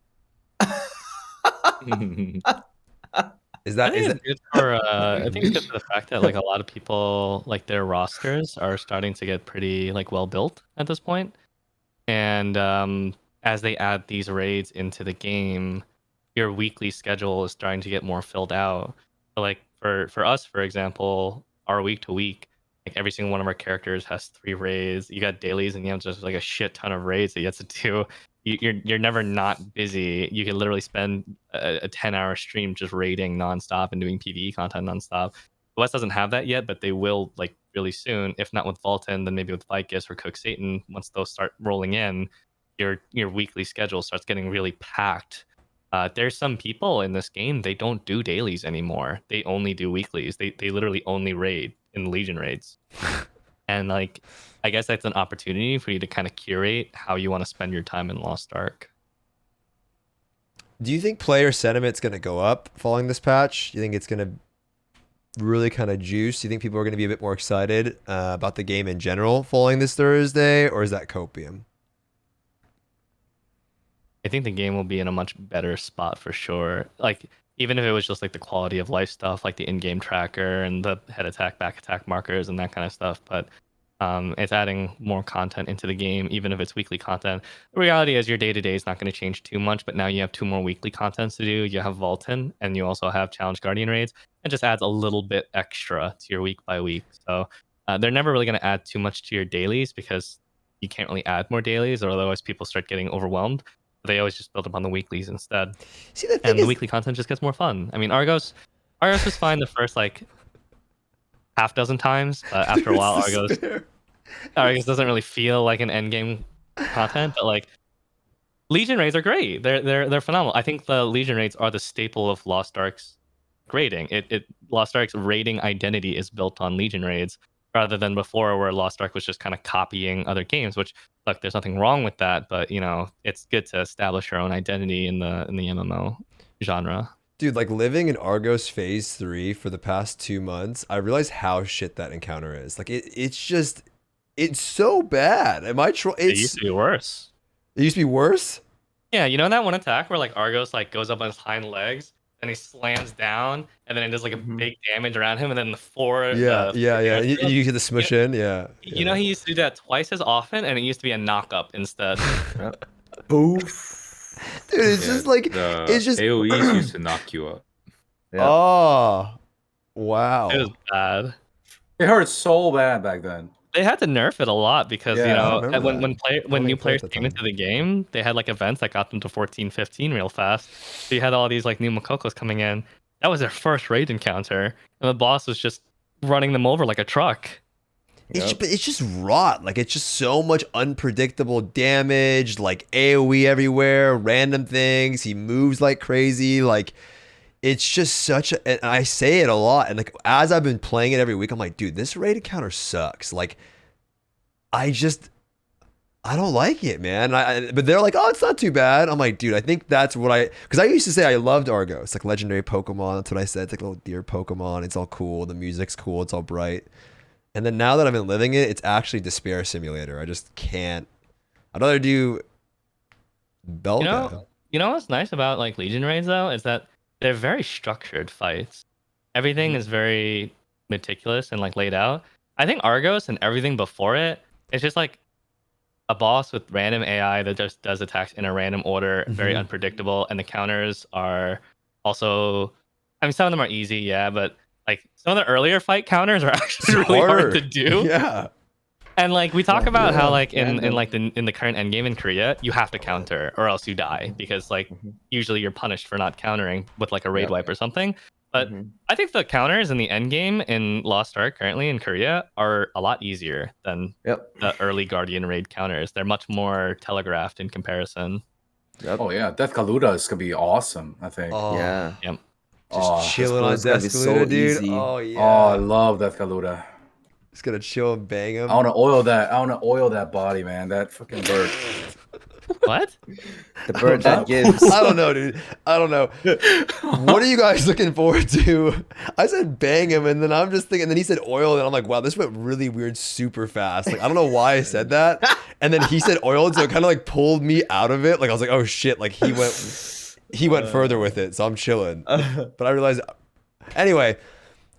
Is I that think is it's good for. I think it's good for the fact that like a lot of people like their rosters are starting to get pretty like well built at this point, and as they add these raids into the game, your weekly schedule is starting to get more filled out. So, like for us, for example, our week to week, like every single one of our characters has 3 raids. You got dailies, and you have just like a shit ton of raids that you have to do. You're never not busy. You can literally spend a 10-hour stream just raiding nonstop and doing PvE content nonstop. West doesn't have that yet, but they will like really soon. If not with Valtan, then maybe with Vicus or Cook Satan. Once those start rolling in, your weekly schedule starts getting really packed. There's some people in this game, they don't do dailies anymore. They only do weeklies. They literally only raid in Legion raids. And like, I guess that's an opportunity for you to kind of curate how you want to spend your time in Lost Ark. Do you think player sentiment's going to go up following this patch? Do you think it's going to really kind of juice? Do you think people are going to be a bit more excited about the game in general following this Thursday, or is that copium? I think the game will be in a much better spot for sure. Like, even if it was just like the quality of life stuff, like the in-game tracker and the head attack, back attack markers and that kind of stuff. But it's adding more content into the game, even if it's weekly content. The reality is your day-to-day is not going to change too much, but now you have 2 more weekly contents to do. You have Valtan, and you also have Challenge Guardian raids. It just adds a little bit extra to your week by week. So they're never really going to add too much to your dailies because you can't really add more dailies, or otherwise people start getting overwhelmed. They always just build up on the weeklies instead. See, the thing And the is, weekly content just gets more fun. I mean, Argos was fine the first like half dozen times, but after a while, Argos doesn't really feel like an endgame content. But like Legion raids are great. They're phenomenal. I think the Legion raids are the staple of Lost Ark's grading. Lost Ark's raiding identity is built on Legion raids, rather than before where Lost Ark was just kind of copying other games. Which, look, there's nothing wrong with that, but you know, it's good to establish your own identity in the MMO genre. dude, like living in Argos Phase 3 for the past 2 months, I realized how shit that encounter is. Like it's so bad. Am I It used to be worse. It used to be worse? Yeah, you know that one attack where like Argos like goes up on his hind legs and he slams down and then it does like a big damage around him and then the four Yeah. You get the smush in. Yeah. You know, he used to do that twice as often, and it used to be a knock-up instead. Boof. Dude, it's just like it's just AoEs used to knock you up. Yeah. Oh, wow. It was bad. It hurt so bad back then. They had to nerf it a lot because Yeah, you I know remember that. when Only new played players at the came time. into the game, they had like events that got them to 14, 15 real fast. So you had all these like new Makokos coming in. That was their first raid encounter, and the boss was just running them over like a truck. It's just rot. Like, it's just so much unpredictable damage, like AoE everywhere, random things. He moves like crazy. Like, it's just such a, and I say it a lot. And like, as I've been playing it every week, I'm like, dude, this raid counter sucks. Like, I don't like it, man. But they're like, oh, it's not too bad. I'm like, dude, I think that's what because I used to say I loved Argos, like legendary Pokemon. That's what I said. It's like a little deer Pokemon. It's all cool. The music's cool. It's all bright. And then now that I've been living it, it's actually Despair Simulator. I just can't. I'd rather do Belga. You know what's nice about like Legion raids though is that they're very structured fights. Everything is very meticulous and like laid out. I think Argos and everything before it, it's just like a boss with random AI that just does attacks in a random order, very unpredictable, and the counters are also. I mean, some of them are easy, yeah, but like some of the earlier fight counters are actually really hard to do. Yeah. And like we talk about how like in the current endgame in Korea, you have to counter or else you die because like usually you're punished for not countering with like a raid wipe or something. But I think the counters in the endgame in Lost Ark currently in Korea are a lot easier than the early Guardian raid counters. They're much more telegraphed in comparison. Oh yeah, Death Galuda is gonna be awesome. I think. Oh, Yeah. Yep. just chilling on it's gonna be Death so Galuda, dude. easy. Oh yeah. Oh, I love Death Galuda. Just gonna chill and bang him. I want to oil that. I want to oil that body, man. That fucking bird. What? The bird that gives. I don't know, dude. I don't know. What are you guys looking forward to? I said bang him, and then I'm just thinking. And then he said oil, and I'm like, wow, this went really weird, super fast. Like I don't know why I said that. And then he said oiled, so it kind of like pulled me out of it. Like I was like, oh shit. Like he went further with it, so I'm chilling. But I realized. Anyway,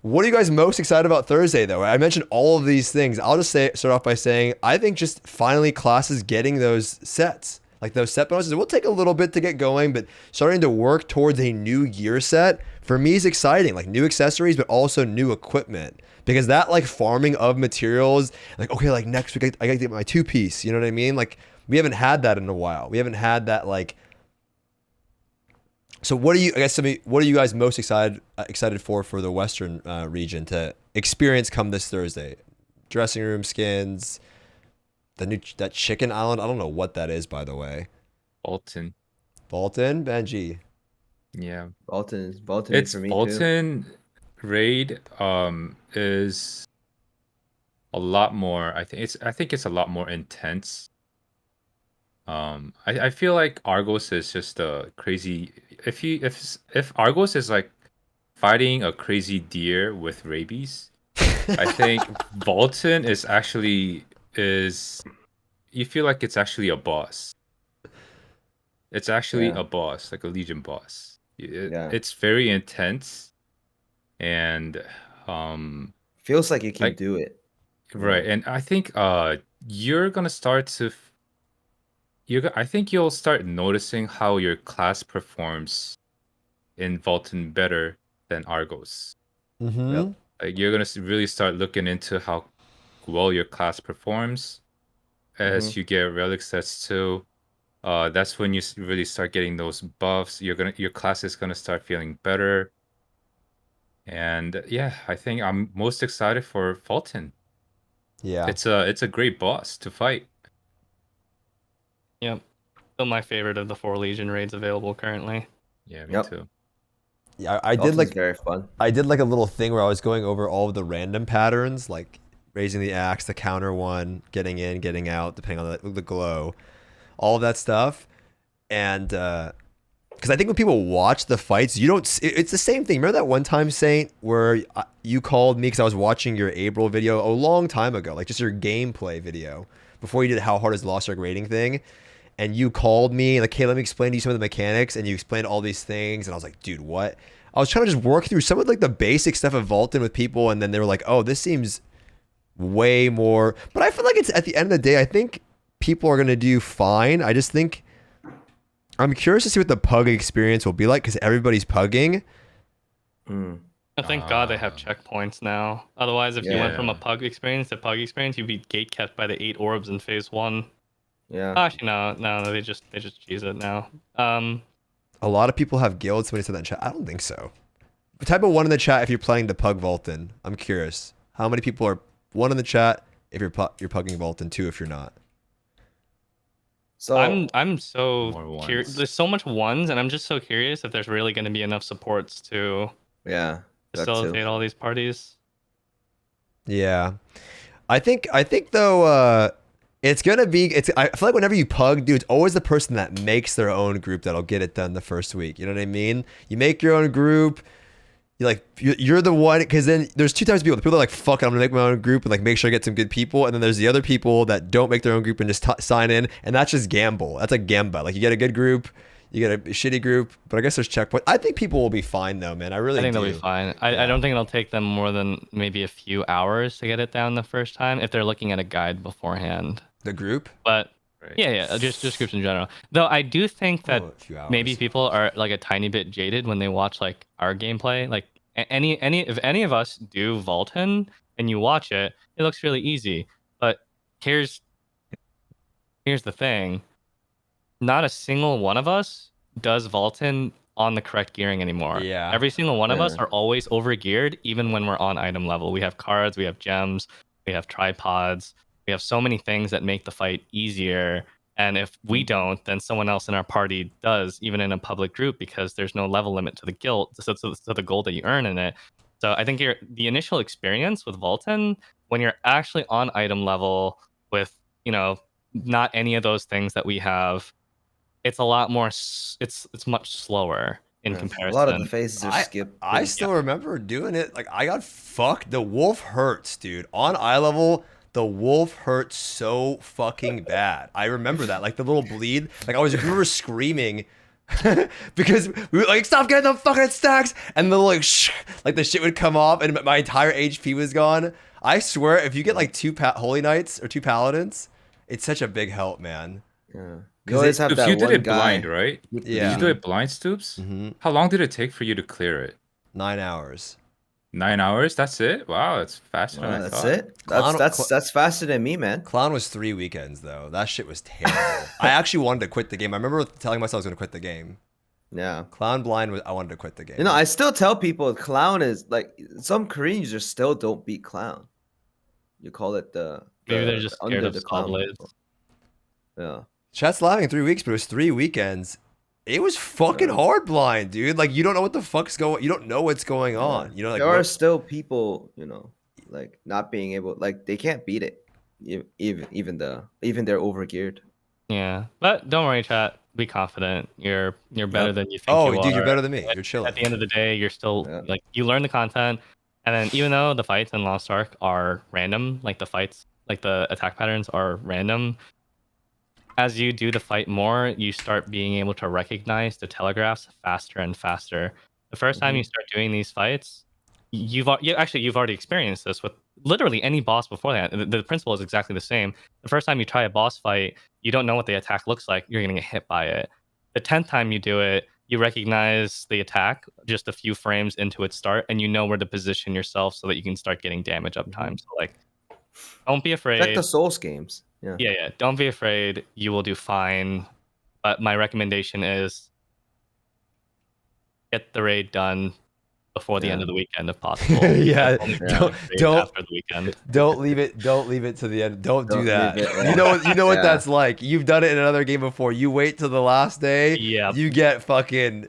what are you guys most excited about Thursday, though? I mentioned all of these things. I'll just start off by saying I think just finally classes getting those sets. Like those set bonuses, it will take a little bit to get going, but starting to work towards a new gear set for me is exciting. Like new accessories, but also new equipment. Because that like farming of materials, like, okay, like next week I gotta get my 2-piece. You know what I mean? Like we haven't had that in a while. We haven't had that like. So what are you guys most excited for the Western region to experience come this Thursday? Dressing room skins. That chicken island, I don't know what that is, by the way. Valtan. Valtan, Benji. Yeah. Valtan It's for me Valtan raid is a lot more. I think it's a lot more intense. I feel like Argos is just a crazy. If Argos is like fighting a crazy deer with rabies, I think Valtan is you feel like it's actually a boss. It's actually a boss, like a Legion boss. It's very intense, and feels like you can do it. Right, and I think you're gonna start to. I think you'll start noticing how your class performs in Valtan better than Argos. Mm-hmm. Like you're gonna really start looking into how well your class performs as you get relic sets too. That's when you really start getting those buffs. Your class is gonna start feeling better. And yeah, I think I'm most excited for Valtan. Yeah, it's a great boss to fight. Yep. Still my favorite of the 4 Legion raids available currently. Yeah, me too. Yeah, I did like very fun. I did like a little thing where I was going over all of the random patterns, like raising the axe, the counter one, getting in, getting out, depending on the glow, all of that stuff. And because I think when people watch the fights, it's the same thing. Remember that one time, Saint, where you called me because I was watching your April video a long time ago, like just your gameplay video before you did how hard is Lost Ark rating thing. And you called me, like, hey, let me explain to you some of the mechanics. And you explained all these things. And I was like, dude, what? I was trying to just work through some of like the basic stuff of Valtan with people. And then they were like, oh, this seems way more. But I feel like it's at the end of the day, I think people are going to do fine. I just think I'm curious to see what the pug experience will be like because everybody's pugging. Thank God they have checkpoints now. Otherwise, if you went from a pug experience to pug experience, you'd be gate kept by the 8 orbs in phase 1. Yeah. Actually, no, they just cheese it now. A lot of people have guilds. Somebody said that in chat. I don't think so. type of one in the chat if you're planning to pug Valtan. I'm curious. How many people are one in the chat if you're pugging Valtan, two if you're not. So I'm so More curious. ones. There's so much ones, and I'm just so curious if there's really going to be enough supports to yeah, that too. facilitate all these parties. Yeah, I think though it's gonna be I feel like whenever you pug, dude, it's always the person that makes their own group that'll get it done the first week. You know what I mean? You make your own group. You're the one, because then there's two types of people. The people that are like, fuck it, I'm gonna make my own group and like make sure I get some good people, and then there's the other people that don't make their own group and just sign in, and that's just gamble. That's like gamba. Like you get a good group, you get a shitty group, but I guess there's checkpoint. I think people will be fine though, man. I I think do. they'll be fine. I don't think it'll take them more than maybe a few hours to get it down the first time if they're looking at a guide beforehand. The group? But Right. yeah, just groups in general. Though I do think that Oh, a few hours. maybe people are like a tiny bit jaded when they watch like our gameplay. Like if any of us do Valtan and you watch it, it looks really easy. But here's the thing: not a single one of us does Valtan on the correct gearing anymore. Yeah. Every single one of us Yeah. are always over geared, even when we're on item level. We have cards, we have gems, we have tripods. We have so many things that make the fight easier. And if we don't, then someone else in our party does, even in a public group, because there's no level limit to the guild, so the gold that you earn in it. So I think the initial experience with Valtan, when you're actually on item level with, not any of those things that we have, it's a lot more, it's much slower in Yeah, comparison. A lot of the phases are skipped. I still remember doing it. Like I got fucked. The wolf hurts, dude. On eye level, the wolf hurts so fucking bad. I remember that. Like the little bleed. Like I remember screaming because we were like, stop getting the fucking stacks, and the like the shit would come off and my entire HP was gone. I swear, if you get like two Holy Knights or two Paladins, it's such a big help, man. Yeah. You always have Stoopzz, that you did one it guy. blind, right? Yeah. Did you do it blind, Stoopzz? Mm-hmm. How long did it take for you to clear it? 9 hours. 9 hours? That's it? Wow, that's faster Wow, than I that's thought. it. Clown- That's faster than me, man. Clown was 3 weekends though. That shit was terrible. I actually wanted to quit the game. I remember telling myself I was gonna quit the game. Yeah. Clown blind was I wanted to quit the game. I still tell people Clown is like some Korean users still don't beat Clown. You call it Maybe they're just scared under of the Saw Clown Blades. people. Yeah. Chat's laughing 3 weeks, but it was 3 weekends. It was fucking hard blind, dude. Like you don't know what the fuck's going. You don't know what's going on. You know, like there are what- still people, like not being able, like they can't beat it. Even they're overgeared. Yeah, but don't worry, chat. Be confident. You're better Yep. than you think Oh, you dude, are. you're better than me. You're chilling. At the end of the day, you're still Yeah. like you learn the content, and then even though the fights in Lost Ark are random, like the fights, like the attack patterns are random. As you do the fight more, you start being able to recognize the telegraphs faster and faster. The first time you start doing these fights, you've already experienced this with literally any boss before that. The principle is exactly the same. The first time you try a boss fight, you don't know what the attack looks like. You're going to get hit by it. The 10th time you do it, you recognize the attack just a few frames into its start, and you know where to position yourself so that you can start getting damage uptime. So like, don't be afraid. It's like the Souls games. Yeah. Yeah. Don't be afraid. You will do fine. But my recommendation is get the raid done before the end of the weekend if possible. Yeah, Only don't- raid don't- after the weekend. Don't leave it to the end. Don't do Don't that. leave it, yeah. You know what Yeah. that's like. You've done it in another game before. You wait till the last day. Yeah. You get fucking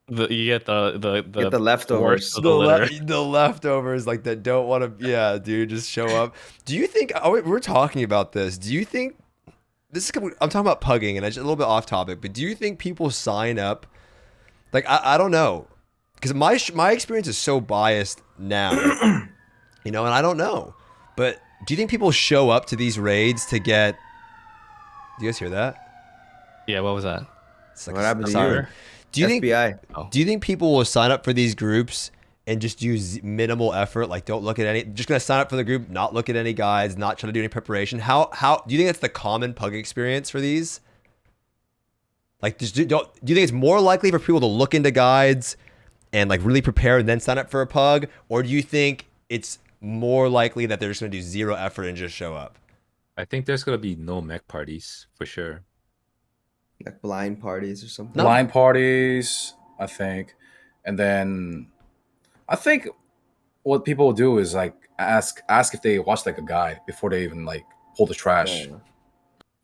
You get the Get the leftovers. worst of the litter. the leftovers like that don't want to. Yeah, dude, just show up. Do you think? Oh, we're talking about this. Do you think this is? I'm talking about pugging, and it's a little bit off topic. But do you think people sign up? Like I don't know, because my experience is so biased now, and I don't know. But do you think people show up to these raids to get? Do you guys hear that? Yeah, what was that? It's like What happened to siren. you? Do you think? FBI. Do you think people will sign up for these groups and just use minimal effort? Like, don't look at any. Just gonna sign up for the group, not look at any guides, not try to do any preparation. How do you think that's the common pug experience for these? Like, do you think it's more likely for people to look into guides and like really prepare and then sign up for a pug, or do you think it's more likely that they're just gonna do zero effort and just show up? I think there's gonna be no mech parties for sure. Like blind parties or something. No. Blind parties, I think, and then I think what people do is like ask if they watch like a guide before they even like pull the trash.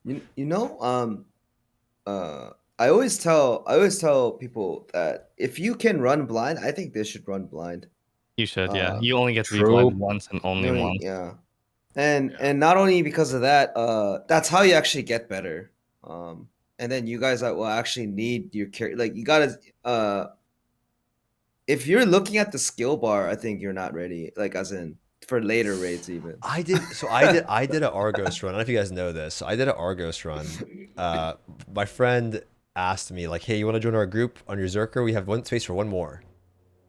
Yeah. You know, I always tell people that if you can run blind, I think they should run blind. You should, yeah. You only get to be True. blinded once and only Really, once. yeah. And not only because of that, that's how you actually get better. And then you guys will actually need your character. Like you gotta, if you're looking at the skill bar, I think you're not ready. Like as in for later raids even. I did an Argos run. I don't know if you guys know this. So I did an Argos run. My friend asked me like, "Hey, you want to join our group on your Zerker? We have one space for one more."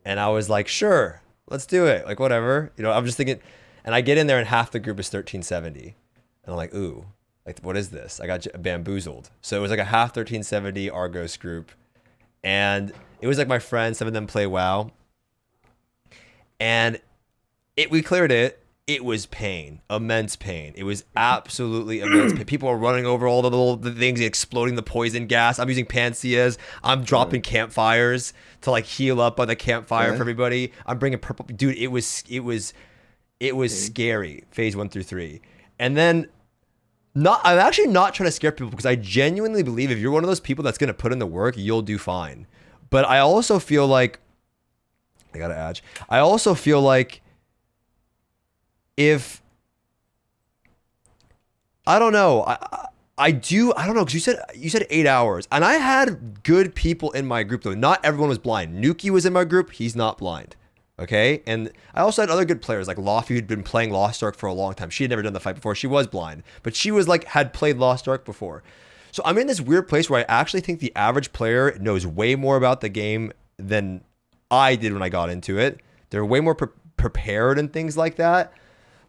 And I was like, "Sure, let's do it." Like whatever, you know. I'm just thinking, and I get in there and half the group is 1370, and I'm like, "Ooh, like what is this?" I got bamboozled. So it was like a half 1370 Argos group, and it was like my friends. Some of them play WoW, and we cleared it. It was pain, immense pain. It was absolutely immense pain. People are running over all the things, exploding the poison gas. I'm using Panseas. I'm dropping campfires to like heal up by the campfire for everybody. I'm bringing purple. Dude, it was scary. Phase 1 through 3, and then I'm actually not trying to scare people because I genuinely believe if you're one of those people that's gonna put in the work, you'll do fine. But I also feel like I also feel like if I don't know, I don't know, because you said 8 hours, and I had good people in my group though. Not everyone was blind. Nuki was in my group. He's not blind. Okay, and I also had other good players like Lofty, who'd been playing Lost Ark for a long time. She had never done the fight before. She was blind, but she was like had played Lost Ark before. So I'm in this weird place where I actually think the average player knows way more about the game than I did when I got into it. They're way more prepared and things like that.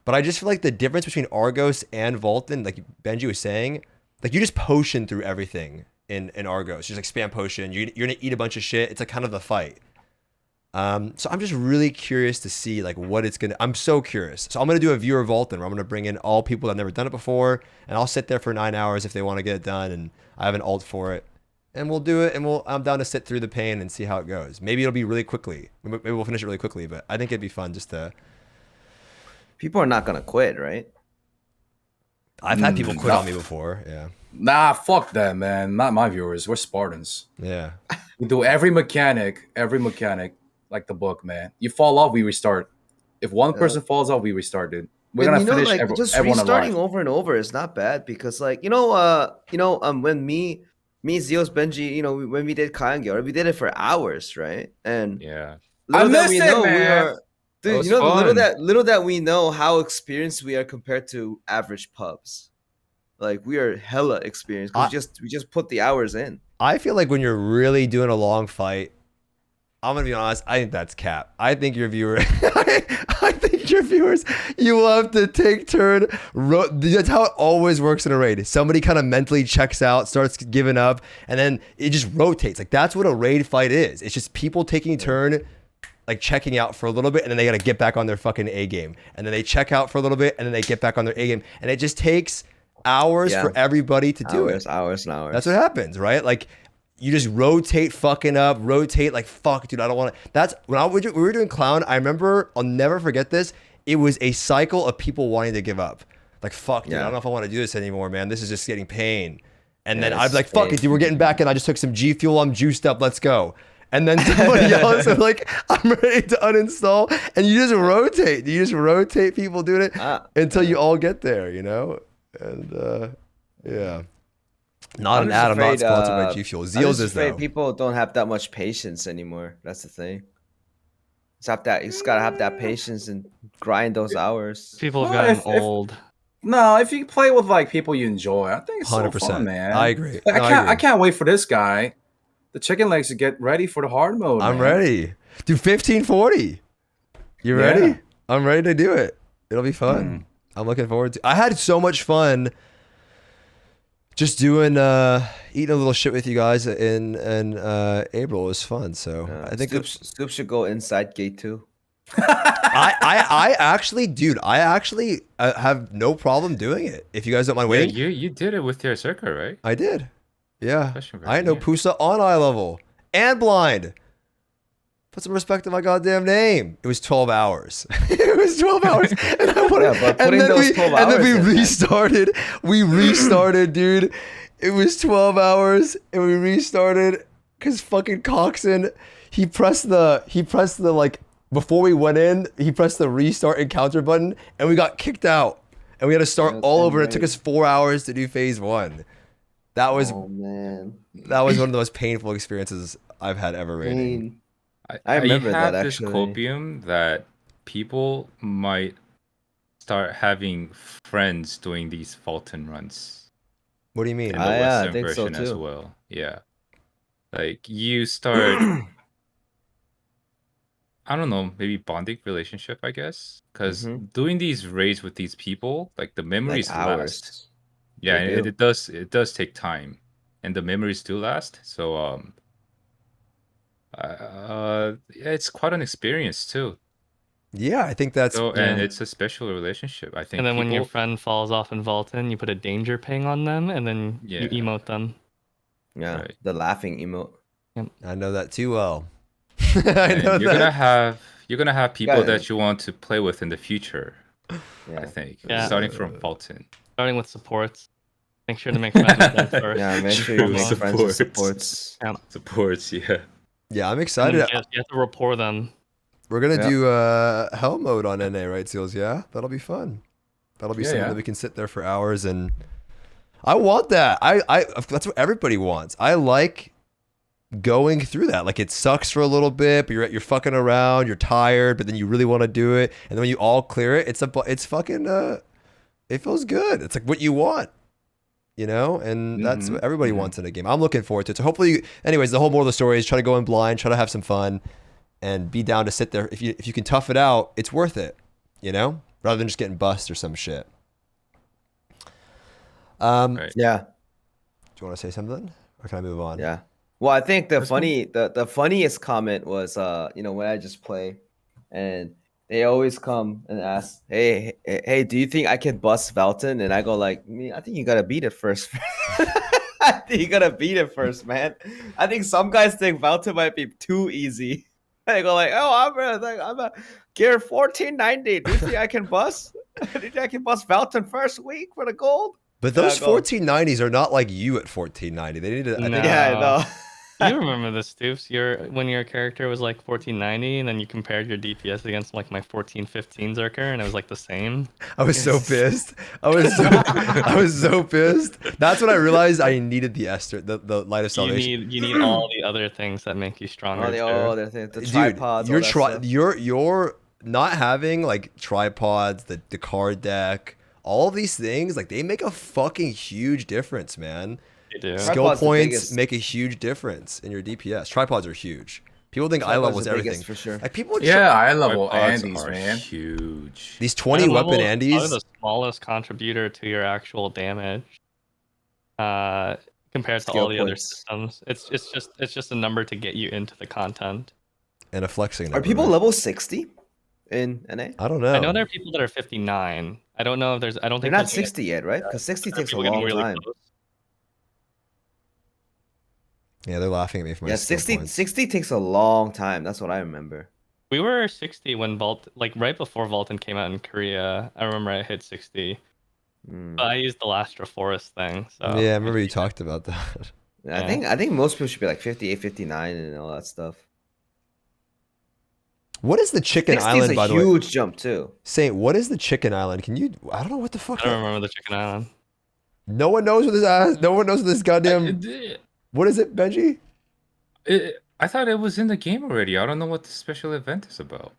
But I just feel like the difference between Argos and Valtan, like Benji was saying, like you just potion through everything in Argos. You just like spam potion. You're gonna eat a bunch of shit. It's like kind of the fight. So I'm just really curious to see like what it's gonna. I'm so curious. So I'm gonna do a viewer Valtan where I'm gonna bring in all people that've never done it before, and I'll sit there for 9 hours if they want to get it done, and I have an alt for it, and we'll do it. And I'm down to sit through the pain and see how it goes. Maybe it'll be really quickly. Maybe we'll finish it really quickly. But I think it'd be fun just to. People are not gonna quit, right? I've had people quit on me before. Yeah. Nah, fuck that, man. Not my viewers. We're Spartans. Yeah. We do every mechanic like the book, man. You fall off, we restart. If one person falls off, we restart, dude. We're gonna finish like, just everyone restarting alive. over and over is not bad because, like, when me, Zeals, Benji, when we did Kyangyar, we did it for hours, right? And Yeah. I miss it, man. Dude, little that we know how experienced we are compared to average pubs. Like we are hella experienced because we just put the hours in. I feel like when you're really doing a long fight, I'm gonna be honest, I think that's cap. I think your viewers, you will have to take turn. That's how it always works in a raid. Somebody kind of mentally checks out, starts giving up, and then it just rotates. Like that's what a raid fight is. It's just people taking turn, like checking out for a little bit, and then they got to get back on their fucking A game, and then they check out for a little bit, and then they get back on their A game, and it just takes hours for everybody to do it. Hours and hours. That's what happens, right? Like you just rotate fucking up, rotate like fuck, dude. I don't want to. That's when we were doing Clown. I remember, I'll never forget this. It was a cycle of people wanting to give up. Like fuck, dude. I don't know if I want to do this anymore, man. This is just getting pain. And then I'd be like, fuck it, dude. We're getting back in. I just took some G Fuel. I'm juiced up. Let's go. And then somebody else is like, I'm ready to uninstall. And you just rotate. You just rotate people doing it until you all get there, you know? And yeah. Not an ad. I'm not sponsored by G Fuel. Zeals is though. People don't have that much patience anymore. That's the thing. You just gotta have that patience and grind those hours. People have gotten old. No, if you play with like people you enjoy, I think it's 100%. So fun, man. I agree. Like, I can't wait for this guy, the chicken legs, to get ready for the hard mode. I'm ready. Dude, 1540. You ready? Yeah. I'm ready to do it. It'll be fun. I'm looking forward to. I had so much fun just doing eating a little shit with you guys in April. It was fun. So I think Stoopzz should go inside gate 2. I actually, dude, have no problem doing it. If you guys don't mind waiting. Yeah, you did it with your circle, right? I did. Yeah. I know Pusa on eye level and blind. Put some respect on my goddamn name. It was 12 hours. It was 12 hours. And, I wanted, Yeah, but putting those 12 and then we hours in, man. restarted. We restarted, dude. It was 12 hours and we restarted because fucking Coxon, he pressed the like, before we went in, he pressed the restart encounter button and we got kicked out. And we had to start all over. It took us 4 hours to do phase 1. That was, Oh man, that was one of the most painful experiences I've had ever raiding. I remember have that, this actually. copium that people might start having friends doing these Valtan runs What do you mean? in the yeah, I Western think so version as too. well. Yeah, like you start. I don't know, maybe bonding relationship, I guess, because doing these raids with these people, like the memories Like last. hours. Yeah, They and do. it does take time, and the memories do last. So yeah, it's quite an experience too. Yeah, I think that's. So and it's a special relationship. I think. And then when your people- friend falls off in Valtan, you put a danger ping on them, and then you Yeah. emote them. Yeah, Right. the laughing emote. I know that too well. I and know you're that. gonna have people Got it. that you want to play with in the future. I Yeah, think Yeah. starting from Valtan. Starting with supports. Make sure to make friends with them first. yeah. Make sure you make friends with Supports. supports. Supports, yeah. Yeah, I'm And then excited. you have to rapport them. We're gonna Yeah. do hell mode on NA, right, Seals? Yeah, that'll be fun. That'll be Yeah, something yeah. that we can sit there for hours, and I want that. I that's what everybody wants. I like going through that. Like, it sucks for a little bit, but you're fucking around, you're tired, but then you really want to do it, and then when you all clear it, it's fucking it feels good. It's like what you want. You know, and that's what everybody wants in a game. I'm looking forward to it. So hopefully, anyways, the whole moral of the story is try to go in blind, try to have some fun, and be down to sit there. If you can tough it out, it's worth it. You know, rather than just getting bust or some shit. Right. Yeah, Do you want to say something, or can I move on? yeah. Well, I think the That's cool. the funniest comment was when I just play, and they always come and ask, hey, do you think I can bust Valtan? And I go like, I think you gotta beat it first. I think you gotta beat it first, man. I think some guys think Valtan might be too easy. They go like, oh, I'm a gear 1490. Do you think I can bust? Do you think I can bust Valtan first week for the gold? But those Yeah, go. 1490s are not like you at 1490. They need to. I think, No. Yeah, I know. You remember this, Stoopzz? When your character was like 1490, and then you compared your DPS against like my 1415 Zerker, and it was like the same. I was so pissed. I was so pissed. That's when I realized I needed the Esther, the light of salvation. You need all the other things that make you stronger. All the too. things, the Dude, tripods. all that stuff. you're not having like tripods, the card deck, all of these things, like they make a fucking huge difference, man. You do. Tripod's Skill the points biggest. make a huge difference in your DPS. Tripods are huge. People think eye Tripods level is the biggest everything. for sure. Like people, Yeah, eye level Tripods Andes, are man. huge. these 20 Eye weapon level is Andes. probably the smallest contributor to your actual damage, compared to Skill all the other points. systems. It's just a number to get you into the content. And a flexing Are number, people right? level 60 in NA? I don't know. I know there are people that are 59. I don't know if there's. I don't They're think not there's any- 60 yet, right? Because 60 there are takes a people getting long really time. close. Yeah, they're laughing at me for my Yeah, skill 60 points. 60 takes a long time. That's what I remember. We were 60 when like right before Valtan came out in Korea. I remember I hit 60. Mm. But I used the Lastra Forest thing. So Yeah, I remember you talked about that. I think most people should be like 58, 59 and all that stuff. What is the Chicken 60 Island, is a by the way? huge jump too. Saint, what is the Chicken Island? Can you? I don't know what the fuck. I don't remember the Chicken Island. No one knows what this ass. No one knows what this goddamn. What is it, Benji? I thought it was in the game already. I don't know what the special event is about.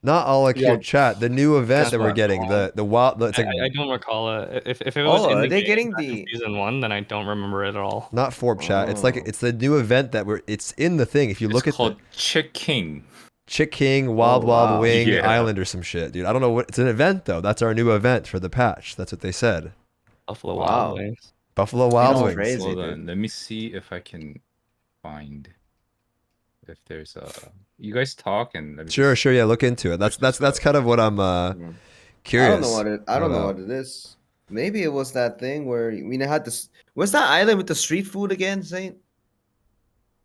Not all like Yeah. here, chat. The new event That's that we're what- getting. The wild. It's like I don't recall it. If it was Oh, in are the they game getting back in the- season 1, then I don't remember it at all. not Forb chat. It's like Oh. it's the new event that we're. It's in the thing. If you look It's at called the Chick King. Chick King Wild Oh, Wild wow. Wing Yeah. Island or some shit, dude. I don't know what. It's an event though. That's our new event for the patch. That's what they said. Buffalo Wow. Wild Wings. Buffalo Wild know, Wings. crazy. Hold dude. on, let me see if I can find if there's a. You guys talk and let me Sure, just- sure. Yeah, look into it. That's kind of what I'm curious. I don't know what it is. Maybe it was that thing where we had this. What's that island with the street food again, Saint?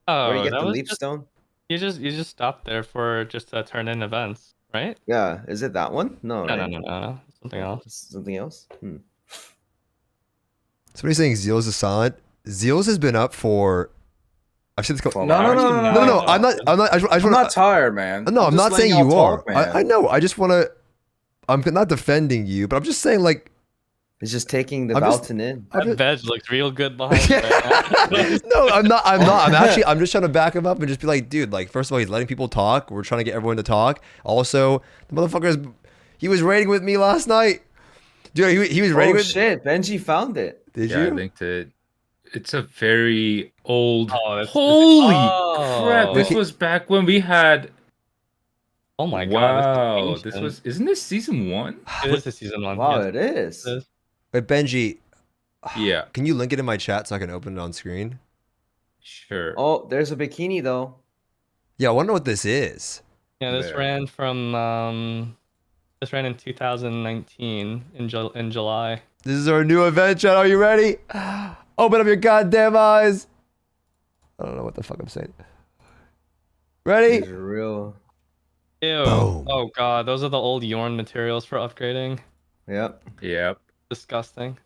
Oh, Where you get that the was leaf just, stone? You just stop there for just to turn in events, right? Yeah, is it that one? No, No, right? no. Something else. Something else? Somebody's saying Zeals is silent. Zeals has been up for. I've said this. Twelve No, hours? No. I'm not. I just I'm want. not tired, man. No, I'm just not saying letting you y'all are. talk, man. I know. I just want to. I'm not defending you, but I'm just saying, like. It's just taking the I'm just- Valtan in. I'm That just- veg looks real good behind you right now. No, I'm not. I'm just trying to back him up and just be like, dude, like, first of all, he's letting people talk. We're trying to get everyone to talk. Also, the motherfucker he was raiding with me last night. Dude, he was raiding Oh with. shit, Benji found it. Did Yeah, I you? linked it. It's a very old. Oh, that's- Holy Oh. crap! This Wait. was back when we had. Oh my Wow, god. this was. Isn't this season 1? This is season 1. Wow, yes. it is. It is. Wait, Benji. Yeah, Can you link it in my chat so I can open it on screen? sure. Oh, there's a bikini though. Yeah, I want to know what this is. Yeah, this There. ran from this ran in 2019 in July. This is our new event, chat. Are you ready? Open up your goddamn eyes. I don't know what the fuck I'm saying. Ready? These are real. Ew. Boom. Oh god, those are the old Yorn materials for upgrading. Yep. Yep. Disgusting.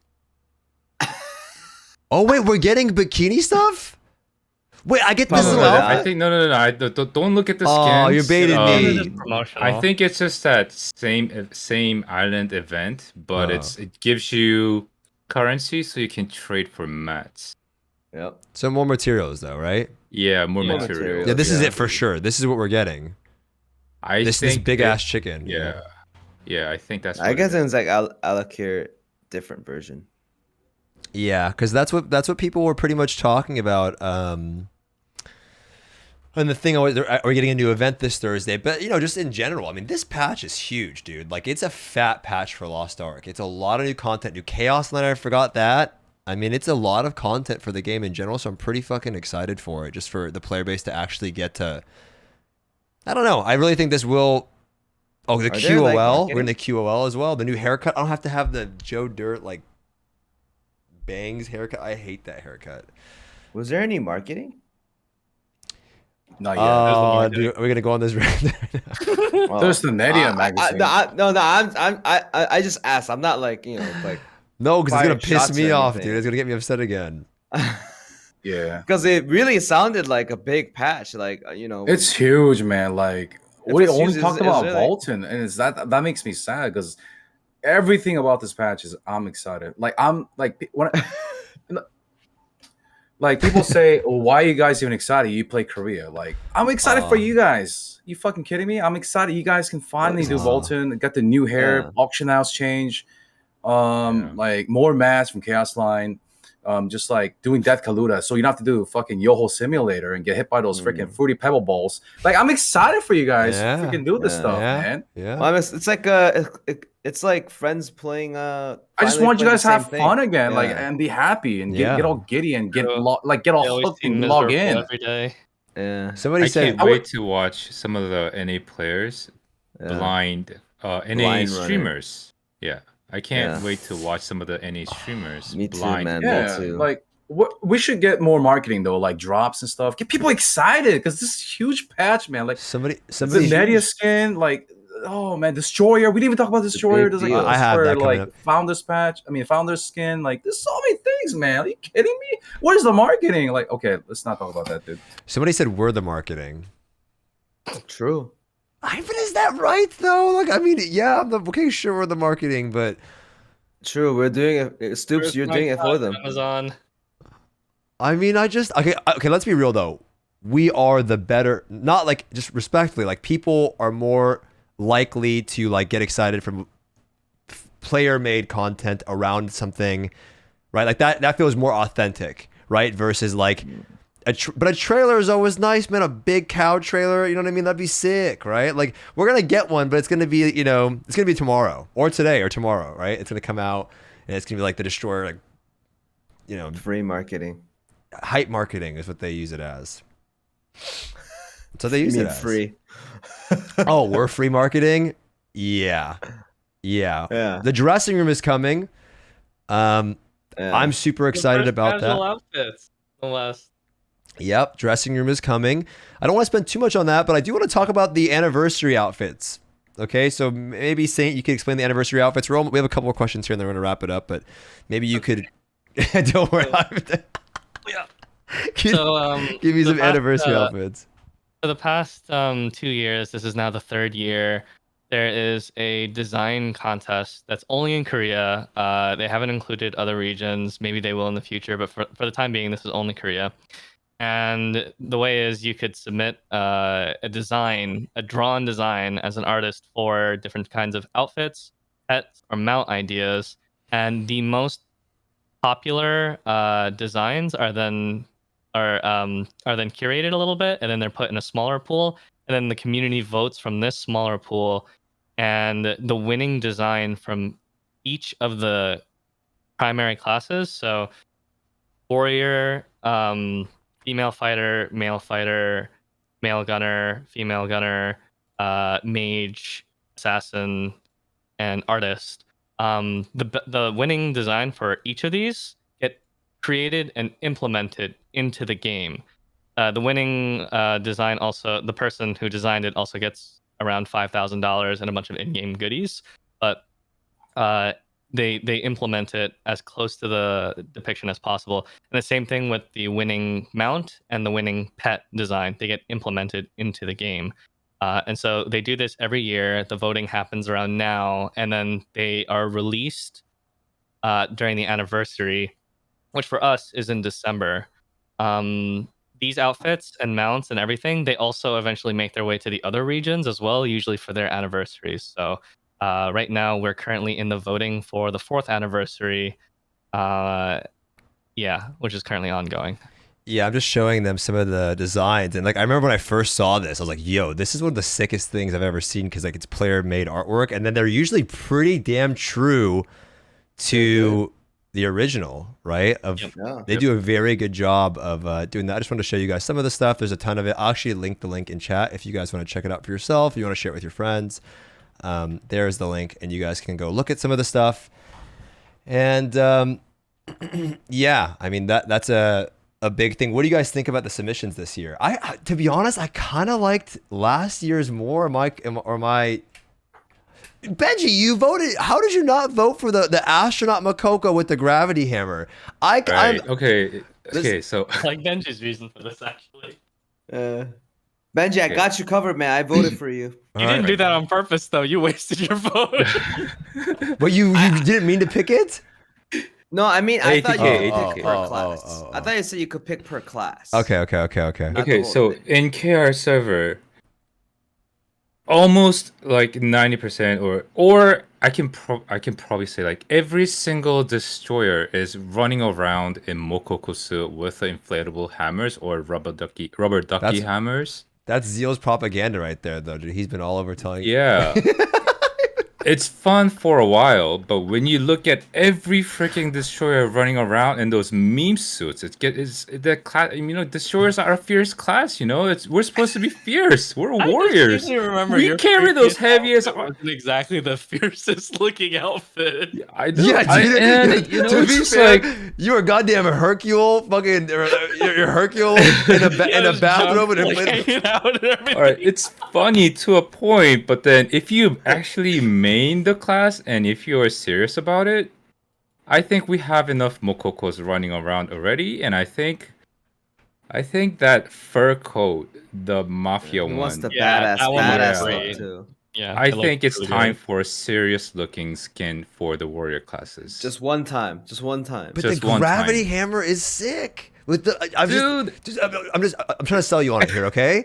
Oh wait, we're getting bikini stuff. Wait, I get this Probably little not. outfit. I think no. Don't look at the skins. Oh, you're baiting Those me. are just promotional. I think it's just that same island event, but Oh. it gives you currency so you can trade for mats. Yep. So more materials though, right? Yeah, more Yeah. materials. Yeah, this is Yeah. it for sure. This is what we're getting. I This think big ass chicken. Yeah, yeah. I think that's. I what guess it is. it's like Alakir different version. Yeah, because that's what people were pretty much talking about. And the thing, we're getting a new event this Thursday, but just in general, I mean, this patch is huge, dude. Like, it's a fat patch for Lost Ark. It's a lot of new content, new Chaos Land. I forgot that. I mean, it's a lot of content for the game in general, so I'm pretty fucking excited for it, just for the player base to actually get to. I don't know. I really think this will. Oh, the Are there, like, QOL. We're marketing? gonna QOL as well. The new haircut. I don't have to have the Joe Dirt like bangs haircut. I hate that haircut. Was there any marketing? Not yet. Oh, dude, are we gonna go on this rant? Well, There's the Nedia magazine. I just asked. I'm not like like No, because it's gonna Fired piss shots me or off, anything. dude. It's gonna get me upset again. Yeah, because it really sounded like a big patch. Like it's huge, man. Like we it's only huge, talked it's about really- Valtan, and it's that makes me sad because everything about this patch is I'm excited. Like I'm like when like people say, oh, "Why are you guys even excited? You play Korea." Like I'm excited for you guys. You fucking kidding me? I'm excited. You guys can finally do Valtan. Got the new hair, Yeah. auction house change, Yeah. like more mats from Chaos Line. Just like doing Death Kaluta, so you don't have to do fucking Yoho Simulator and get hit by those freaking fruity pebble balls. Like I'm excited for you guys Yeah, to freaking do this yeah, stuff, yeah. man. Yeah. Well, it's like it's like friends playing. I just finally want you playing guys the to have same thing. fun again, like Yeah. and be happy and Yeah. get all giddy and get True. get all They always hooked seem and log miserable in. every day. Yeah. Somebody I said. can't wait to watch some of the NA players Yeah. blind NA Blind runner. streamers. Yeah, I can't Yeah. wait to watch some of the NA streamers Me too, blind. man. Me Yeah, too. like we should get more marketing though, like drops and stuff. Get people excited because this is a huge patch, man. Like Somebody. the Somebody. Nedia skin, like oh man, Destroyer. We didn't even talk about Destroyer. big There's like deal. I have that coming like up. Founder's patch. I mean Founder's skin. Like there's so many things, man. Are you kidding me? Where's the marketing? Like okay, let's not talk about that, dude. Somebody said we're the marketing. True. But is that right though? Like, I mean, yeah, okay, sure, we're the marketing, but True. We're doing it. Stoops, Where's you're my doing it for cut, them. Amazon. I mean, okay. Let's be real though. We are the better, not like just respectfully. Like people are more likely to like get excited from player-made content around something, right? Like that feels more authentic, right? Versus like, but a trailer is always nice, man. A big cow trailer, you know what I mean? That'd be sick, right? Like we're gonna get one, but it's gonna be, it's gonna be tomorrow or today or tomorrow, right? It's gonna come out and it's gonna be like the Destroyer, like, Free marketing. hype marketing is what they use it as. So they You use mean it as free? Oh, we're free marketing. Yeah. Yeah. The dressing room is coming. Yeah. I'm super excited The first about casual that. outfits. The last. Yep, dressing room is coming. I don't want to spend too much on that, but I do want to talk about the anniversary outfits. Okay, so maybe Saint, you could explain the anniversary outfits. We have a couple of questions here, and then we're gonna wrap it up. But maybe you could. Don't worry. Yeah. give, So give me the some past, anniversary outfits. For the past 2 years, this is now the third year. There is a design contest that's only in Korea. They haven't included other regions. Maybe they will in the future, but for the time being, this is only Korea. And the way is you could submit a design, a drawn design as an artist for different kinds of outfits, pets, or mount ideas. And the most popular designs are then curated a little bit, and then they're put in a smaller pool. And then the community votes from this smaller pool, and the winning design from each of the primary classes. So warrior, female fighter, male gunner, female gunner, mage, assassin, and artist. The winning design for each of these get created and implemented into the game. The winning design also, the person who designed it also gets around $5,000 and a bunch of in-game goodies, but they implement it as close to the depiction as possible. And the same thing with the winning mount and the winning pet design. They get implemented into the game. And so they do this every year. The voting happens around now, and then they are released during the anniversary, which for us is in December. These outfits and mounts and everything, they also eventually make their way to the other regions as well, usually for their anniversaries. So right now, we're currently in the voting for the 4th anniversary, which is currently ongoing. Yeah, I'm just showing them some of the designs, and like I remember when I first saw this, I was like, "Yo, this is one of the sickest things I've ever seen," because like it's player-made artwork, and then they're usually pretty damn true to the original, right? They do a very good job of doing that. I just wanted to show you guys some of the stuff. There's a ton of it. I'll actually link the link in chat if you guys want to check it out for yourself. If you want to share it with your friends, there's the link, and you guys can go look at some of the stuff. And yeah, I mean that's a big thing. What do you guys think about the submissions this year? I to be honest, I kind of liked last year's more. Benji, you voted. How did you not vote for the astronaut Makoko with the gravity hammer? Okay, so I like Benji's reason for this, actually. Benji, I got you covered, man. I voted for you. You didn't do that on purpose, though. You wasted your vote. But you didn't mean to pick it? No, I mean, I thought you ATK, could pick per ATK. class. I thought you said you could pick per class. Okay. Okay, so in KR server, almost like 90%, or I can probably say like every single destroyer is running around in Mokoko suit with the inflatable hammers or rubber ducky hammers. That's Zeal's propaganda right there, though, dude. He's been all over telling you. Yeah. It's fun for a while, but when you look at every freaking destroyer running around in those meme suits, destroyers are a fierce class. We're supposed to be fierce. We're warriors. We carry those heaviest. Wasn't exactly the fiercest looking outfit. I know. Yeah, and to be fair, you were goddamn Hercule, fucking you're Hercule in a bathrobe and hanging out and everything. All right, it's funny to a point, but then if you actually main the class and if you are serious about it, I think we have enough Mokokos running around already, and I think that fur coat, the mafia one, wants the badass look too. Yeah, I think it's time for a serious looking skin for the warrior classes. Just one time. But Just the one gravity time. hammer is sick. With the I'm Dude. I'm trying to sell you on it here, okay?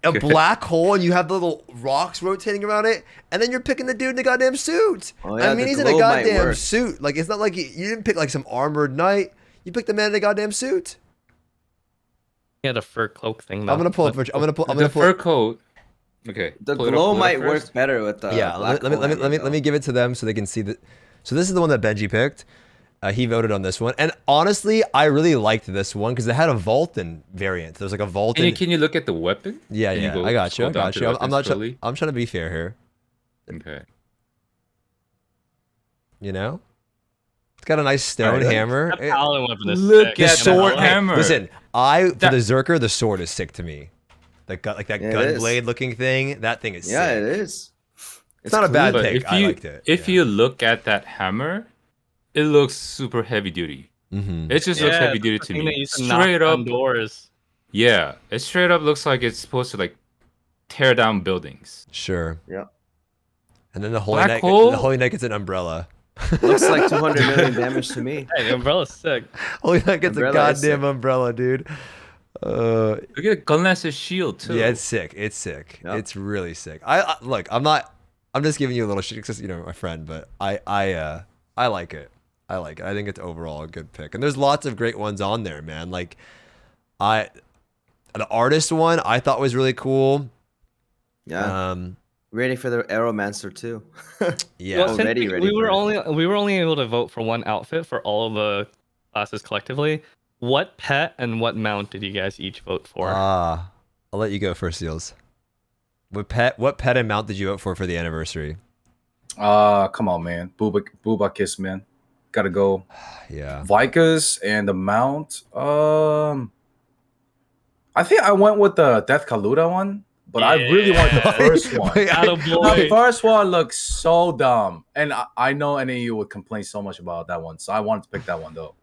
A black hole, and you have the little rocks rotating around it, and then you're picking the dude in the goddamn suit. Oh, yeah, I mean, the he's in a glow might goddamn work. suit. Like, it's not like you didn't pick like some armored knight. You picked the man in a goddamn suit. He had a fur cloak thing, though. I'm gonna pull up. The fur coat. Okay. The pull it glow up might first. work better with the black let me give it to them so they can see that. So this is the one that Benji picked. He voted on this one, and honestly, I really liked this one because it had a Valtan variant. There was like a Valtan. Can you look at the weapon? Yeah, Can you go I got you. scroll down to the I'm weapon slowly? I'm trying to be fair here. Okay. You know. It's got a nice stone Alright, hammer. That paladin weapon is Look sick. The at And sword. that Hey, hammer. listen, for That- the Zerker, the sword is sick to me. Like that Yeah, it gun is. blade looking thing. That thing is Yeah, sick. it is. It's not a bad But pick. I liked it. if you look at that hammer, it looks super heavy duty. Mm-hmm. It just looks Yeah, heavy duty that's to the thing that me. used to knock Straight down up, doors. yeah, it straight up looks like it's supposed to like tear down buildings. Sure. Yeah. And then the Holy Black Knight. hole? The Holy Knight gets an umbrella. Looks like 200 million damage to me. Hey, the umbrella's sick. Holy Knight gets a Umbrella is goddamn sick. umbrella, dude. Look at Gunlance's shield too. Yeah, it's sick. It's sick. Yeah. It's really sick. Look. I'm just giving you a little shit because my friend, but I like it. I like it. I think it's overall a good pick. And there's lots of great ones on there, man. Like the artist one I thought was really cool. Yeah. Ready for the Aeromancer too. Yeah. Well, since Already ready we were for it. only able to vote for one outfit for all of the classes collectively. What pet and what mount did you guys each vote for? I'll let you go first, Seals. What pet and mount did you vote for the anniversary? Come on, man. Booba Kiss, man. Gotta go. Yeah. Vikas and the mount. I think I went with the Death Kaluta one, but I really want the first one. Wait, The Attaboy. first one looks so dumb, and I know any of you would complain so much about that one, so I wanted to pick that one though.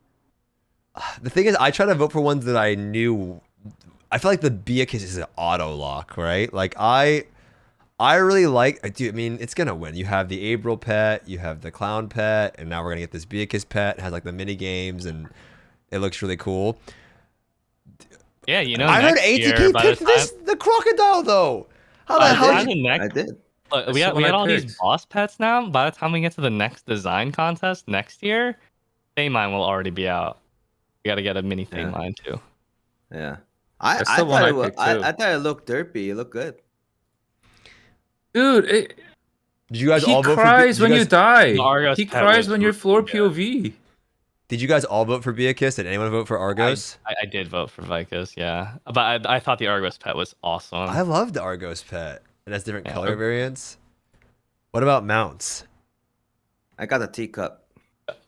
The thing is, I try to vote for ones that I knew. I feel like the Beakiss is an auto lock, right? Like I really like. I mean, it's gonna win. You have the April pet, you have the clown pet, and now we're gonna get this Beakiss pet. It has like the mini games, and it looks really cool. Yeah, you know, I heard next year, ATK by picked the this time- the crocodile though. How by the the hell? time Did you, the I next, did. look, That's we the got one I all these picked. boss pets now. By the time we get to the next design contest next year, Thaymine will already be out. We got to get a mini Yeah. Thaymine too. Yeah. I That's the one thought I it was, picked, I too. thought it looked derpy. It looked good. Dude, did you guys he all vote cries for? when you die. The Argos He pet cries was when you're really floor good. POV. Did you guys all vote for Beakiss? Did anyone vote for Argos? I did vote for Vikas, yeah, but I thought the Argos pet was awesome. I love the Argos pet. It has different Yeah. color variants. What about mounts? I got the teacup.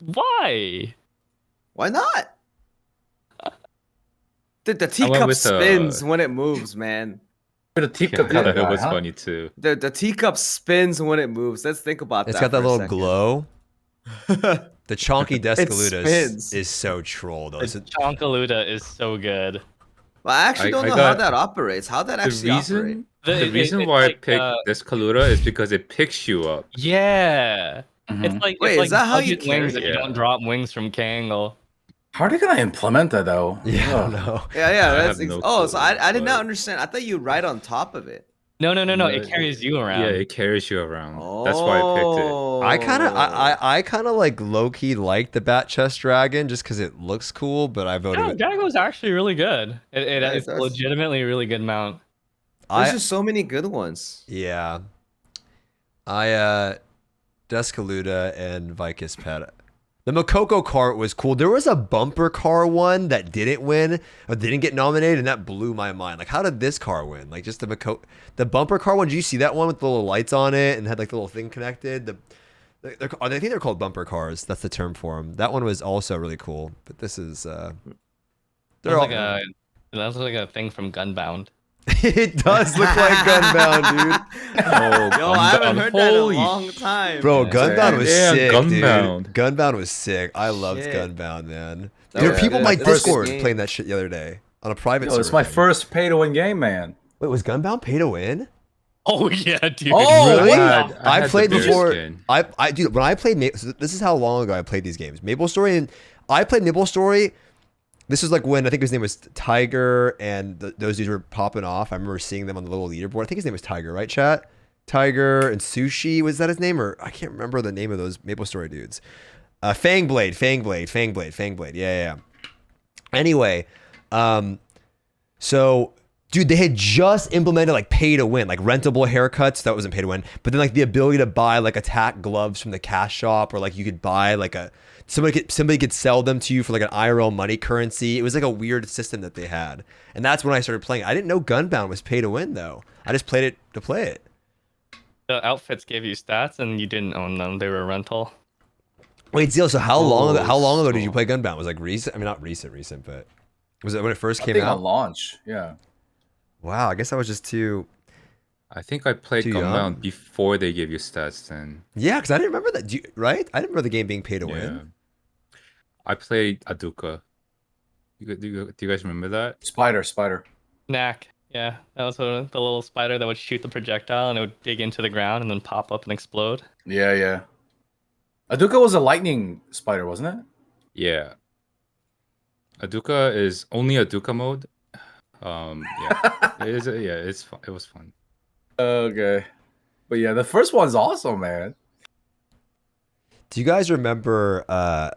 Why? Why not? Dude, the went teacup with, spins when it moves, man. The teacup kind of It guy, was huh? funny too. The teacup spins when it moves. Let's think about It's that. got that for a little second. glow. The chonky Descaluda spins. is so troll though. The Chonkaluda is so good. Well, I actually don't I know how got- that operates. How that The actually operate? reason, the It- reason it's why I like, picked this Kaluta is because it picks you up. Yeah, Mhm. it's like Wait, it's is like that how you budget wings carry if you it? don't drop wings from Kangle. How are they gonna implement that though? Yeah, I don't Ugh. know. Yeah, I that's have no oh, so I did clue, not but- understand. I thought you ride on top of it. No, No, it carries you around. Yeah, it carries you around. That's why I picked it. Oh. I kind of like low key like the Bat Chest Dragon just because it looks cool, but I voted. No, with, Jago's actually really good. Yeah, It's it does. legitimately a really good mount. There's I just so many good ones. yeah. Descaluda and Vikas pet. The Makoko cart was cool. There was a bumper car one that didn't win or didn't get nominated, and that blew my mind. Like, how did this car win? Like, just the bumper car one. Did you see that one with the little lights on it and had like the little thing connected? I think they're called bumper cars. That's the term for them. That one was also really cool. But this is they're all. That was like a thing from Gunbound. It does look like Gunbound, dude. Oh, Yo, I haven't Gunbound. heard that in a Holy long time. Bro, Yeah. Gunbound was Yeah, sick, Gunbound. dude. Gunbound was sick. I loved Shit. Gunbound, man. That There was were people in good. my That was a good Discord game. playing that shit the other day on a private Yo, server. it's my thing. first pay-to-win game, man. Wait, was Gunbound pay to win? Oh yeah, dude. Oh, Really? what? I had the played bear before. skin. I dude, when I played, so this is how long ago I played these games. Maple Story, and I played Maple Story. This was like when I think his name was Tiger, and those dudes were popping off. I remember seeing them on the little leaderboard. I think his name was Tiger, right, chat? Tiger and Sushi, was that his name? Or I can't remember the name of those Maple Story dudes. Fangblade. Yeah. Anyway, so dude, they had just implemented like pay to win, like rentable haircuts. That wasn't pay to win, but then like the ability to buy like attack gloves from the cash shop, or like you could buy like somebody could sell them to you for like an IRL money currency. It was like a weird system that they had, and that's when I started playing. I didn't know Gunbound was pay to win though. I just played it to play it. The outfits gave you stats and you didn't own them. They were a rental. Wait, Zeal, so how long ago? Oh, How long ago did you so- play Gunbound? Was it like recent? I mean, not recent, but was it when it first I came think out? on launch. Yeah. Wow, I guess I was just too I think I played Too young? Gunbound before they gave you stats. Then yeah, because I didn't remember that. Right? I didn't remember the game being pay to yeah, win. I played Aduka. Do you guys remember that? Spider. Knack. Yeah, that was the little spider that would shoot the projectile and it would dig into the ground and then pop up and explode. Yeah. Aduka was a lightning spider, wasn't it? Yeah. Aduka is only Aduka mode. Yeah, it is. Yeah, it was fun. Okay. But yeah, the first one's awesome, man. Do you guys remember?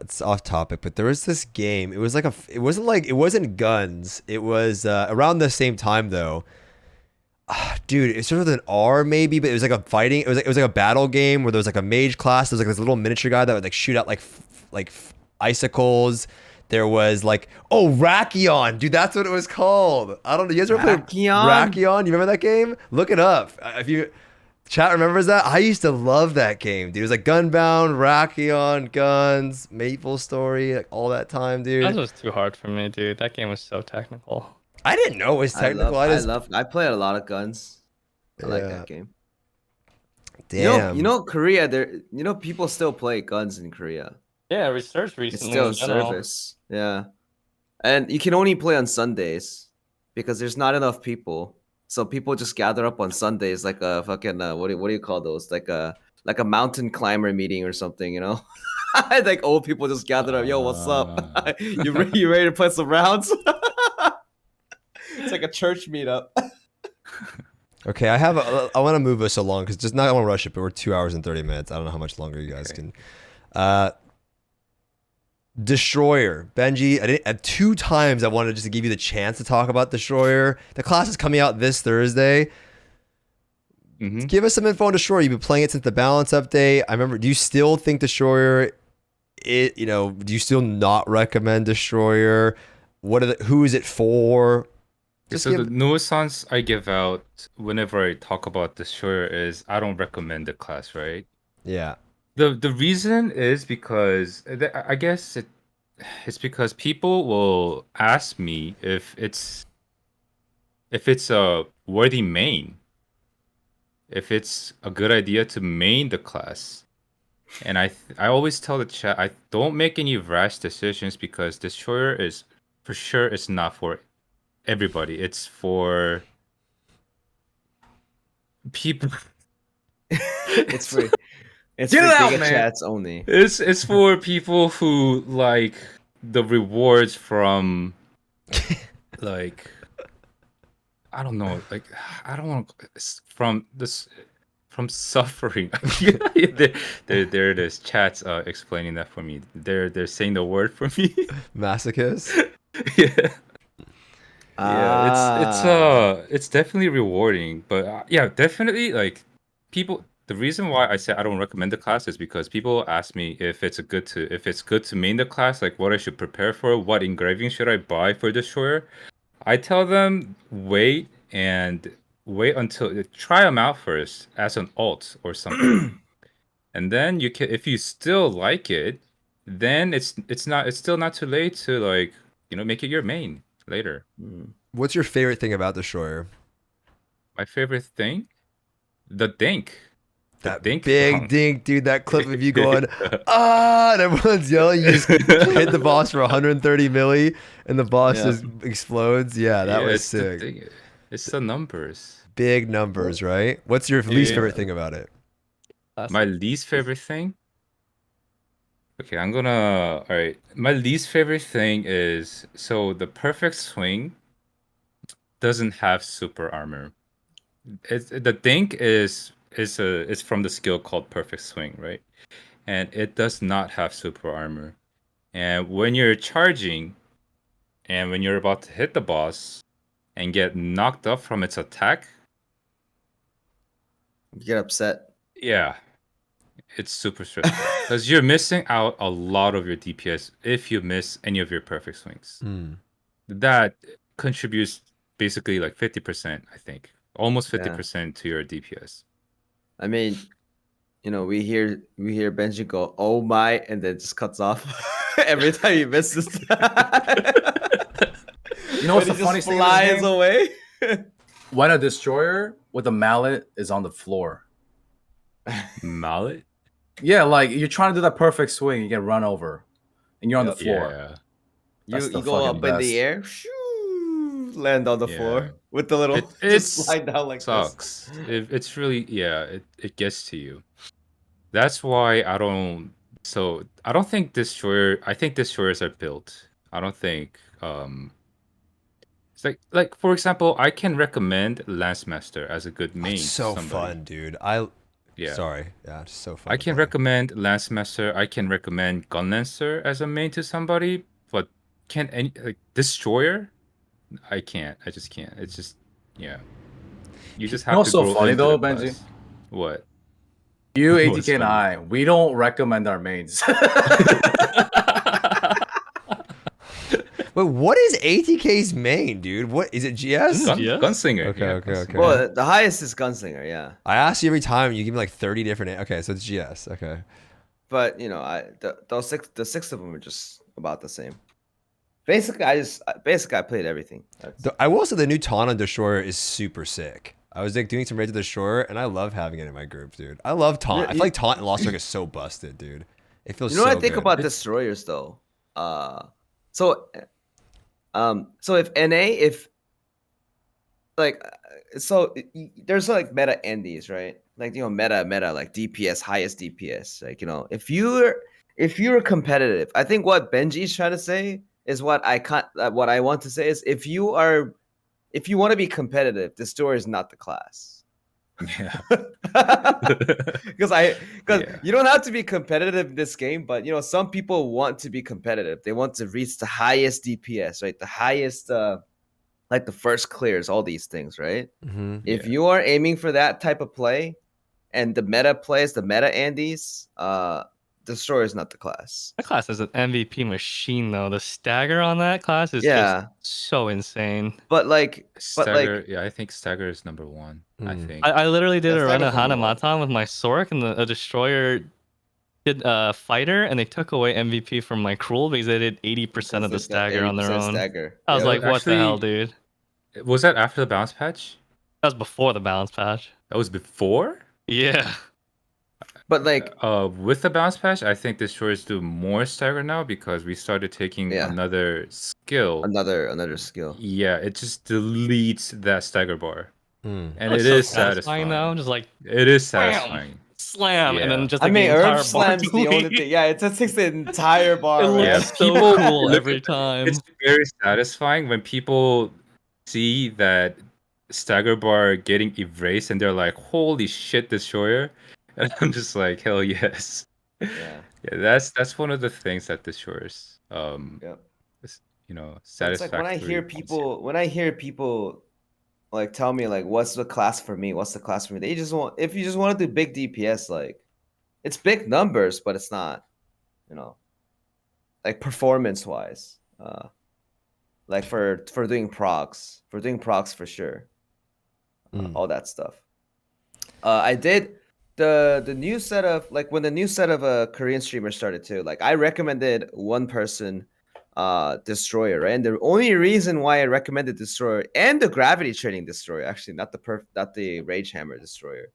It's off topic, but there was this game. It was like it wasn't guns. It was around the same time though. Dude, it started with an R maybe, but it was like a fighting. It was like a battle game where there was like a mage class. There was like this little miniature guy that would like shoot out like icicles. There was like Rakion, dude. That's what it was called. I don't know. You guys ever played Rakion? Rakion? You remember that game? Look it up. If you chat remembers that, I used to love that game, dude. It was like Gunbound, Rakion, guns, Maple Story, like all that time, dude. That was too hard for me, dude. That game was so technical. I didn't know it was technical. I played a lot of guns. I like Yeah. that game. Damn. You know, Korea. People still play guns in Korea. Yeah, research It's recently still in a general. service. Yeah, and you can only play on Sundays because there's not enough people. So people just gather up on Sundays like a fucking what do you call those? Like a mountain climber meeting or something, you know? Like old people just gathered up. Yo, what's up? You ready to play some rounds? It's like a church meetup. Okay, I want to move us along because just not I want to rush it, but we're 2 hours and 30 minutes. I don't know how much longer you guys can. Destroyer, Benji. At 2 times I wanted just to give you the chance to talk about Destroyer. The class is coming out this Thursday. Mm-hmm. Give us some info on Destroyer. You've been playing it since the balance update. I remember. Do you still think Destroyer? Do you still not recommend Destroyer? Who is it for? So the nuisance I give out whenever I talk about Destroyer is I don't recommend the class, right? Yeah. The reason is because I guess it's because people will ask me if it's a worthy main, if it's a good idea to main the class, and I always tell the chat I don't make any rash decisions because Destroyer is for sure it's not for everybody. It's for people. It's for Get it out, bigger man. chats only. It's for people who like the rewards from like I don't know, like I don't want from suffering. There it is. Chat's explaining that for me. They're saying the word for me. Masochist. Yeah. Yeah, it's definitely rewarding, but yeah, definitely like people. The reason why I say I don't recommend the class is because people ask me if it's good to main the class, like what I should prepare for, what engraving should I buy for Destroyer. I tell them wait until try them out first as an alt or something, and then you can if you still like it, then it's still not too late to like make it your main later. What's your favorite thing about Destroyer? My favorite thing, the dink. That dink big punk. dink, dude. That clip of you going, and everyone's yelling. You just hit the boss for 130 milli, and the boss just explodes. Yeah, that was sick. It's the numbers. Big numbers, right? What's your least favorite thing about it? My least favorite thing? Okay, all right. My least favorite thing is, so the perfect swing doesn't have super armor. The dink is from the skill called Perfect Swing, right? And it does not have super armor. And when you're charging, and when you're about to hit the boss, and get knocked up from its attack, You get upset. Yeah, it's super stressful because you're missing out a lot of your DPS if you miss any of your perfect swings. That contributes basically like 50%, I think, almost 50% to your DPS. I mean, you know, we hear Benji go, "Oh my," and then just cuts off every time he misses. You know what's When the he funniest just thing in this flies game? away. When a destroyer with a mallet is on the floor. Mallet? Yeah, like you're trying to do that perfect swing, you get run over, and you're on the Yep. floor. Yeah. That's You the go fucking up in the best. air, shoo, land on the Yeah. floor with the little It just slide down like sucks. this. It's really, yeah, it gets to you. That's why I don't think I think destroyers are built. I don't think it's like for example, I can recommend Lancemaster as a good main It's to so somebody. fun, dude. Yeah. Sorry. Yeah, it's so fun. I to can play. recommend Lancemaster, I can recommend Gunlancer as a main to somebody, but can any like Destroyer? I can't. I just can't. It's just yeah. You just You know have what's to so grow funny into though, the Benji? class. What? You, What's ATK, and funny? I, we don't recommend our mains. Wait, what is ATK's main, dude? What is it? GS? Yes? Gunslinger. Okay, yeah, okay, Gunslinger. okay. Well, the highest is Gunslinger, yeah. I ask you every time, you give me like 30 different. Okay, so it's GS. Okay. But you know, the six of them are just about the same. Basically, I played everything. I will say the new Taunt on Destroyer is super sick. I was like doing some raids of Destroyer, and I love having it in my group, dude. I love Taunt. I feel like Taunt in Lost Ark is so busted, dude. It feels You know so what I think good. about destroyers though? So if NA, if like, there's like meta endies, right? Like, you know, meta like DPS, highest DPS. Like, you know, if you're competitive, I think what Benji's trying to say is what I want to say is if you want to be competitive, destroyer is not the class. Yeah. Because Yeah. you don't have to be competitive in this game, but you know, some people want to be competitive. They want to reach the highest DPS, right? The highest like the first clears, all these things, right? Mm-hmm. If Yeah. you are aiming for that type of play and the meta plays, the meta Andes, destroyer is not the class. That class is an MVP machine, though. The stagger on that class is Yeah. just so insane. But Stagger, yeah, I think Stagger is number one. I Mm. think. I literally did Yeah, a run of stagger's number one. Hanamatan with my Sork, and a destroyer did fighter, and they took away MVP from my Cruel because they did 80% of the Because they've got stagger on their 80% own. stagger. I was Yep. like, what the hell, Actually- dude? Was that after the bounce patch? That was before the balance patch. That was before? Yeah. But like, With the bounce patch, I think destroyers do more stagger now because we started taking Yeah. another skill. another skill. Yeah, it just deletes that stagger bar. Mm. And That's it so is satisfying. now. Just like It is Bam! satisfying. slam, and Yeah. then just I like mean, the entire herb bar slam's the only delete. thing. Yeah, it takes the entire bar. It right? looks Yeah, so people cool look every at- time. It's very satisfying when people see that stagger bar getting erased and they're like, holy shit, destroyer. And I'm just like, hell yes. Yeah. Yeah, that's one of the things that destroyers Yep. you know, So it's like when I hear people like tell me like what's the class for me? What's the class for me? They just want if you just want to do big DPS, like it's big numbers, but it's not, you know, like performance wise. Like for doing procs. For doing procs for sure. All that stuff. I did the new set of like when the new set of Korean streamers started too. Like I recommended one person destroyer, right? And the only reason why I recommended destroyer and the gravity training destroyer, actually not the rage hammer destroyer,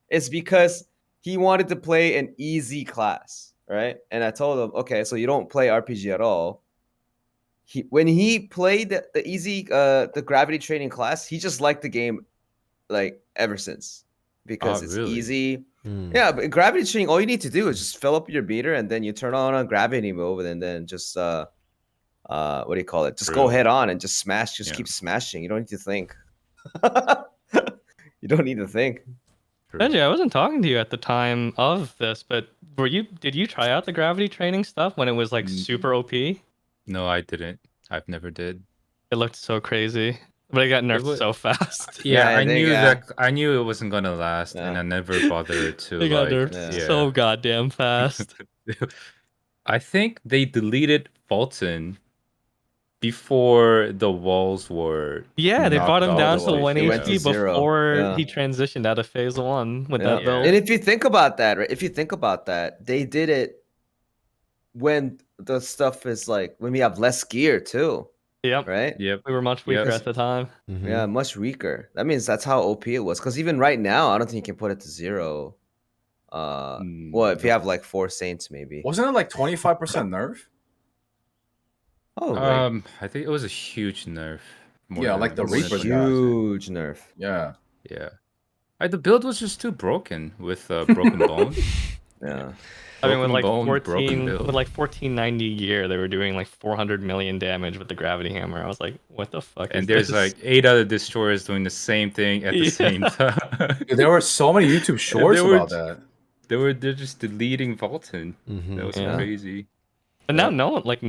is because he wanted to play an easy class, right? And I told him, okay, so you don't play RPG at all. When he played the easy the gravity training class, he just liked the game like ever since because it's really? easy. Mm. Yeah, but gravity training, all you need to do is just fill up your meter and then you turn on a gravity move and then just what do you call it? Just go True. head on and just smash. Just Yeah. keep smashing. You don't need to think. You don't need to think. True. Benji, I wasn't talking to you at the time of this, but did you try out the gravity training stuff when it was like super OP? It No, I didn't. I've never did. looked so crazy, but it got nerfed was- so fast. Yeah, Yeah, I I think, knew yeah. I knew it wasn't gonna last, and Yeah. I never bothered to It got like. nerfed yeah. so goddamn fast. I think they deleted Valtan before the walls were Yeah, they brought knocked him off down the to walls. 1 It went to HP 0. before Yeah. he transitioned out of phase 1 with Yeah. that build. And if you think about that, right? If you think about that, they did it when the stuff is like when we have less gear too, Yep. right? Yep. We were much weaker Yes. at the time. Yeah, much weaker. That means that's how OP it was. Because even right now, I don't think you can put it to 0. Well, if you have like 4 Saints, maybe. Wasn't it like 25% nerf? Oh, right. I think it was a huge nerf. Yeah, like the more than Reapers 20%. guys. Huge nerf. Yeah. Yeah. The build was just too broken with broken bone. Yeah. I mean, with Broken like bone, broken 14, build. with like 1490 gear, they were doing like 400 million damage with the gravity hammer. I was like, what the fuck? And is there's this? like 8 other destroyers doing the same thing at the same time. Dude, there were so many YouTube shorts were about that. They're just deleting Valtan. That was Yeah. crazy. But now no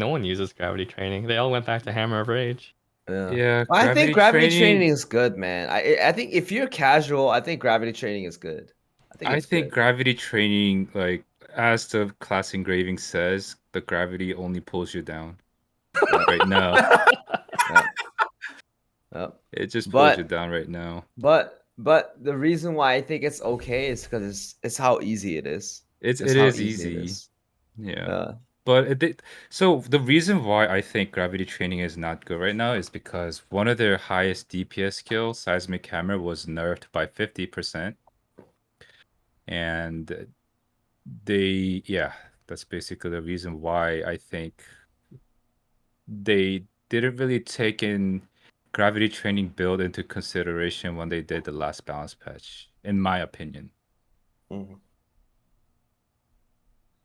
one uses gravity training. They all went back to Hammer of Rage. Yeah. Yeah, I think gravity training is good, man. I think if you're casual, I think gravity training is good. I think good. gravity training, like as the class engraving says, the gravity only pulls you down. Right now, Yep. it just But- pulls you down right now. But the reason why I think it's okay is because it's how easy it is. It It's how is it easy. is. Yeah. But so the reason why I think gravity training is not good right now is because one of their highest DPS skills, seismic hammer, was nerfed by 50%. And that's basically the reason why I think they didn't really take in gravity training build into consideration when they did the last balance patch, in my opinion. Mhm.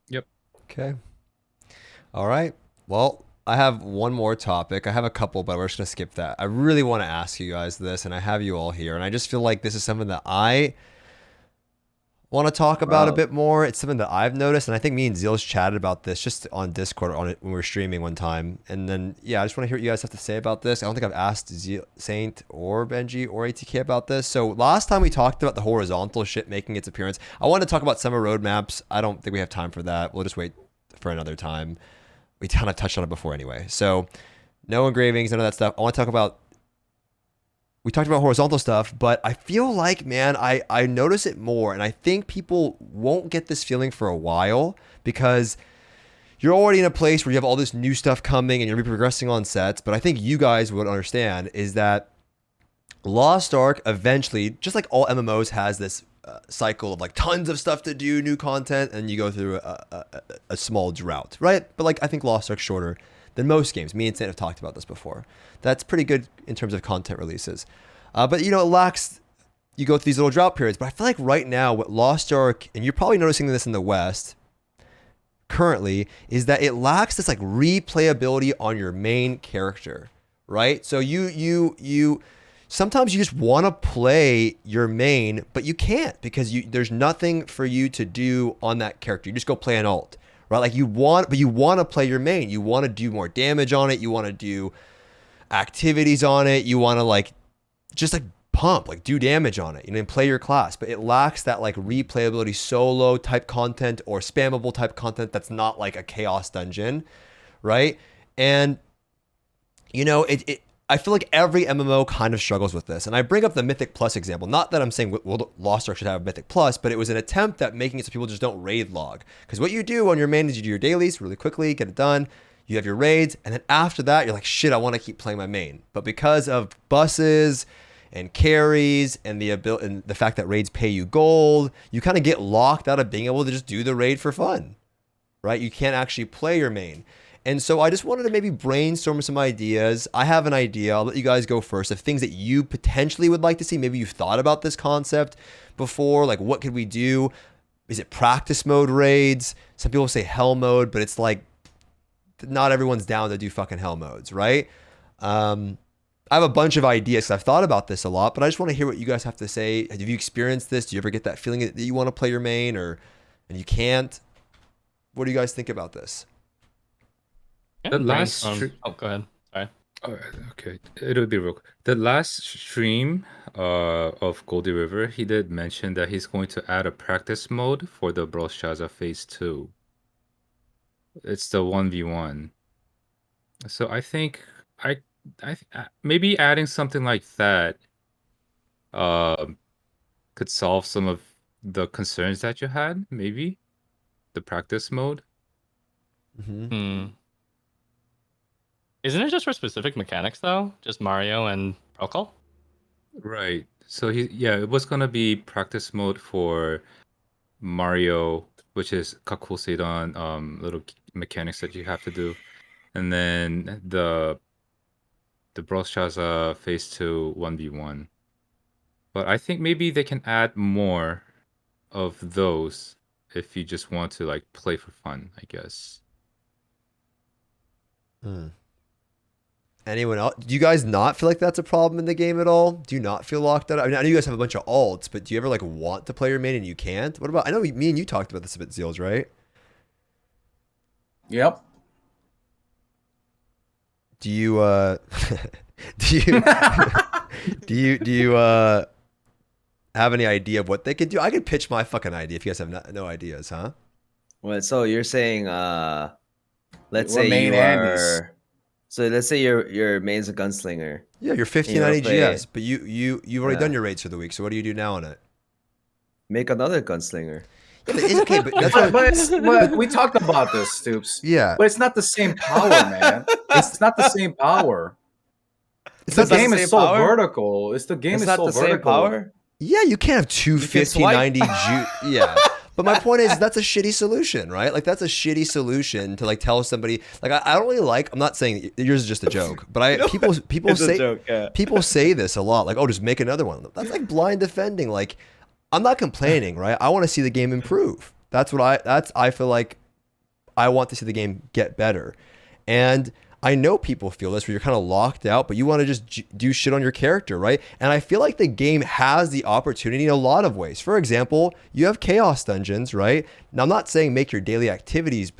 Yep. Okay. All right. Well, I have one more topic. I have a couple, but we're just going to skip that. I really want to ask you guys this, and I have you all here, and I just feel like this is something that I want to talk about a bit more. It's something that I've noticed, and I think me and Zeals chatted about this just on Discord on it when we were streaming one time. And then, yeah, I just want to hear what you guys have to say about this. I don't think I've asked Saint or Benji or ATK about this. So last time we talked about the horizontal shit making its appearance. I wanted to talk about summer roadmaps. I don't think we have time for that. We'll just wait for another time. We kind of touched on it before anyway. So no engravings, none of that stuff. I want to talk about, we talked about horizontal stuff, but I feel like, man, I notice it more, and I think people won't get this feeling for a while because you're already in a place where you have all this new stuff coming and you're progressing on sets. But I think you guys would understand is that Lost Ark eventually, just like all MMOs, has this cycle of like tons of stuff to do, new content, and you go through a small drought, right? But like I think Lost Ark's shorter than most games. Me and Saint have talked about this before. That's pretty good in terms of content releases. But you know, it lacks, you go through these little drought periods. But I feel like right now what Lost Ark, and you're probably noticing this in the West currently, is that it lacks this like replayability on your main character, right? So you sometimes you just want to play your main, but you can't because there's nothing for you to do on that character. You just go play an alt, right? Like you want to play your main. You want to do more damage on it. You want to do activities on it. You want to like just like pump, like do damage on it, and play your class. But it lacks that like replayability solo type content or spammable type content that's not like a chaos dungeon, right? And you know, I feel like every MMO kind of struggles with this. And I bring up the Mythic Plus example. Not that I'm saying Lost Ark should have Mythic Plus, but it was an attempt at making it so people just don't raid log. Because what you do on your main is you do your dailies really quickly, get it done. You have your raids. And then after that, you're like, shit, I want to keep playing my main. But because of buses and carries and the fact that raids pay you gold, you kind of get locked out of being able to just do the raid for fun, right? You can't actually play your main. And so I just wanted to maybe brainstorm some ideas. I have an idea. I'll let you guys go first of things that you potentially would like to see. Maybe you've thought about this concept before. Like, what could we do? Is it practice mode raids? Some people say hell mode, but it's like not everyone's down to do fucking hell modes, right? I have a bunch of ideas because I've thought about this a lot, but I just want to hear what you guys have to say. Have you experienced this? Do you ever get that feeling that you want to play your main and you can't? What do you guys think about this? The last Oh, go ahead. Sorry. Okay, it'll be real quick. The last stream of Goldie River, he did mention that he's going to add a practice mode for the Broshaza Phase 2. It's the 1v1. So I think maybe adding something like that could solve some of the concerns that you had. Maybe the practice mode. Mm-hmm. Isn't it just for specific mechanics though? Just Mario and Prokol? Right. So it was gonna be practice mode for Mario, which is Kakul Seidon, little mechanics that you have to do, and then the Broshaza Phase 2 1v1. But I think maybe they can add more of those if you just want to like play for fun, I guess. Anyone else? Do you guys not feel like that's a problem in the game at all? Do you not feel locked out? I mean, I know you guys have a bunch of alts, but do you ever like want to play your main and you can't? What about? I know me and you talked about this a bit, Zeals, right? Yep. Do you do you have any idea of what they could do? I could pitch my fucking idea if you guys have no ideas, huh? Well, so you're saying, let's We're say main you Andes. are. So let's say your main's a gunslinger. Yeah, you're You know, 1590 play- GS, but you've already Yeah. done your raids for the week. So what do you do now on it? Make another gunslinger. Yeah, but it's okay, but that's But we talked about this, Stoopzz. yeah. But it's not the same power, man. It's not the same power. It's The not the game same is so power? vertical. The game It's is not so the vertical. same power. Yeah, you can't have two You can swipe. 1590 Yeah. But my point is that's a shitty solution, right? Like that's a shitty solution to like tell somebody like I don't really like I'm not saying yours is just a joke, but people It's a say joke, yeah. people say this a lot, like, oh, just make another one. That's like blind defending. Like, I'm not complaining, right? I want to see the game improve. I feel like I want to see the game get better. And I know people feel this where you're kind of locked out, but you want to just do shit on your character, right? And I feel like the game has the opportunity in a lot of ways. For example, you have chaos dungeons, right? Now, I'm not saying make your daily activities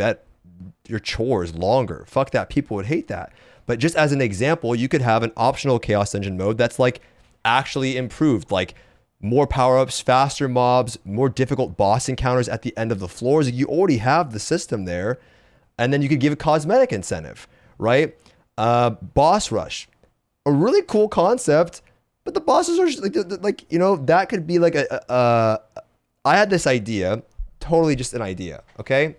your chores longer. Fuck that. People would hate that. But just as an example, you could have an optional chaos dungeon mode that's like actually improved, like more power-ups, faster mobs, more difficult boss encounters at the end of the floors. You already have the system there. And then you could give a cosmetic incentive, right? Boss rush, a really cool concept, but the bosses are just like you know, that could be like I had this idea, totally just an idea, okay?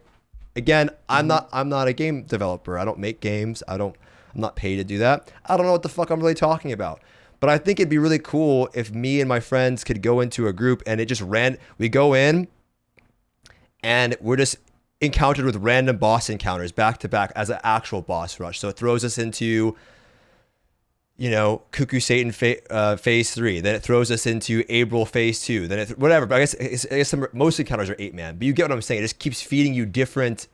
Again, I'm not a game developer. I don't make games. I'm not paid to do that. I don't know what the fuck I'm really talking about. But I think it'd be really cool if me and my friends could go into a group and it just we go in and we're just encountered with random boss encounters back to back as an actual boss rush. So it throws us into, you know, Cuckoo Satan phase 3. Then it throws us into April phase 2. Then whatever. But I guess most encounters are 8-man. But you get what I'm saying. It just keeps feeding you different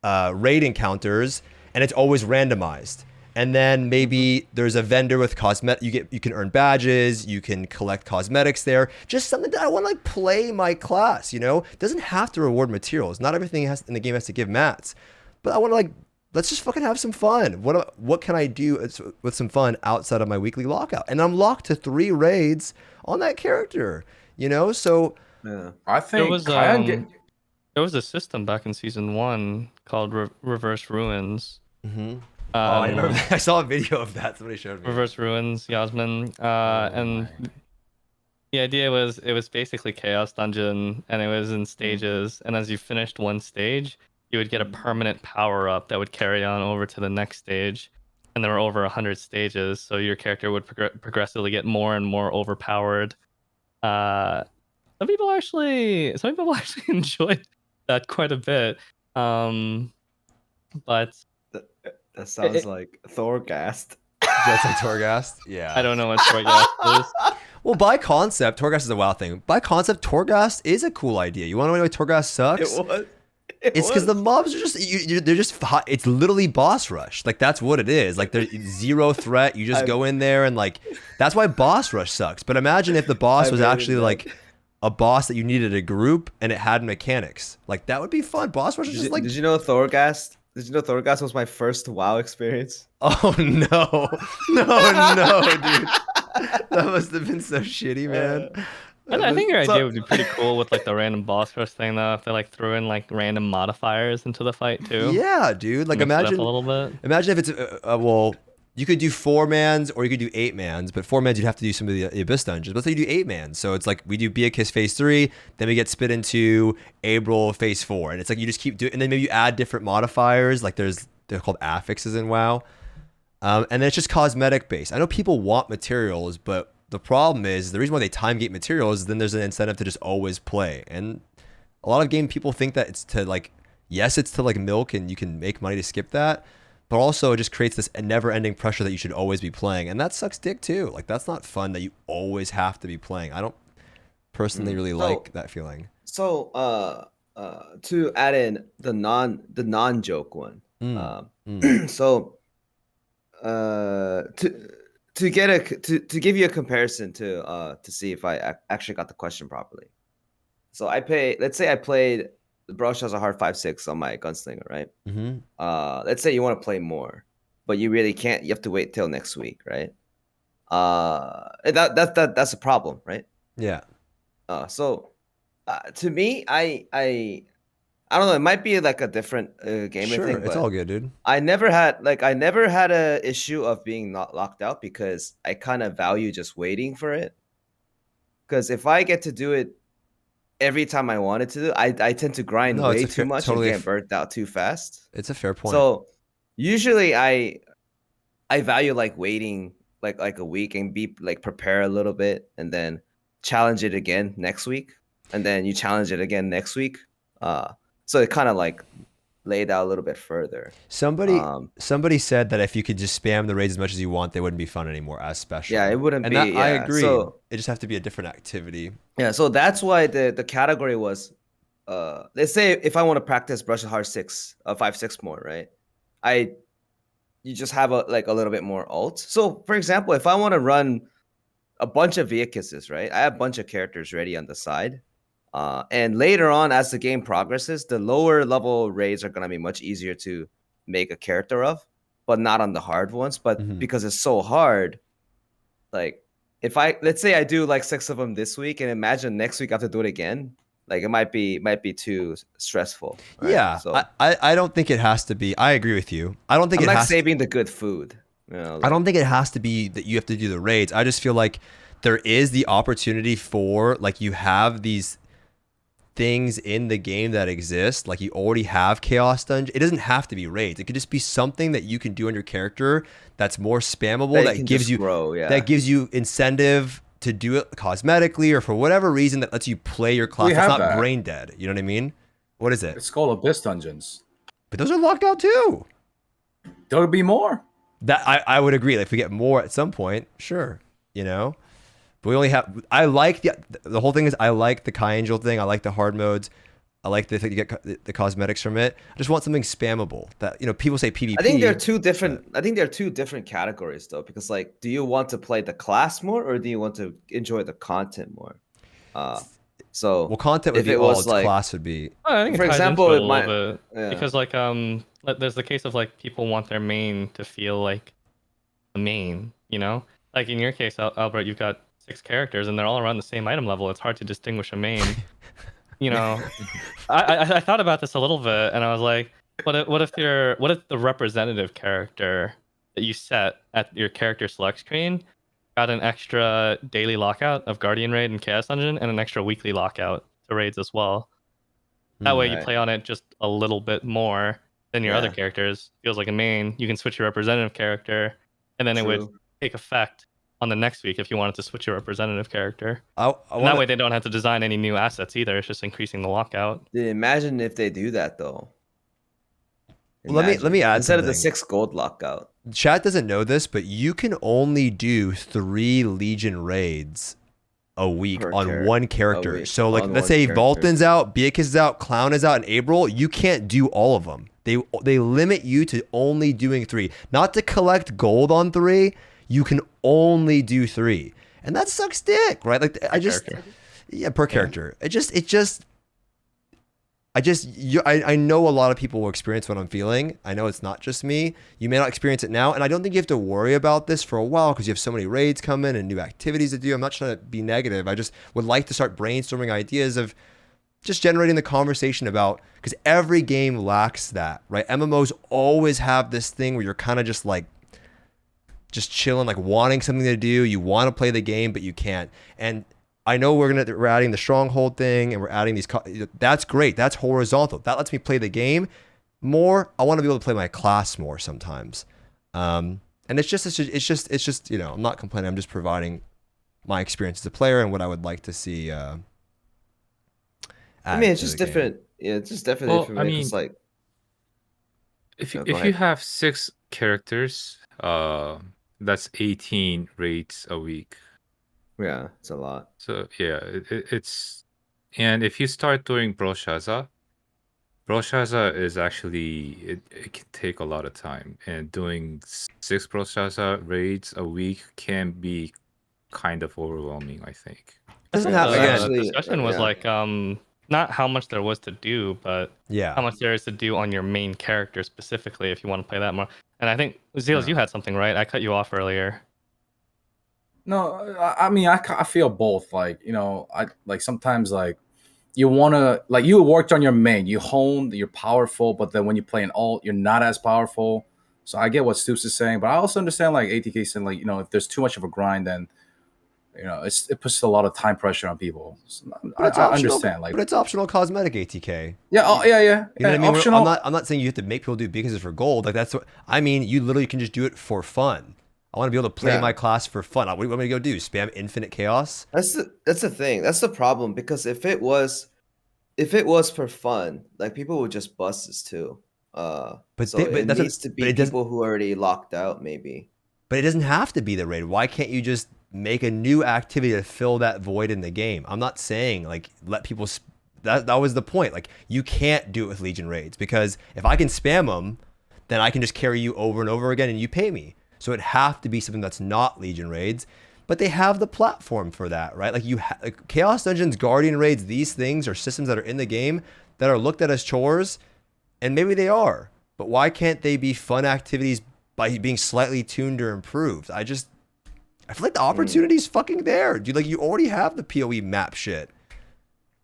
raid encounters, and it's always randomized. And then maybe there's a vendor with cosmetic. You can earn badges. You can collect cosmetics there. Just something that I want to like play my class. You know, it doesn't have to reward materials. Not everything in the game has to give mats. But I want to like let's just fucking have some fun. What can I do with some fun outside of my weekly lockout? And I'm locked to 3 raids on that character. You know, so Yeah. I think there was a system back in season 1 called Reverse Ruins. Mm-hmm. I remember that. I saw a video of that. Somebody showed me. Reverse Ruins, Yasmin. And the idea was it was basically Chaos Dungeon, and it was in stages. And as you finished one stage, you would get a permanent power up that would carry on over to the next stage. And there were over 100 stages, so your character would progressively get more and more overpowered. Some people actually enjoyed that quite a bit. But That sounds like Thorghast. That's like Torghast? Yeah. I don't know what Torghast is. Well, by concept, Torghast is a WoW thing. By concept, Torghast is a cool idea. You want to know why Torghast sucks? It was. It's because the mobs are just they're just hot. It's literally boss rush. Like that's what it is. Like there's zero threat. You just go in there and like that's why boss rush sucks. But imagine if the boss was actually like a boss that you needed a group and it had mechanics. Like that would be fun. Boss rush is just like. Did you know Thorghast? Did you know Thorghast was my first WoW experience? Oh no, no, dude. That must have been so shitty, man. I think your idea would be pretty cool with like the random boss rush thing though, if they like threw in like random modifiers into the fight too. Yeah, dude. Like Mix it up imagine a little bit. Imagine if it's well, you could do 4-mans or you could do 8-mans, but 4-mans you'd have to do some of the Abyss dungeons. But let's say you do 8-mans. So it's like we do Beakiss phase 3, then we get spit into April phase 4. And it's like you just keep doing, and then maybe you add different modifiers, like they're called affixes in WoW. And then it's just cosmetic based. I know people want materials, but the problem is the reason why they time gate materials is then there's an incentive to just always play. And a lot of game people think that it's to like, yes, it's to like milk and you can make money to skip that. But also it just creates this never-ending pressure that you should always be playing. And that sucks dick too. Like that's not fun that you always have to be playing. I don't personally really like that feeling. So to add in the non-joke one. So to give you a comparison to see if I actually got the question properly. So let's say I played the Brush has a hard 5-6 on my gunslinger, right? Let's say you want to play more, but you really can't. You have to wait till next week, right? That's a problem, right? Yeah. So to me, I don't know. It might be like a different gamer Sure, thing. it's all good, dude. I never had a issue of being not locked out because I kind of value just waiting for it. Because if I get to do it every time I wanted to, I tend to grind way too much and get burnt out too fast. It's a fair point. So usually I value like waiting like a week and be like prepare a little bit and then challenge it again next week and then you challenge it again next week. So it kind of like laid out a little bit further. Somebody said that if you could just spam the raids as much as you want, they wouldn't be fun anymore as special. Yeah, it wouldn't be. And Yeah. I agree. So, it just have to be a different activity. Yeah, so that's why the category was, let's say if I want to practice Brush Hard 5-6 more, right? You just have a little bit more ult. So for example, if I want to run a bunch of Beakisses, right? I have a bunch of characters ready on the side. And later on, as the game progresses, the lower level raids are going to be much easier to make a character of, but not on the hard ones. But because it's so hard, like let's say I do like 6 of them this week, and imagine next week I have to do it again. Like it might be too stressful. Right? Yeah, so I don't think it has to be. I agree with you. I don't think I'm it like has saving the good food. You know, I don't think it has to be that you have to do the raids. I just feel like there is the opportunity for like you have these things in the game that exist, like you already have chaos dungeon. It doesn't have to be raids. It could just be something that you can do on your character that's more spammable, that gives you grow, that gives you incentive to do it cosmetically or for whatever reason that lets you play your class. That's not brain dead. You know what I mean? What is it? It's called Abyss Dungeons. But those are locked out too. There'll be more. That I would agree. Like if we get more at some point, sure, you know. But we only have. I like the whole thing is I like the Kai Angel thing. I like the hard modes. I like the thing you get the cosmetics from it. I just want something spammable that people say PvP. I think they're two different. I think they're two different categories though, because like, do you want to play the class more or do you want to enjoy the content more? So content would be all. Like, class would be. I think for example, it might because like there's the case of like people want their main to feel like a main. You know, like in your case, Albert, you've got 6 characters and they're all around the same item level. It's hard to distinguish a main. You know, I thought about this a little bit and I was like, what if the representative character that you set at your character select screen got an extra daily lockout of Guardian Raid and Chaos Dungeon and an extra weekly lockout to raids as well. That way you play on it just a little bit more than your other characters. Feels like a main. You can switch your representative character and then it would take effect on the next week if you wanted to switch your representative character. That way they don't have to design any new assets either. It's just increasing the lockout. Dude, imagine if they do that though. Let me add instead something. Of the 6 gold lockout. Chat doesn't know this, but you can only do 3 Legion raids a week on one character. So like let's say Valtan's out, Beakiss is out, Clown is out, and April, you can't do all of them. They limit you to only doing 3. Not to collect gold on 3. You can only do 3, and that sucks dick, right? Like per character. I know a lot of people will experience what I'm feeling. I know it's not just me. You may not experience it now, and I don't think you have to worry about this for a while because you have so many raids coming and new activities to do. I'm not trying to be negative. I just would like to start brainstorming ideas of just generating the conversation about, because every game lacks that, right? MMOs always have this thing where you're kind of just like just chilling, like wanting something to do. You want to play the game, but you can't. And I know we're adding the stronghold thing, and we're adding these. That's great. That's horizontal. That lets me play the game more. I want to be able to play my class more sometimes. And it's just you know, I'm not complaining. I'm just providing my experience as a player and what I would like to see. I mean, it's just different. Yeah, it's just definitely different. I mean, it's like if go you ahead. have 6 characters, that's 18 raids a week. Yeah, it's a lot. So yeah, it's, and if you start doing Broshaza is actually it can take a lot of time, and doing 6 Broshaza raids a week can be kind of overwhelming, I think. Doesn't The have again. Actually, discussion was yeah. like not how much there was to do, but Yeah. how much there is to do on your main character specifically if you want to play that more. And I think Zeals, you had something, right? I cut you off earlier. No, I mean, I feel both. Like, you know, I like sometimes like you want to, like, you worked on your main, you honed, you're powerful, but then when you play an alt, you're not as powerful. So I get what Stoopzz is saying, but I also understand like ATK saying, like, you know, if there's too much of a grind, then, you know, it puts a lot of time pressure on people. So But I understand, like, but it's optional cosmetic ATK. yeah, oh, yeah. You know what I mean? Optional. I'm not saying you have to make people do it because it's for gold. Like that's what I mean. You literally can just do it for fun. I want to be able to play my class for fun. What do you want me to go do? Spam infinite chaos? That's the thing. That's the problem, because if it was for fun, like people would just bust this too. But it needs to be people who are already locked out, maybe. But it doesn't have to be the raid. Why can't you just make a new activity to fill that void in the game? I'm not saying like let people. That was the point. Like you can't do it with Legion raids, because if I can spam them, then I can just carry you over and over again, and you pay me. So it'd have to be something that's not Legion raids, but they have the platform for that, right? Like like Chaos Dungeons, Guardian raids, these things are systems that are in the game that are looked at as chores, and maybe they are, but why can't they be fun activities by being slightly tuned or improved? I feel like the opportunity's fucking there, dude. Like you already have the PoE map shit,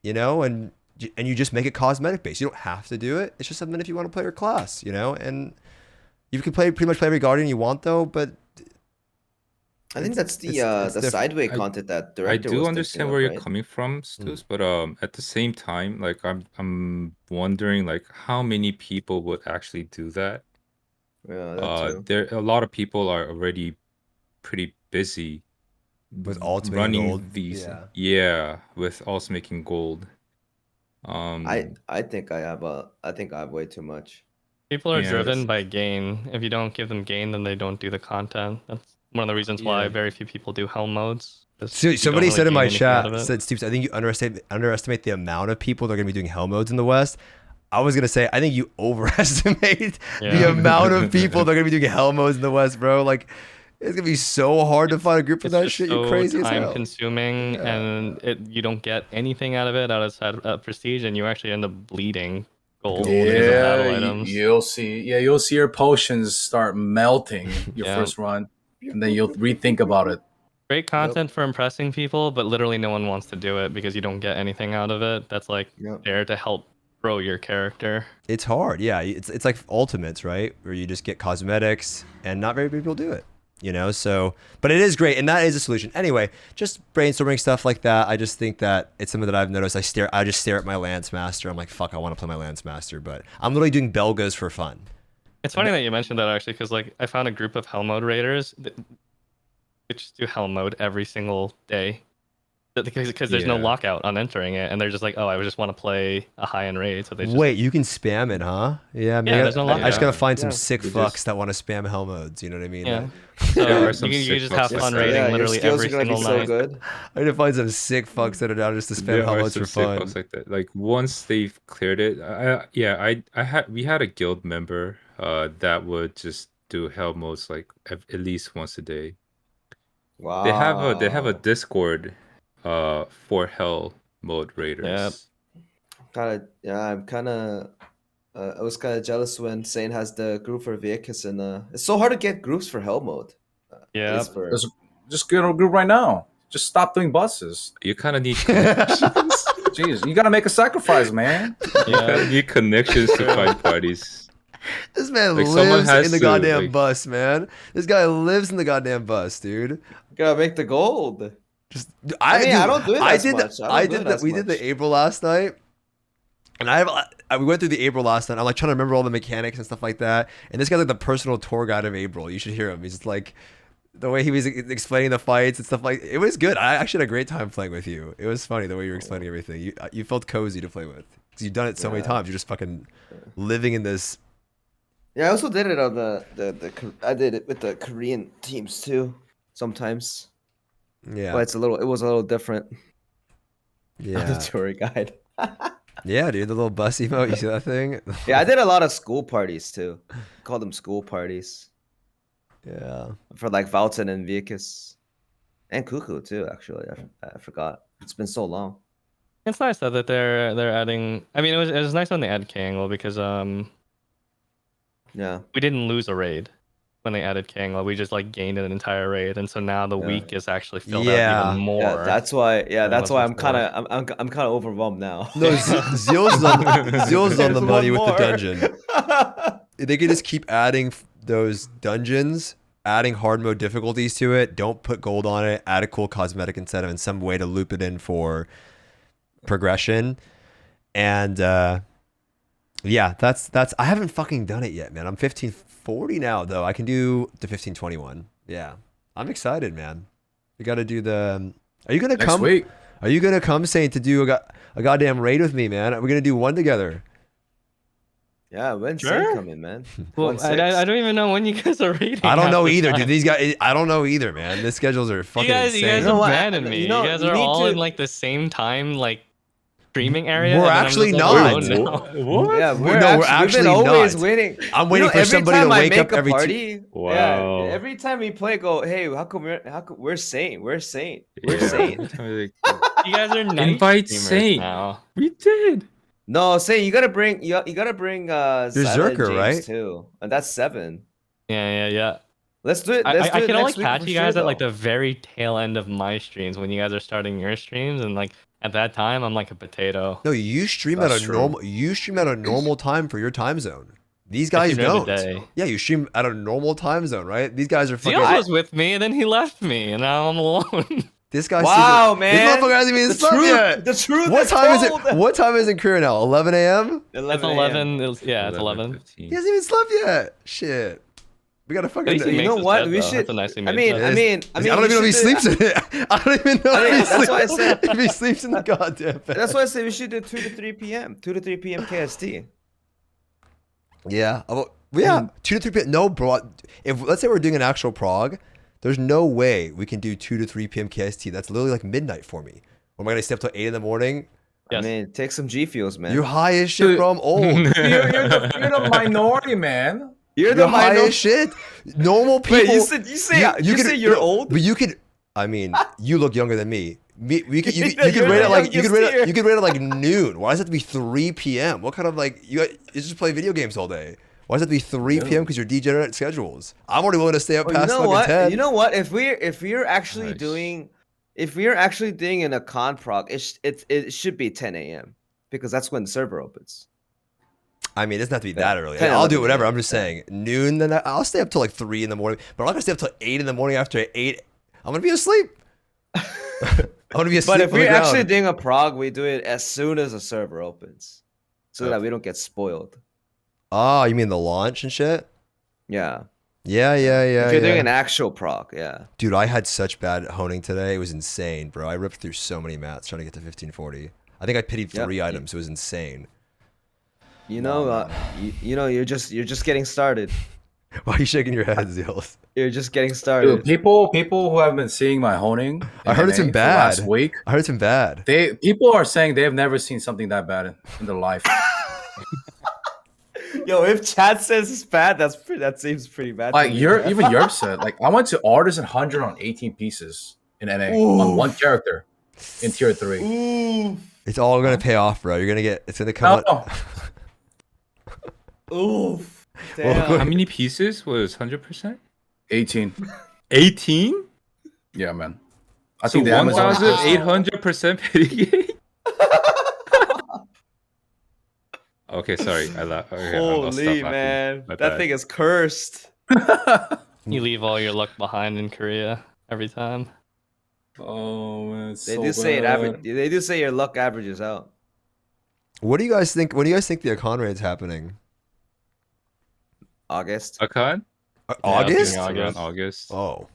you know, and you just make it cosmetic based. You don't have to do it. It's just something if you want to play your class, you know, and you can pretty much play every Guardian you want though, but I think that's the sideway content that director. I do was understand where you're coming from, Stoopzz, but at the same time, like I'm wondering like how many people would actually do that. Yeah, that too. There a lot of people are already pretty busy with alts running gold. These, yeah, with alts making gold. I think I have way too much. People are driven by gain. If you don't give them gain, then they don't do the content. That's one of the reasons why very few people do hell modes. So, somebody said in my chat, said, Stoopzz, I think you underestimate the amount of people that are going to be doing hell modes in the West. I was going to say, I think you overestimate the amount of people that are going to be doing hell modes in the West, bro. Like, it's going to be so hard to find a group for that shit. You're crazy as hell. It's time consuming, and you don't get anything out of it outside of prestige, and you actually end up bleeding gold. Yeah, you'll see. Yeah, you'll see your potions start melting your first run, and then you'll rethink about it. Great content for impressing people, but literally no one wants to do it because you don't get anything out of it. That's like there to help grow your character. It's hard, yeah. It's like ultimates, right? Where you just get cosmetics, and not very many people do it. You know, so, but it is great, and that is a solution. Anyway, just brainstorming stuff like that. I just think that it's something that I've noticed. I just stare at my Lance Master. I'm like, fuck, I want to play my Lance Master, but I'm literally doing Belgas for fun. It's funny that you mentioned that actually, because like I found a group of Hell Mode raiders that just do Hell Mode every single day. Because there's no lockout on entering it, and they're just like, oh, I just want to play a high-end raid, so they just... Wait, you can spam it, huh? Yeah, there's no lockout. I just gotta find some sick fucks that want to spam hell modes. You know what I mean? Yeah. So you just have fun raiding literally every single night. Good. I need to find some sick fucks that are down just to spam hell modes for fun. Like that. Like once they've cleared it, we had a guild member that would just do hell modes like at least once a day. Wow. They have a Discord for hell mode raiders. I was kind of jealous when Saint has the group for Viekas, and it's so hard to get groups for hell mode. Just get a group right now. Just stop doing buses. You kind of need connections. Jeez, you gotta make a sacrifice, man. You need connections to find parties. This man Like, someone lives has in the to, goddamn like- bus, man. This guy lives in the goddamn bus, dude. Gotta make the gold. Just I mean, dude, I don't do it I as did much. I did that. We did the April last night, and we went through the April last night. I'm like trying to remember all the mechanics and stuff like that. And this guy's like the personal tour guide of April. You should hear him. He's just like the way he was explaining the fights and stuff like. It was good. I actually had a great time playing with you. It was funny the way you were explaining everything. You felt cozy to play with because you've done it so many times. You're just fucking living in this. Yeah, I also did it on I did it with the Korean teams too. Sometimes. Yeah. But it was a little different. The Yeah. tour guide. Yeah, dude. The little bus emote. You see that thing? Yeah, I did a lot of school parties too. Call them school parties Yeah. for like Valtan and Vikas, and Cuckoo too. Actually, I forgot. It's been so long. It's nice though that they're adding. I mean, it was nice on the ATK angle because Yeah. we didn't lose a raid when they added Kangla. We just like gained an entire raid, and so now the week is actually filled out even more. Yeah, that's why. Yeah, than that's it why was I'm kind of I'm kind of overwhelmed now. No, Zeal's on the There's money one with the more. dungeon. They could just keep adding those dungeons, adding hard mode difficulties to it. Don't put gold on it. Add a cool cosmetic incentive and some way to loop it in for progression. And yeah, that's. I haven't fucking done it yet, man. I'm 1540 now, though. I can do the 1521. Yeah, I'm excited, man. We got to do the. Are you gonna Next come? week. Are you gonna come, Saint, to do a goddamn raid with me, man? We're gonna do one together. Yeah, when's Sure. Saint coming, man? Well, 1-6. I don't even know when you guys are raiding. I don't half know the either, time. dude. These guys, I don't know either, man. The schedules are fucking You insane. guys know are what? mad at me. You know, you guys you are need all to- in like the same time, like streaming area. We're and then I'm actually just not. like, oh, no. What? Yeah, No, we're we're actually actually we've been always not. waiting. I'm waiting for every somebody to time I wake make up a every party. Wow. Yeah, every time we play, go, hey, how come we're Saint? We're Saint. We're Yeah. Saint. Like, You guys are night Invite streamers Saint. now. we did. No, Saint, you gotta bring Zyla and Zerker, James right? too, and that's 7. Yeah. Let's do it. I Let's do it can only next week catch for you sure, guys at like though. the very tail end of my streams when you guys are starting your streams, and like at that time I'm like a potato. No, you stream That's at a true. normal. You stream at a normal time for your time zone. These I guys stream every don't. day. Yeah, you stream at a normal time zone, right? These guys are fucking. Zealsambitions was with me, and then he left me, and now I'm alone. This guy. Wow, This man. motherfucker hasn't even slept yet. The truth. What is time is told. it? What time is it in Korea now? 11 a.m. It's 11 11. It's 11. 15. He hasn't even slept yet. Shit. We gotta At fucking. least he You makes know his what? bed, We though. should- That's a nicely I made mean, bed. I mean, I don't even know if he sleeps in it. I don't even know I mean, if he that's why I sleeps. said- If he sleeps in the goddamn bed. That's why I say we should do 2 to 3 p.m. 2 to 3 p.m. KST. Yeah. Yeah. 2 to 3 p.m. No, bro. If let's say we're doing an actual prog, there's no way we can do 2 to 3 p.m. KST. That's literally like midnight for me. Am I gonna stay up till 8 in the morning? I Yes. mean, take some G fuels, man. You're high as shit, bro. I'm old. You're the minority, man. You're You're high minor- as shit. Normal people. Wait, you say you're old? But you could. I mean, you look younger than me. You could You're rate the it like you could youngest rate it, here. like noon. Why does it have to be 3 p.m.? What kind of like you just play video games all day? Why does it have to be 3 p.m. because you're degenerate schedules? I'm already willing to stay up Oh, past you know fucking what? 10. You know what? If we're actually Nice. doing in a con prog, it should be 10 a.m. because that's when the server opens. I mean, it doesn't have to be that early. 10, I'll do 11 whatever. a.m. I'm just saying noon. Then I'll stay up till like 3 in the morning. But I'm not gonna stay up till 8 in the morning. After 8, I'm gonna be asleep. I'm gonna be asleep. But if on the we're actually ground. doing a prog, we do it as soon as the server opens, so that we don't get spoiled. Oh, you mean the launch and shit? Yeah. Yeah. If you're doing an actual prog, yeah. Dude, I had such bad honing today. It was insane, bro. I ripped through so many mats trying to get to 1540. I think I pitied 3 Yep. items. It was insane. You know, you're just getting started. Why are you shaking your head, Zeals? You're just getting started. Dude, people who have been seeing my honing, I heard it's NA been for last bad. week. I heard it's been bad. People are saying they've never seen something that bad in their life. Yo, if Chad says it's bad, that seems pretty bad. Like to me. even Yerp said, like I went to Artisan 100 on 18 pieces in NA on one character in tier 3. Ooh, It's all gonna pay off, bro. It's gonna come No, out. oof. Well, Damn. How many pieces was 100%? 18. 18? Yeah, man. I So think the Amazon. 1,800% mitigate? Okay, sorry. I'll stop Holy laughing. man, My that bad. thing is cursed. You leave all your luck behind in Korea every time. Oh man, it's They so do say it bad. average. They do say your luck averages out. What do you guys think? When do you guys think the Akon raid's happening? August. Akan? August? Around August. Oh,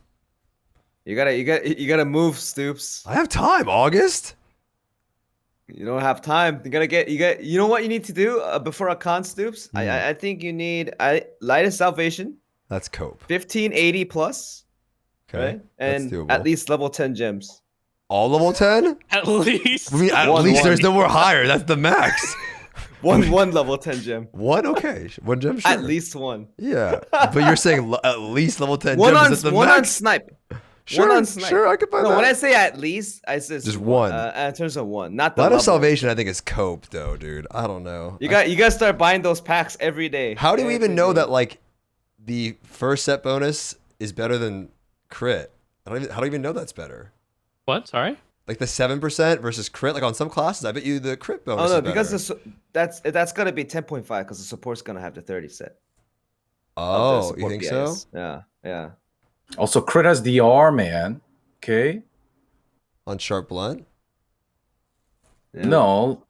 You gotta move, Stoopzz. I have time. August? You don't have time. You know what you need to do before a con, Stoopzz? I think you need lightest salvation, That's cope. 1580 plus, Okay, right? And that's doable. at least level 10 gems. All level 10? At least. I mean, at One, least one. there's no more higher. That's the max. One level 10 gem. One, okay. One gem, sure. At least one. Yeah, but you're saying at least level 10 One gems. on Is that the one on max? snipe. Sure, one on snipe. sure, I could buy No, that. when I say at least, I say Just one. In terms of one, not the Light level. of Salvation, I think, is cope, though, dude. I don't know. You got to start buying those packs every day. How do we even Every know day. that, like, the first set bonus is better than crit? How do you even know that's better? What? Sorry? Like the 7% versus crit, like on some classes, I bet you the crit bonus. Oh is no, better. because that's gonna be 10.5 because the support's gonna have the 30 set. of the Oh, you support think BIS. so? Yeah. Also, crit has DR, man. Okay. On sharp blunt? Yeah. No.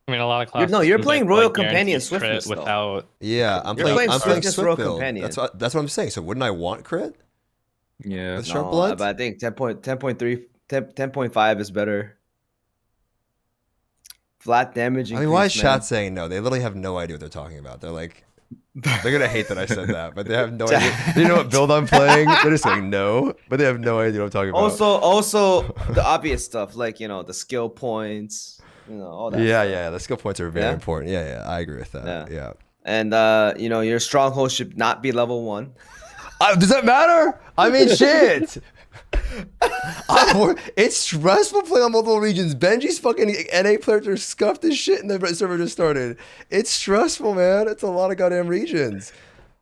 I mean, a lot of classes. you're can playing get, Royal like, Companion guaranteed crit Swiftness, though. without. Yeah, I'm You're playing. playing I'm playing Swiftness Swift Royal build. Companion. That's what I'm saying. So wouldn't I want crit? Yeah. With sharp No, blunt? but I think 10.3, 10.5 is better. Flat damage. I mean, why is increase, man. chat saying no? They literally have no idea what they're talking about. They're like, they're gonna hate that I said that, but they have no idea. They know what build I'm playing. They're just saying no, but they have no idea what I'm talking about. Also the obvious stuff like the skill points, all that. Yeah, stuff. yeah, the skill points are very Yeah? important. Yeah, I agree with that. Yeah. And your stronghold should not be level 1. Does that matter? I mean, shit. It's stressful playing on multiple regions. Benji's fucking NA players are scuffed as shit and the server just started. It's stressful, man. It's a lot of goddamn regions.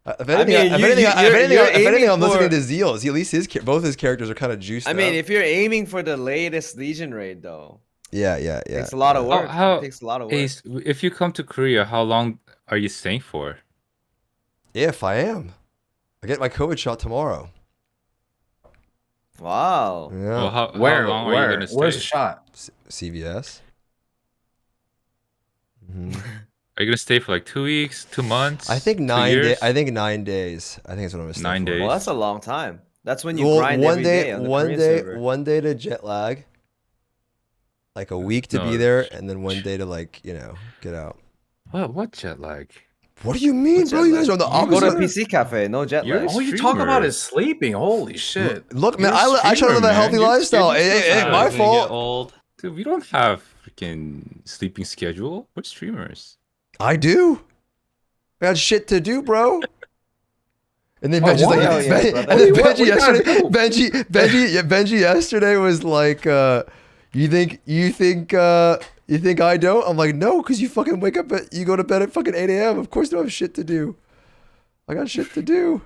If anything, I'm listening to Zeals. At least both his characters are kind of juiced I mean, up. if you're aiming for the latest Legion raid, though, Yeah. it takes a lot of work. How- It takes a lot of work. Ace, if you come to Korea, how long are you staying for? If I am, I get my COVID shot tomorrow. Wow. Yeah. Well, how Where? long are you gonna stay? Where's the shot? CVS. Mhm. Are you gonna stay for like 2 weeks, 2 months? I think 2 9 days. years? I think 9 days. I think that's what I'm gonna stay 9 for. days. Well, that's a long time. That's when you Well, grind one every day, day on the one Korean day, server. one day to jet lag, like a week to No, be there, and then one day to get out. What jet lag? What do you mean, What's bro? jet You guys lag? are on the You go to opposite. PC cafe, no jet You're- lag. All you talk streamer. about is sleeping. Holy shit. Look, man, You're a I try to live streamer, a healthy man. You're lifestyle. streaming It ain't sometimes. my When you fault. get old. Dude, we don't have freaking sleeping schedule. We're streamers. I do. I got shit to do, bro. And then Oh, Benji's what? like, Hell yeah, brother. and then What Benji do you gotta yesterday, do? Benji yesterday was like, you think I don't? I'm like, no, because you fucking you go to bed at fucking 8 a.m. Of course, I don't have shit to do. I got shit to do.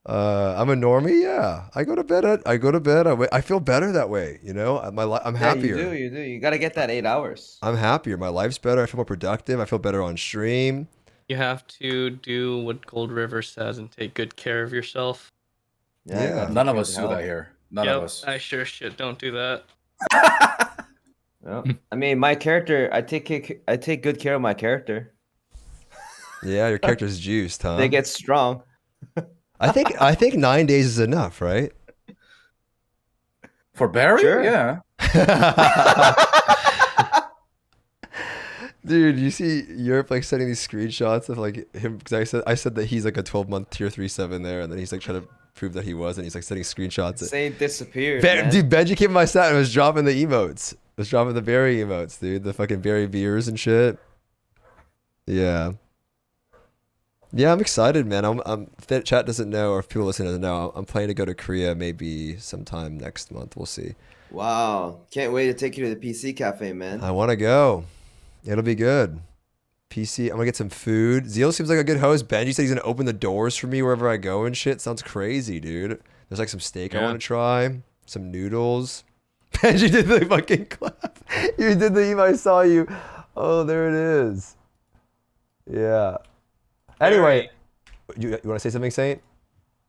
I'm a normie, yeah. I go to bed. I feel better that way, I'm happier. Yeah, you do. You got to get that 8 hours. I'm happier. My life's better. I feel more productive. I feel better on stream. You have to do what Gold River says and take good care of yourself. Yeah, you gotta None take of care us the do that health. here. None Yep, of us. I sure shit don't do that. Yeah. I mean, my character, I take good care of my character. Yeah, your character's juiced, huh? They get strong. I think 9 days is enough, right? For Barry? Sure. Yeah. Dude, you see Europe like sending these screenshots of like him because I said that he's like a 12-month tier 3-7 there, and then he's like trying to prove that he was, and he's like sending screenshots. Saint disappeared. Man. Dude, Benji came in my stat and was dropping the emotes. Was dropping the berry emotes, dude. The fucking berry beers and shit. Yeah. Yeah, I'm excited, man. If that chat doesn't know, or if people listening doesn't know, I'm planning to go to Korea maybe sometime next month. We'll see. Wow. Can't wait to take you to the PC cafe, man. I want to go. It'll be good. PC, I'm gonna get some food. Zeal seems like a good host. Benji said he's gonna open the doors for me wherever I go and shit. Sounds crazy, dude. There's like some steak I Yeah. want to try, some noodles. Benji did the fucking clap. You did the email. I saw you. Oh, there it is. Yeah. Anyway, you want to say something, Saint?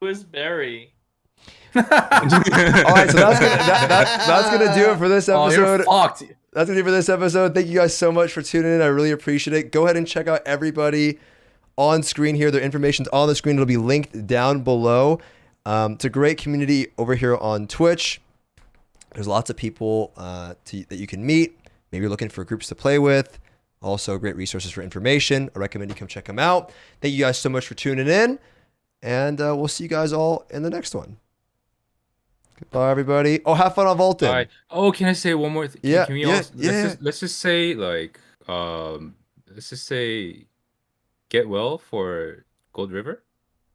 Who is Barry? All right, so that's gonna do it for this Oh, episode. you're fucked. That's gonna do it for this episode. Thank you guys so much for tuning in. I really appreciate it. Go ahead and check out everybody on screen here. Their information's on the screen. It'll be linked down below. It's a great community over here on Twitch. There's lots of people that you can meet. Maybe you're looking for groups to play with. Also, great resources for information. I recommend you come check them out. Thank you guys so much for tuning in. And we'll see you guys all in the next one. Goodbye, everybody. Oh, have fun on Valtan. All right. Oh, can I say one more thing? Yeah, Can we yeah, also, yeah. Let's just say like let's just say get well for Gold River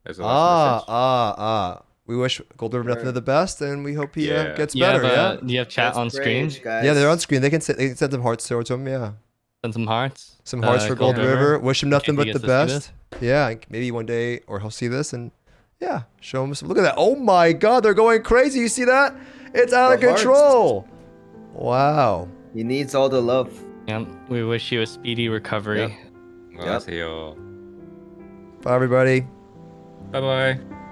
as a last message. We wish Gold River nothing but the best, and we hope he Yeah. gets Do better. you have chat That's on screen? great, guys. Yeah, they're on screen. They can send some hearts towards him. Yeah, Send some hearts. some hearts for Gold Gold River. Wish him nothing Maybe but the he gets to best. Yeah, maybe one day, or he'll see this, and yeah, show him some. Look at that! Oh my God, they're going crazy. You see that? It's out of The hearts. control. Wow. He needs all the love. Yeah, we wish you a speedy recovery. Yep. 안녕하세요. Bye, everybody. Bye bye.